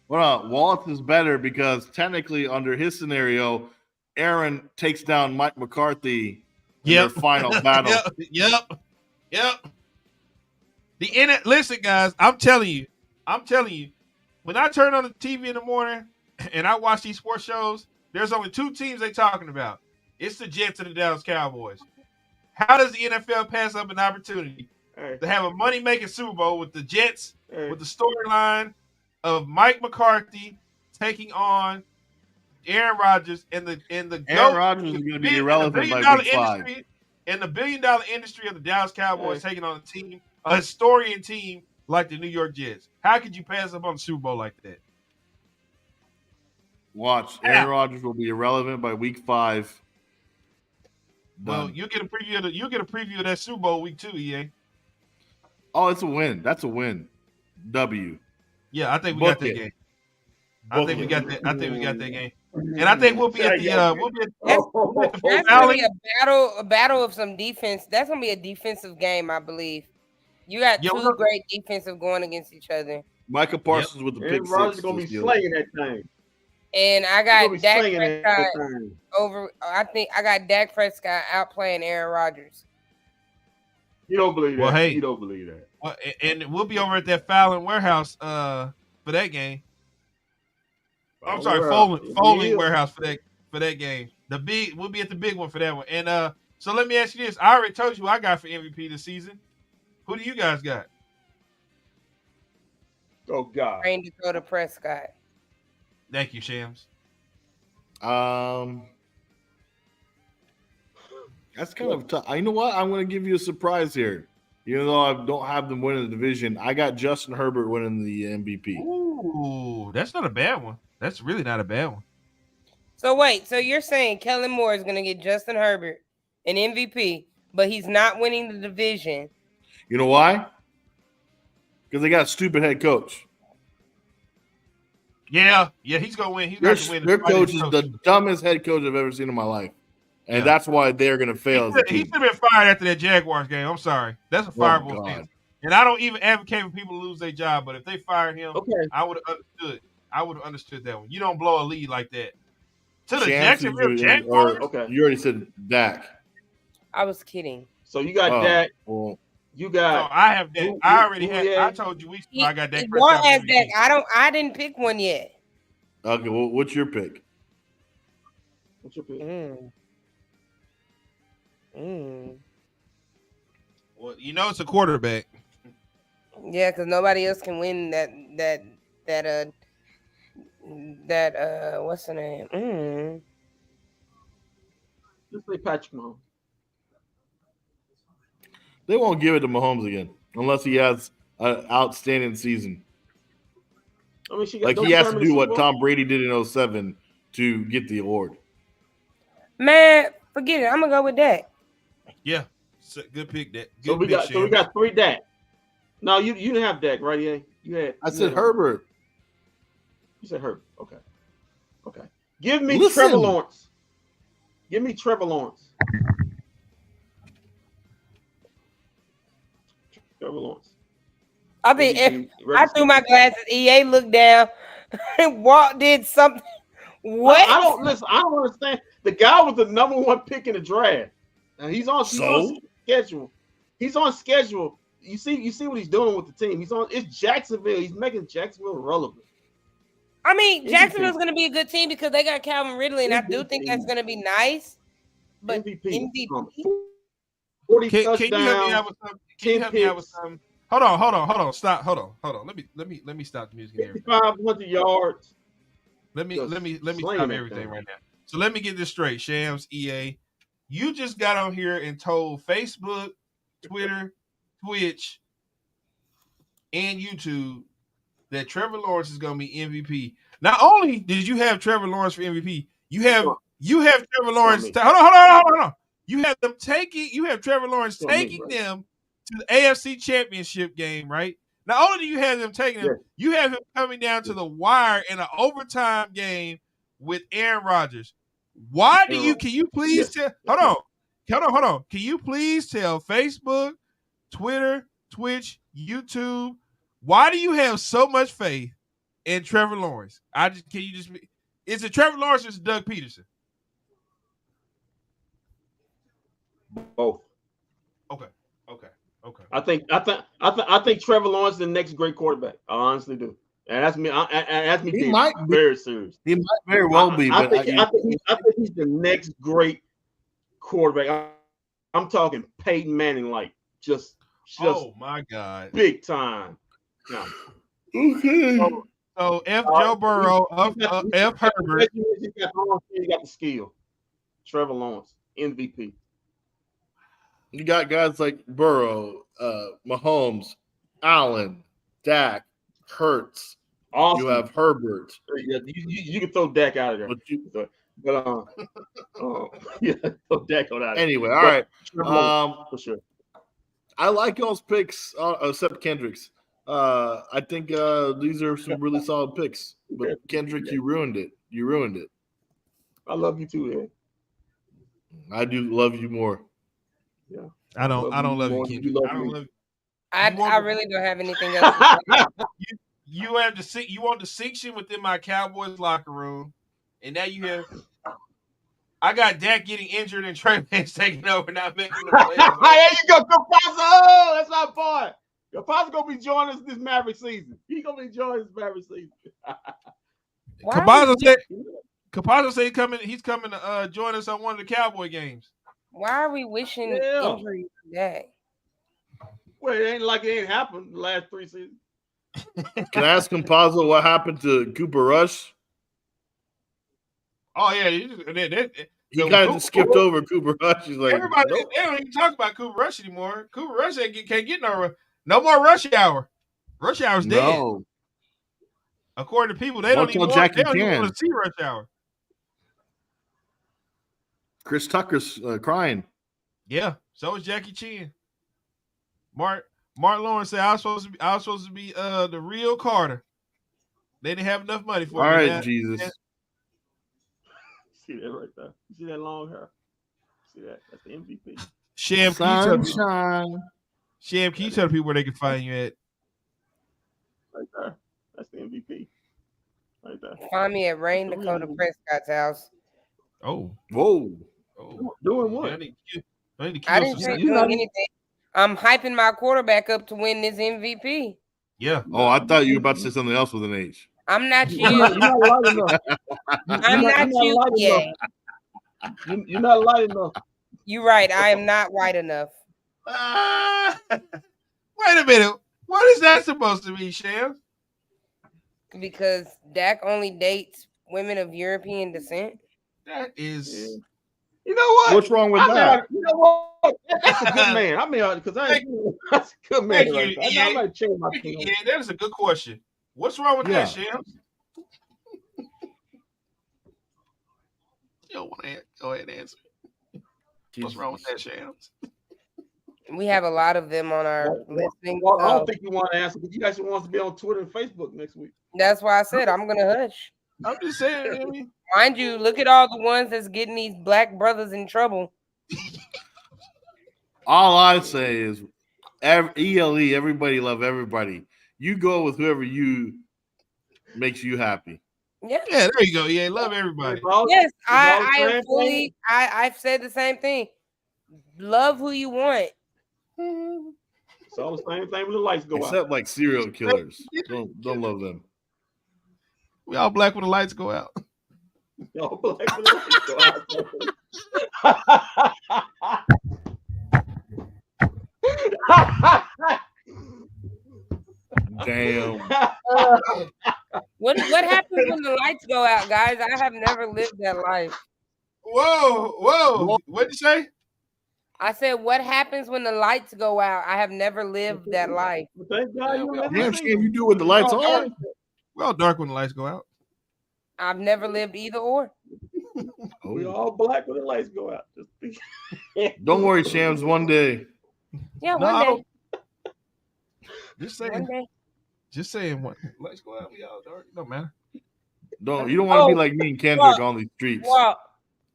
S5: Well, Wallace is better because technically under his scenario, Aaron takes down Mike McCarthy in their final battle.
S1: Yep. Listen, guys, I'm telling you, when I turn on the TV in the morning and I watch these sports shows, there's only two teams they talking about. It's the Jets and the Dallas Cowboys. How does the NFL pass up an opportunity to have a money-making Super Bowl with the Jets, with the storyline of Mike McCarthy taking on Aaron Rodgers and the
S5: Aaron Rodgers is going to be irrelevant by week 5.
S1: And the billion-dollar industry of the Dallas Cowboys taking on a historian team like the New York Jets. How could you pass up on the Super Bowl like that?
S5: Watch. Aaron Rodgers will be irrelevant by week 5.
S1: Well, you'll get a preview of that Super Bowl week 2, EA.
S5: Oh, it's a win. That's a win. W.
S1: Yeah, I think we got that game. I think we got that game. And I think we'll be at the
S3: that's gonna be a battle of some defense. That's gonna be a defensive game, I believe. You got two great defensive going against each other.
S5: Micah Parsons with the pick 6.
S2: Rodgers gonna be slaying that thing.
S3: And I got Dak Prescott over. I think I got Dak Prescott outplaying Aaron Rodgers.
S2: You don't believe that?
S1: Well, hey,
S2: you don't believe that?
S1: Well, and we'll be over at that Fallon Warehouse for that game. I'm sorry, Folding Warehouse for that game. We'll be at the big one for that one. And so let me ask you this: I already told you who I got for MVP this season. Who do you guys got?
S2: Oh God!
S3: Trying to go to Prescott.
S1: Thank you, Shams.
S5: That's kind of tough. You know what? I'm going to give you a surprise here. Even though I don't have them winning the division, I got Justin Herbert winning the MVP.
S1: Ooh, that's not a bad one. That's really not a bad one.
S3: So wait, so you're saying Kellen Moore is going to get Justin Herbert an MVP, but he's not winning the division?
S5: You know why? Because they got a stupid head coach.
S1: Yeah, he's going to win. He's going to win.
S5: Their coach is the dumbest head coach I've ever seen in my life. And that's why they're going to fail.
S1: He should have been fired after that Jaguars game. I'm sorry. That's a fireable thing. And I don't even advocate for people to lose their job, but if they fired him, I would have understood. I would have understood that one. You don't blow a lead like that. To the Jacksonville Jaguars?
S5: Okay. You already said Dak.
S3: I was kidding.
S2: So you got Dak.
S5: Well,
S2: you got.
S1: So I have Dak. I already had. I told you I got Dak.
S3: Dak. I didn't pick one yet.
S5: Okay. Well, what's your pick?
S2: What's your pick?
S1: Well, you know it's a quarterback.
S3: Yeah, because nobody else can win that what's the name?
S2: Just say Patrick Mahomes.
S5: They won't give it to Mahomes again unless he has an outstanding season.
S2: I mean,
S5: he has to do what Tom Brady did in 2007 to get the award.
S3: Man, forget it. I'm gonna go with Dak.
S1: Yeah, good pick. Dak.
S2: So we got 3 Dak. No, you didn't have Dak, right? Yeah, you had.
S5: I said Herbert.
S2: You said Herbert. Okay. Give me Trevor Lawrence. Give me Trevor Lawrence. Trevor Lawrence.
S3: I mean, if I threw my glasses, EA looked down, and Walt did something. What?
S2: I don't listen. I don't understand. The guy was the number 1 pick in the draft. And he's on schedule. He's on schedule. You see what he's doing with the team. It's Jacksonville. He's making Jacksonville relevant.
S3: I mean, Jacksonville's going to be a good team because they got Calvin Ridley, and I do think that's going to be nice. But MVP.
S2: 40
S1: can
S2: touchdowns.
S1: You help me out with something? Can you help me out with something? Hold on. Stop. Hold on. Let me stop the music.
S2: 500 yards.
S1: Let me stop everything right now. So let me get this straight, Shams, EA. You just got on here and told Facebook, Twitter, Twitch, and YouTube that Trevor Lawrence is going to be MVP. Not only did you have Trevor Lawrence for MVP, you have Trevor Lawrence. Hold on. You have Trevor Lawrence taking them to the AFC Championship game, right? Not only do you have them taking him, you have him coming down to the wire in an overtime game with Aaron Rodgers. Why do you? Can you please tell? Hold on. Can you please tell Facebook, Twitter, Twitch, YouTube, why do you have so much faith in Trevor Lawrence? Is it Trevor Lawrence or is it Doug Peterson?
S2: Both.
S1: Okay.
S2: I think Trevor Lawrence is the next great quarterback. I honestly do. And that's me.
S5: He might be
S2: very serious.
S5: He might very well be.
S2: I think he's the next great quarterback. I'm talking Peyton Manning, like just.
S1: Oh my God!
S2: Big time. No.
S5: Okay.
S1: So F. Joe Burrow, F. Herbert.
S2: He got the skill. Trevor Lawrence, MVP.
S5: You got guys like Burrow, Mahomes, Allen, Dak, Hurts. Awesome. You have Herbert.
S2: Yeah, you can throw Dak out of there. Yeah, throw Dak out of there.
S5: Anyway, all right. For sure. I like y'all's picks, except Kendrick's. I think these are some really solid picks. But Kendrick, you ruined it.
S2: I love you too, man.
S5: I do love you more.
S2: Yeah.
S1: I don't love you, Kendrick. I don't love you.
S3: I really don't have anything else to say.
S1: You want distinction within my Cowboys locker room, and now you have. I got Dak getting injured and Trey Lance taking over, not making the play.
S2: There you go, Capasso. That's my boy. Capasso gonna be joining us this Maverick season. He's gonna be joining this Maverick season.
S1: Capasso said he's coming to join us on one of the Cowboy games.
S3: Why are we wishing injury to Dak?
S2: Well, it ain't like it ain't happened the last 3 seasons.
S5: Can I ask Capasso what happened to Cooper Rush?
S1: Oh yeah,
S5: he kind of just skipped over Cooper Rush. He's like,
S1: everybody, they don't even talk about Cooper Rush anymore. Cooper Rush can't get no more rush hour. Rush hour's dead. According to people, they don't even want to see rush hour.
S5: Chris Tucker's crying.
S1: Yeah, so is Jackie Chan. Mark Lawrence said I was supposed to be the real Carter. They didn't have enough money for me.
S5: All right, Jesus.
S2: See that right there? You see that long hair? See that? That's the MVP.
S1: Sham, can you tell people where they can find you at?
S2: Right there. That's the MVP. Right there.
S3: Find me at Rain Dakota Prescott's house.
S1: Oh.
S5: Whoa.
S2: Oh. Doing what?
S3: I didn't say doing anything. I'm hyping my quarterback up to win this MVP.
S1: Yeah.
S5: Oh, I thought you were about to say something else with an H.
S3: I'm not you. I'm not you yet.
S2: You're not light enough.
S3: You're right. I am not white enough.
S1: Wait a minute. What is that supposed to be, Sham?
S3: Because Dak only dates women of European descent.
S1: That is.
S2: Yeah. You know what?
S5: What's wrong with that?
S2: You know what? That's a good man. I mean, because that's a good man.
S1: I might change my opinion. Yeah, that is a good question. What's wrong with that, Shams? You don't want to go ahead and answer. What's wrong with that, Shams?
S3: We have a lot of them on our listing.
S2: Well, I don't think you want to answer, but you guys want to be on Twitter and Facebook next week.
S3: That's why I said I'm going to hush.
S1: I'm just saying. I mean,
S3: mind you, look at all the ones that's getting these black brothers in trouble.
S5: All I say is ELE, everybody love everybody. You go with whoever makes you happy.
S3: Yeah,
S1: there you go. Yeah, love everybody.
S3: Yes, I am fully. I've said the same thing. Love who you want.
S2: It's all the same thing when the lights go out.
S5: Except like serial killers. Don't love them.
S1: We all black when the lights go out.
S2: Y'all black when the lights go out.
S5: Damn.
S3: What happens when the lights go out, guys? I have never lived that life.
S1: Whoa. What'd you say?
S3: I said, what happens when the lights go out? I have never lived that life.
S2: Thank God
S5: you do with the lights on.
S1: We're all dark when the lights go out.
S3: I've never lived either or.
S2: We all black when the lights go out.
S5: Don't worry, Shams. One day.
S3: Yeah, one day.
S1: Just saying.
S3: One day.
S1: Just saying. Lights go out. We all dark. No matter.
S5: You don't want to be like me and Kendrick on these streets.
S3: Well,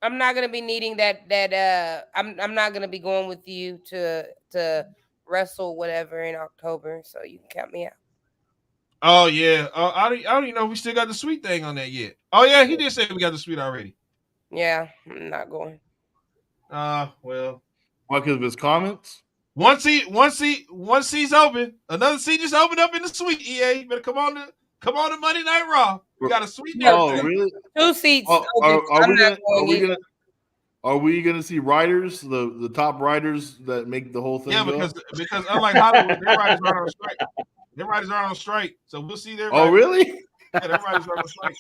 S3: I'm not gonna be needing that. I'm not gonna be going with you to wrestle whatever in October. So you can count me out.
S1: Oh yeah. I don't even know if we still got the sweet thing on that yet. Oh yeah, he did say we got the sweet already.
S3: Yeah, I'm not going.
S1: Well.
S5: Because of his comments.
S1: One seat's open. Another seat just opened up in the suite. EA, you better come on to Monday Night Raw. We got a suite.
S5: Oh, really?
S3: 2 seats.
S5: Are we gonna see writers, the top writers that make the whole thing?
S1: Yeah, because unlike Hollywood, their writers aren't on strike. Their writers aren't on strike, so we'll see their.
S5: Oh, really?
S1: Yeah, their writers aren't on strike.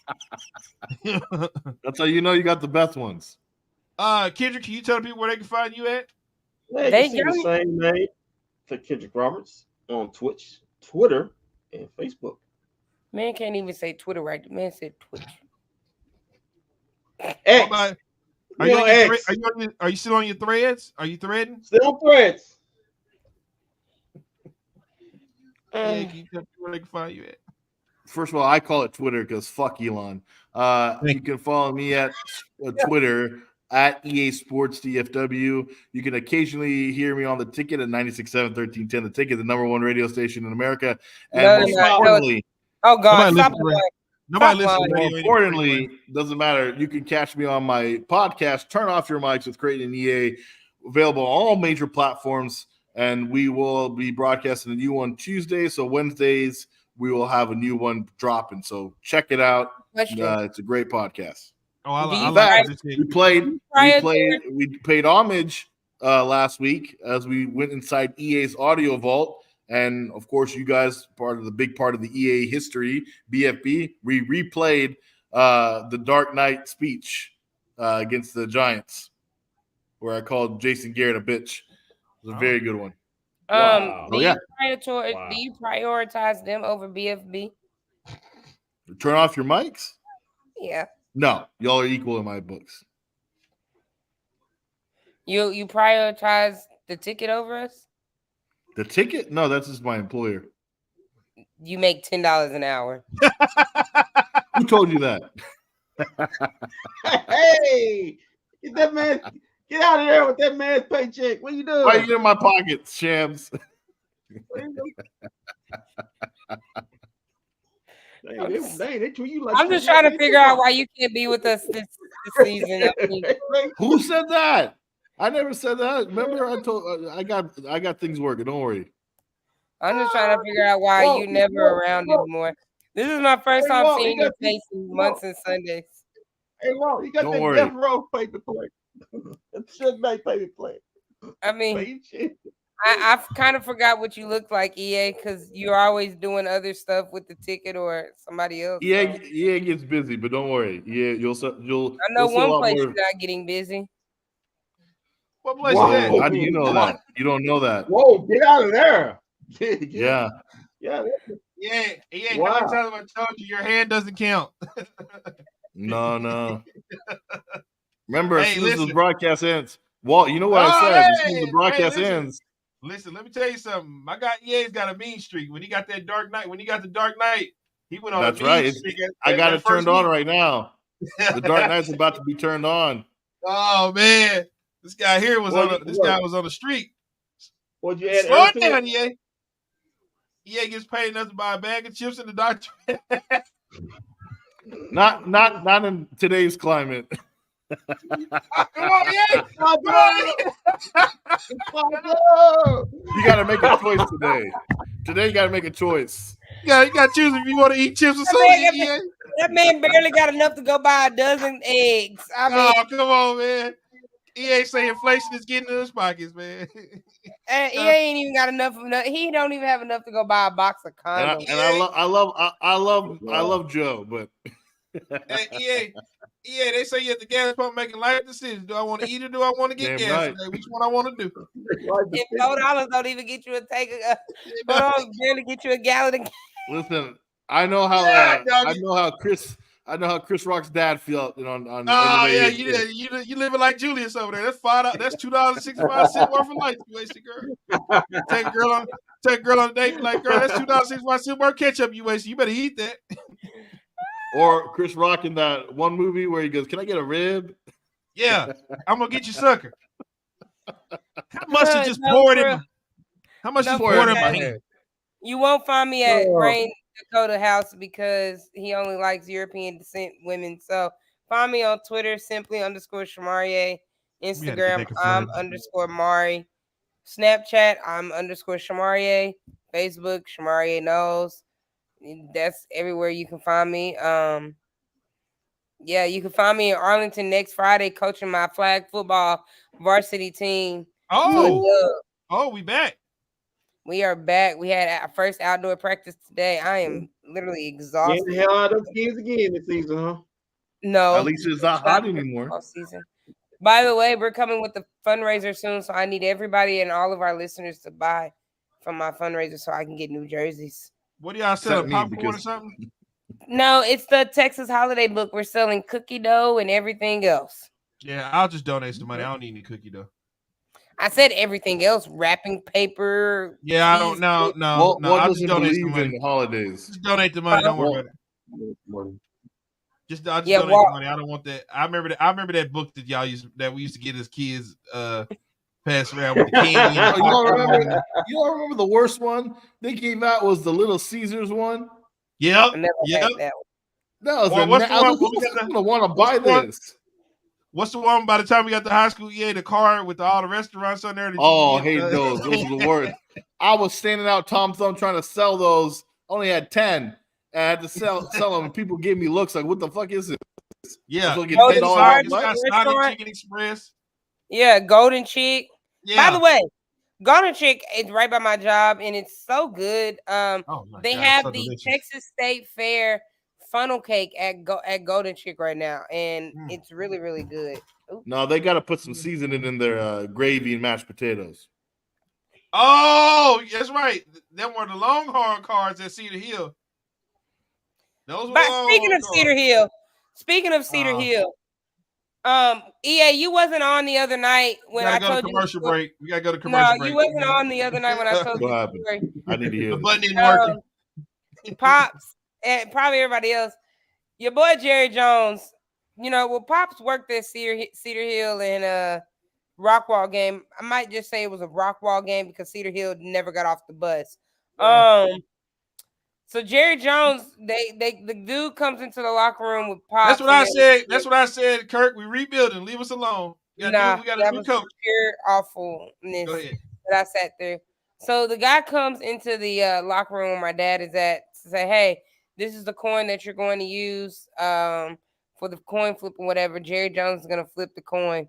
S5: That's how you know you got the best ones.
S1: Kendrick, can you tell people where they can find you at?
S2: They can see the same name for Kendrick Roberts on Twitch, Twitter, and Facebook.
S3: Man can't even say Twitter right. The man said Twitch.
S2: X.
S1: Are you still on your threads? Are you threading?
S2: Still on threads.
S1: Yeah, can you tell people where they can find you at?
S5: First of all, I call it Twitter because fuck Elon. You can follow me at Twitter at EA Sports DFW. You can occasionally hear me on the Ticket at 96.7 1310. The Ticket, the #1 radio station in America. And most importantly,
S3: oh God, stop
S1: Nobody listens.
S5: More importantly, doesn't matter. You can catch me on my podcast, Turn Off Your Mics with Creighton and EA, available on all major platforms. And we will be broadcasting a new one Tuesday. So Wednesdays, we will have a new one dropping. So check it out. It's a great podcast. We paid homage last week as we went inside EA's audio vault. And of course, you guys, big part of the EA history, bFb, we replayed the Dark Knight speech against the Giants, where I called Jason Garrett a bitch. It was a very good one.
S3: Do you prioritize them over bFb?
S5: Turn off your mics?
S3: Yeah.
S5: No, y'all are equal in my books.
S3: You prioritize the Ticket over us?
S5: The Ticket? No, that's just my employer.
S3: You make $10 an hour.
S5: Who told you that?
S2: Hey, get that man. Get out of there with that man's paycheck. What are you doing?
S5: Why are you in my pockets, Shams?
S2: They treat you like
S3: I'm just trying to figure out why you can't be with us this season.
S5: Who said that? I never said that. Remember, I told I got things working. Don't worry.
S3: I'm just trying to figure out why you never around anymore. This is my first time seeing your face in months and Sundays.
S2: Hey, Walt, you got
S5: Don't
S2: that
S5: worry.
S2: Death Row paper plate. That should make paper plate.
S3: I mean, I kind of forgot what you look like, EA, because you're always doing other stuff with the Ticket or somebody else.
S5: EA gets busy, but don't worry. You'll.
S3: I know one place you're not getting busy.
S1: What place is that?
S5: How do you know that? You don't know that.
S2: Whoa, get out of there.
S5: Yeah.
S1: Yeah. Wow. How many times have I told you your hand doesn't count?
S5: No. Remember, as soon as the broadcast ends, Walt, you know what I said? As soon as the broadcast ends.
S1: Listen, let me tell you something. My guy EA's got a mean streak. When he got that Dark Knight, he went on
S5: That's
S1: a mean streak.
S5: I got it turned on right now. The Dark Knight's about to be turned on.
S1: Oh man. This guy here was on the street.
S2: What'd you add?
S1: Slow it down, EA. EA gets paid enough to buy a bag of chips in the doctor.
S5: Not in today's climate.
S1: Come on, EA. Come on.
S5: You got to make a choice today. Today you got to make a choice.
S1: Yeah, you got to choose if you want to eat chips or something.
S3: That man barely got enough to go buy a dozen eggs.
S1: Come on, man. EA say inflation is getting in his pockets, man.
S3: And EA ain't even got enough. He don't even have enough to go buy a box of condoms.
S5: And I love Joe, but
S1: hey, EA, they say you at the gas pump making life decisions. Do I want to eat or do I want to get gas? Right. Which one I want to do?
S3: If $4 don't even get you barely get you a gallon of gas.
S5: Listen, I know how Chris Rock's dad felt on. Oh
S1: yeah, you living like Julius over there. That's $5. That's $2.65 worth of life. You wasted, girl. Take a girl on a date. Be like, girl, that's $2.65 worth of ketchup you wasted. You better eat that.
S5: Or Chris Rock in that one movie where he goes, "Can I get a rib?"
S1: Yeah, I'm gonna get you, sucker. How much you just poured in? How much you poured in my hand?
S3: You won't find me at Rain Dakota House because he only likes European descent women. So find me on Twitter, simply _Shamarie, Instagram, I'm _Mari. Snapchat, I'm _Shamarie. Facebook, Shamarie knows. That's everywhere you can find me. Yeah, you can find me in Arlington next Friday coaching my flag football varsity team.
S1: We back.
S3: We are back. We had our first outdoor practice today. I am literally exhausted.
S2: Getting the hell out of those kids again this season, huh?
S3: No.
S5: At least it's not hot anymore.
S3: All season. By the way, we're coming with the fundraiser soon, so I need everybody and all of our listeners to buy from my fundraiser so I can get new jerseys.
S1: What do y'all selling? Popcorn or something?
S3: No, it's the Texas holiday book. We're selling cookie dough and everything else.
S1: Yeah, I'll just donate some money. I don't need any cookie dough.
S3: I said everything else, wrapping paper.
S1: Yeah, I don't know. No.
S5: I'll just donate some money. In the holidays.
S1: Just donate the money. Don't worry about it. I'll just donate the money. I don't want that. I remember that book that we used to get as kids pass around with the candy.
S5: You all remember the worst one they came out was the Little Caesars one?
S1: Yep.
S5: That was gonna want to buy this.
S1: What's the one by the time we got to high school? Yeah, the card with all the restaurants on there.
S5: Those are the worst. I was standing out Tom Thumb trying to sell those. Only had 10. And I had to sell them. And people gave me looks like, what the fuck is it?
S1: Yeah.
S3: Sonic
S1: Chicken Express.
S3: Yeah, Golden Chick.
S1: Yeah.
S3: By the way, Golden Chick is right by my job, and it's so good. They have the delicious Texas State Fair funnel cake at Golden Chick right now, and it's really, really good. Oops.
S5: No, they got to put some seasoning in their gravy and mashed potatoes.
S1: Oh, that's right. Them were the Longhorn cards at Cedar Hill.
S3: Speaking of Cedar Hill, EA, you wasn't on the other night when I told you.
S1: Commercial break. We gotta go to commercial break.
S3: No, you wasn't on the other night when I told you.
S5: What happened? I need to hear.
S1: The button didn't work.
S3: Pops and probably everybody else. Your boy Jerry Jones. Pops worked at Cedar Hill and Rockwall game. I might just say it was a Rockwall game because Cedar Hill never got off the bus. So Jerry Jones, the dude comes into the locker room with Pops.
S1: That's what I said. That's what I said, Kirk. We rebuilding. Leave us alone. We got a new coach.
S3: Pure awfulness that I sat there. So the guy comes into the locker room where my dad is at to say, "Hey, this is the coin that you're going to use for the coin flip or whatever. Jerry Jones is going to flip the coin."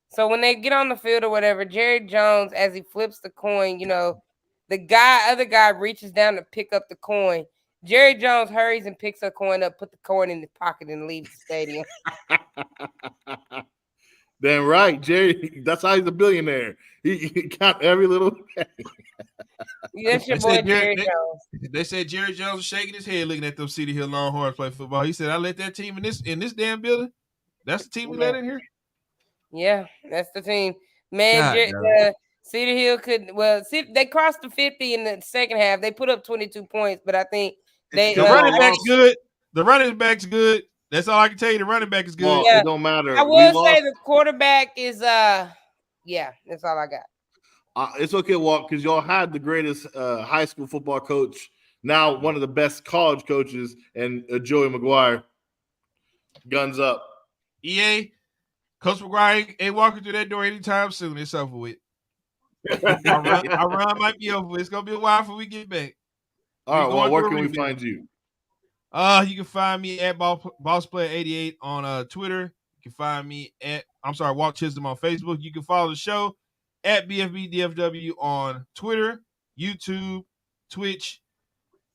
S3: So when they get on the field or whatever, Jerry Jones, as he flips the coin, the other guy reaches down to pick up the coin. Jerry Jones hurries and picks a coin up, put the coin in his pocket, and leaves the stadium.
S5: Damn right, Jerry. That's how he's a billionaire. He got every little penny.
S3: That's your boy Jerry Jones.
S1: They said Jerry Jones was shaking his head looking at them Cedar Hill Longhorns play football. He said, "I let that team in this damn building. That's the team we let in here."
S3: Yeah, that's the team, man. Cedar Hill they crossed the 50 in the second half. They put up 22 points, but I think the
S1: running back's good. The running back's good. That's all I can tell you. The running back is good.
S5: Well, it don't matter.
S3: I will say the quarterback is that's all I got.
S5: It's okay, Walt, because y'all had the greatest high school football coach, now one of the best college coaches, and Joey McGuire. Guns up.
S1: EA, Coach McGuire ain't walking through that door anytime soon. It's over with. Our run might be over. It's gonna be a while before we get back.
S5: All right. Well, where can we find you?
S1: You can find me at BossPlayer88 on Twitter. You can find me at Walt Chisholm on Facebook. You can follow the show at bFb on Twitter, YouTube, Twitch,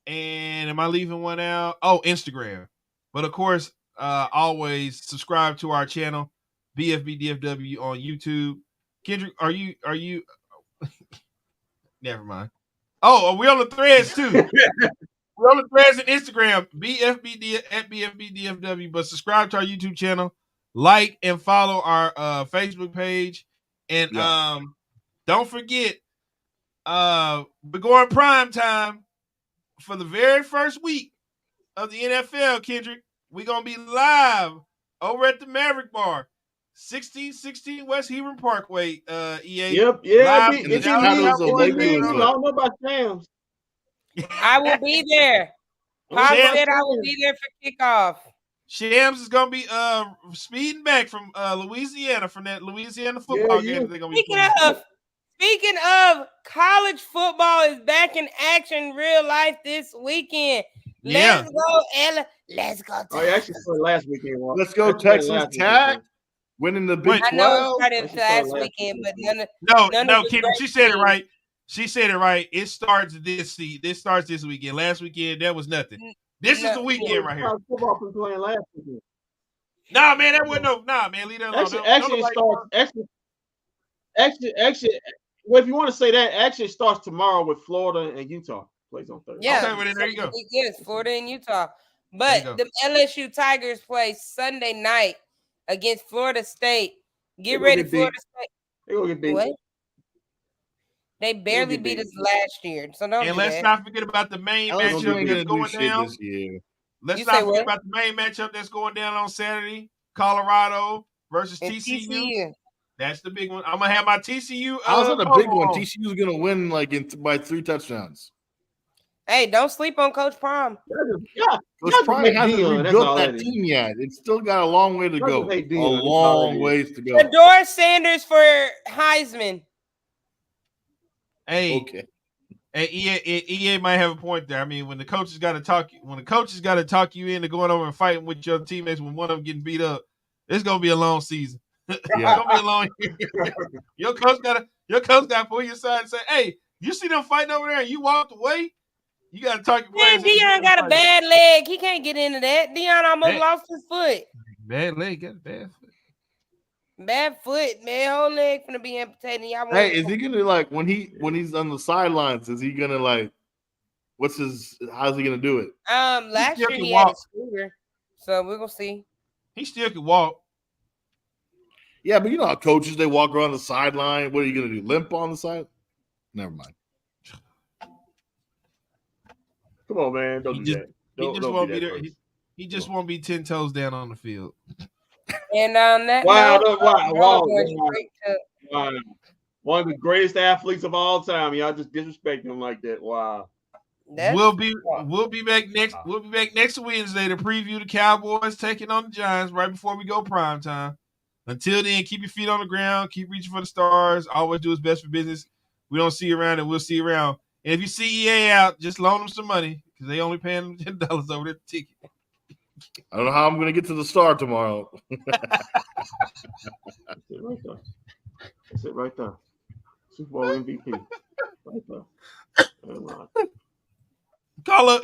S1: and am I leaving one out? Oh, Instagram. But of course, always subscribe to our channel, bFb on YouTube. Kendrick, are you? Never mind. Oh, we're on the threads too. We're on the threads and Instagram, bFb at bFb. But subscribe to our YouTube channel, like and follow our Facebook page, and don't forget, we're going prime time for the very first week of the NFL. Kendrick, we're gonna be live over at the Maverick Bar. 1616 West Hebron Parkway, EA.
S2: Yep, yeah. I
S5: It's
S2: don't know about Sam's.
S3: I will be there. Pop said I will be there for kickoff.
S1: Shams is gonna be speeding back from Louisiana from that Louisiana football game that they're gonna be playing.
S3: Speaking of, college football is back in action real life this weekend. Let's go, Ella. Let's go.
S2: Oh, yeah, actually started last weekend.
S5: Let's go, Texas Tech. Winning the Big 12.
S3: I know it started last weekend, but
S1: no, Kim, she said it right. She said it right. It starts this weekend. Last weekend, that was nothing. This is the weekend right here.
S2: Football was playing last weekend.
S1: Nah, man, that wasn't no. Nah, man, leave that alone.
S2: Actually, it starts. Actually, well, if you want to say that, actually, it starts tomorrow with Florida and Utah. Plays on Thursday.
S3: Yeah,
S1: okay, well, then there you go.
S3: Yes, Florida and Utah. But the LSU Tigers play Sunday night against Florida State. Get ready, Florida State.
S2: They're gonna get beat.
S3: What? They barely beat us last year. So don't.
S1: And let's not forget about the main matchup that's going down
S5: this year.
S1: Let's not forget about the main matchup that's going down on Saturday. Colorado versus TCU. That's the big one. I'm gonna have my TCU.
S5: How's that a big one? TCU's gonna win by 3 touchdowns.
S3: Hey, don't sleep on Coach Prime.
S2: Yeah,
S5: Coach Prime hasn't rebuilt that team yet. It's still got a long way to go. A long ways to go.
S3: Fedora Sanders for Heisman.
S1: Hey, okay. Hey, EA might have a point there. I mean, when the coaches got to talk you into going over and fighting with your teammates when one of them getting beat up, it's gonna be a long season. It's gonna be a long year. Your coach gotta pull you aside and say, "Hey, you see them fighting over there, and you walked away. You gotta talk your players."
S3: Deion got a bad leg. He can't get into that. Deion almost lost his foot.
S1: Bad leg, got a bad foot.
S3: Bad foot, man. Whole leg gonna be amputated.
S5: Hey, is he gonna when he's on the sidelines? Is he gonna how's he gonna do it?
S3: Last year he had a scooter, so we're gonna see.
S1: He still can walk.
S5: Yeah, but you know how coaches, they walk around the sideline. What are you going to do? Limp on the side? Never mind.
S2: Come on, man. Don't do that.
S1: He just won't be 10 toes down on the field.
S3: And on that
S2: wow. One of the greatest athletes of all time. Y'all just disrespect him like that. Wow.
S1: We'll be back next Wednesday to preview the Cowboys taking on the Giants right before we go prime time. Until then, keep your feet on the ground. Keep reaching for the stars. Always do what's best for business. We don't see you around, and we'll see you around. And if you see EA out, just loan them some money because they only paying them $10 over the ticket.
S5: I don't know how I'm going to get to the Star tomorrow.
S2: That's it right there. Super Bowl MVP. Right there.
S1: Call up